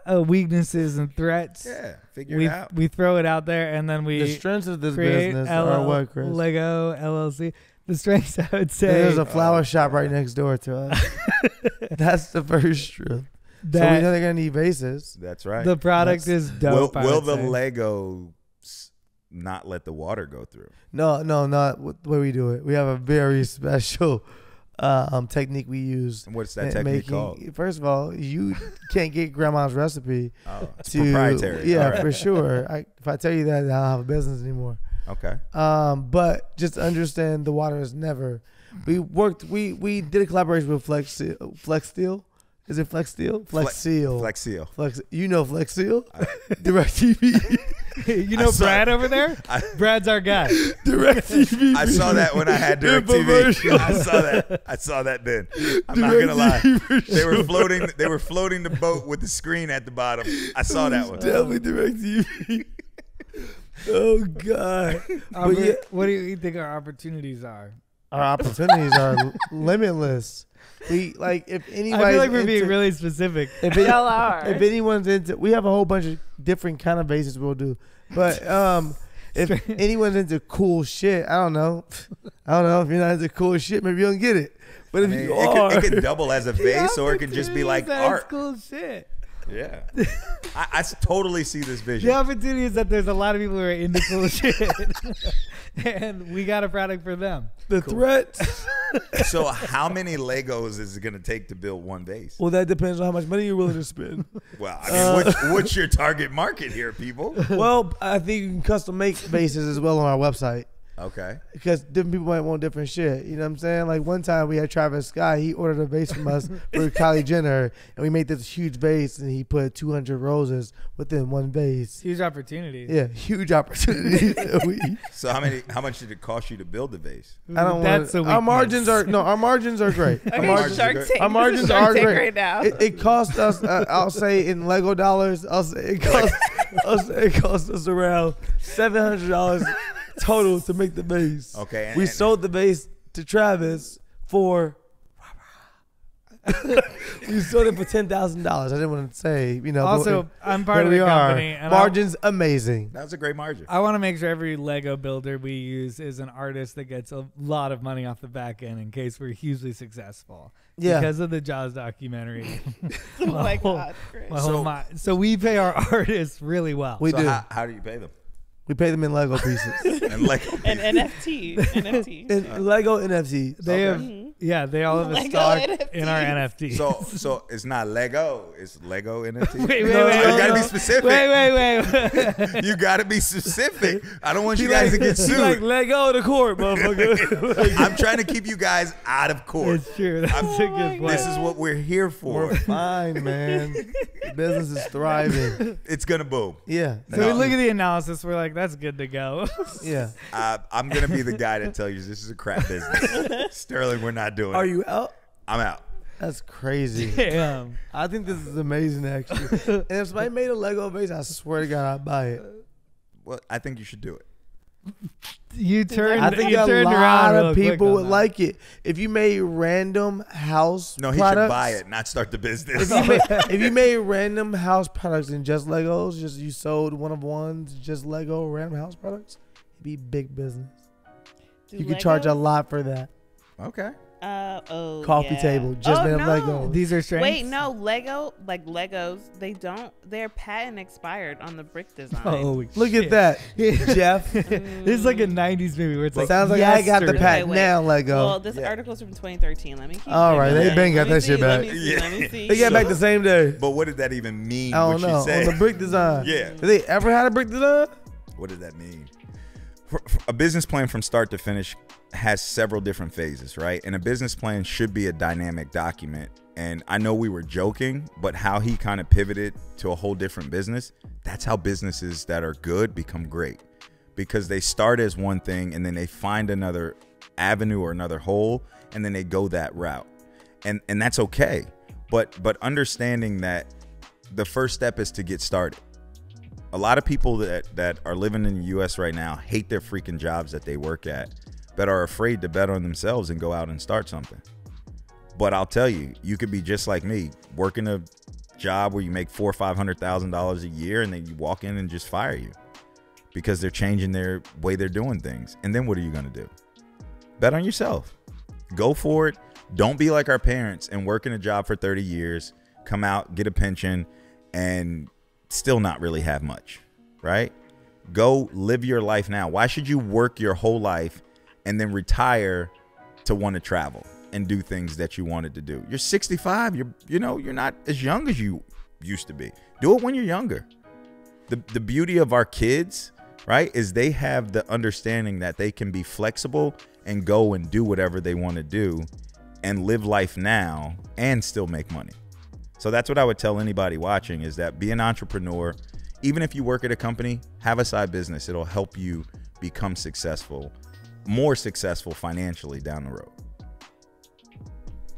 weaknesses, and threats. Yeah, figure it out. We throw it out there, and then we The strengths of this create business are what, Chris? Lego LLC. The strengths, I would say. There's a flower shop right next door to us. That's the first truth. So we know they're gonna need vases. That's right. The product is dope. Will the Lego not let the water go through? No, not the way we do it. We have a very special technique we use. And what's that technique called? First of all, you can't get grandma's recipe. Oh, it's proprietary. Yeah, right. for sure. If I tell you that, I don't have a business anymore. Okay. But just understand the water is never. We did a collaboration with Flex Steel. Is it Flex Steel? Flex Seal. Flex Seal. You know Flex Seal? Directv. You know Brad over there? Brad's our guy. Directv. I saw that when I had DirecTV. I saw that then. I'm not gonna lie. They were floating the boat with the screen at the bottom. I saw that one. Definitely DirecTV. Oh God. What do you think our opportunities are? Our opportunities are limitless. If anybody, I feel like we're being really specific. Y'all are. If anyone's into, we have a whole bunch of different kind of bases we'll do. But if anyone's into cool shit, I don't know. If you're not into cool shit, maybe you don't get it. But if you are, it could double as a vase, or it could just be like art. Cool shit. Yeah, I totally see this vision. The opportunity is that there's a lot of people who are into cool shit, and we got a product for them. The threat. So how many Legos is it going to take to build one vase? Well, that depends on how much money you're willing to spend. Well, I mean, what's your target market here, people? Well, I think you can custom make vases as well on our website. Okay. Because different people might want different shit. You know what I'm saying? Like one time we had Travis Scott. He ordered a vase from us for Kylie Jenner. And we made this huge vase and he put 200 roses within one vase. Huge opportunity. Yeah, huge opportunity. So how much did it cost you to build the vase? I don't want our margins are great. Okay, our margins are great right now. It cost us I'll say in Lego dollars, it cost us around $700 total to make the vase. Okay. We sold the vase to Travis for we sold it for $10,000. I didn't want to say, Also, I'm part of the company. And margins amazing. That was a great margin. I want to make sure every Lego builder we use is an artist that gets a lot of money off the back end in case we're hugely successful. Yeah. Because of the Jaws documentary. Oh my God, Chris. So we pay our artists really well. We do. How do you pay them? We pay them in Lego pieces. And Lego and NFT. And Lego NFTs. They have, they all have a Lego stock NFTs. in our NFT. So it's not Lego, it's Lego NFT. Wait, you gotta be specific. Wait. You gotta be specific. I don't want you guys to get sued. Like Lego the court, motherfucker. I'm trying to keep you guys out of court. It's true. That's a good point. This is what we're here for. We're fine, man. The business is thriving. It's gonna boom. Yeah. So we look at the analysis. We're like, that's good to go. Yeah. I'm gonna be the guy that tells you this is a crap business. Sterling, we're not doing it. Are you out? I'm out. That's crazy. Damn. I think this is amazing, actually. And if somebody made a Lego base, I swear to God, I'd buy it. Well, I think you should do it. You turned. I think you a turned lot around of real quick people on would that. like it. If you made random house No, he products, should buy it, not start the business. if you made random house products and just Legos, just you sold one of ones, just Lego random house products, it'd be big business. You could charge a lot for that. Okay. Coffee table, just made of Legos. These are strengths? Wait, no, Legos, they're patent expired on the brick design. Oh, Look shit. at that, Jeff. This is like a 90s movie where it's like Sounds like I got the yesterday. patent Wait. now, Lego. Well, this article's from 2013. Let me keep All right, looking. they been got Let me that shit see, back. Let me see. They got back the same day. But what did that even mean? I what don't know. She said? On the brick design. Yeah. Did they ever had a brick design? What did that mean? A business plan from start to finish has several different phases, right? And a business plan should be a dynamic document. And I know we were joking, but how he kind of pivoted to a whole different business, that's how businesses that are good become great. Because they start as one thing and then they find another avenue or another hole and then they go that route. And that's okay. But understanding that the first step is to get started. A lot of people that are living in the US right now hate their freaking jobs that they work at, but are afraid to bet on themselves and go out and start something. But I'll tell you, you could be just like me, working a job where you make $400,000 or $500,000 a year, and then you walk in and just fire you because they're changing their way they're doing things. And then what are you going to do? Bet on yourself. Go for it. Don't be like our parents and work in a job for 30 years, come out, get a pension, and still not really have much, right? Go live your life now. Why should you work your whole life and then retire to want to travel and do things that you wanted to do? You're 65. You're not as young as you used to be. Do it when you're younger. The beauty of our kids, right, is they have the understanding that they can be flexible and go and do whatever they want to do and live life now and still make money. So that's what I would tell anybody watching, is that be an entrepreneur. Even if you work at a company, have a side business. It'll help you become successful, more successful financially down the road.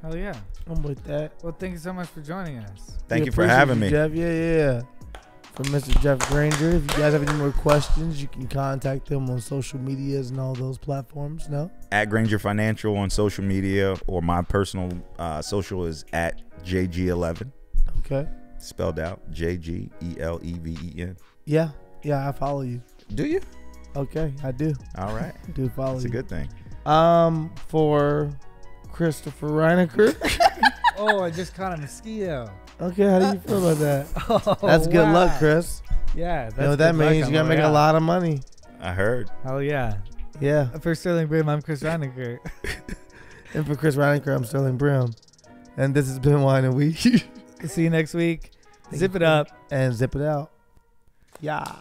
Hell yeah. I'm with that. Well, thank you so much for joining us. Thank you for having me. Jeff. Yeah. From Mr. Jeff Granger. If you guys have any more questions, you can contact them on social medias and all those platforms. No? At Granger Financial on social media, or my personal social is at JG11. Okay. Spelled out JGELEVEN. Yeah, I follow you. Do you? Okay, I do. All right. I do follow That's you. a good thing. For Christopher Reinacher. Oh, I just caught a mosquito. Okay, how do you feel about that? Oh, That's good wow. luck, Chris. Yeah, that's You know what that good luck means? on You gotta the make way a out. lot of money. I heard. Hell yeah. Yeah. For Sterling Brim, I'm Chris Reinacher. And for Chris Reinacher, I'm Sterling Brim. And this has been Wine and Weed. See you next week. Zip it up. And zip it out. Yeah.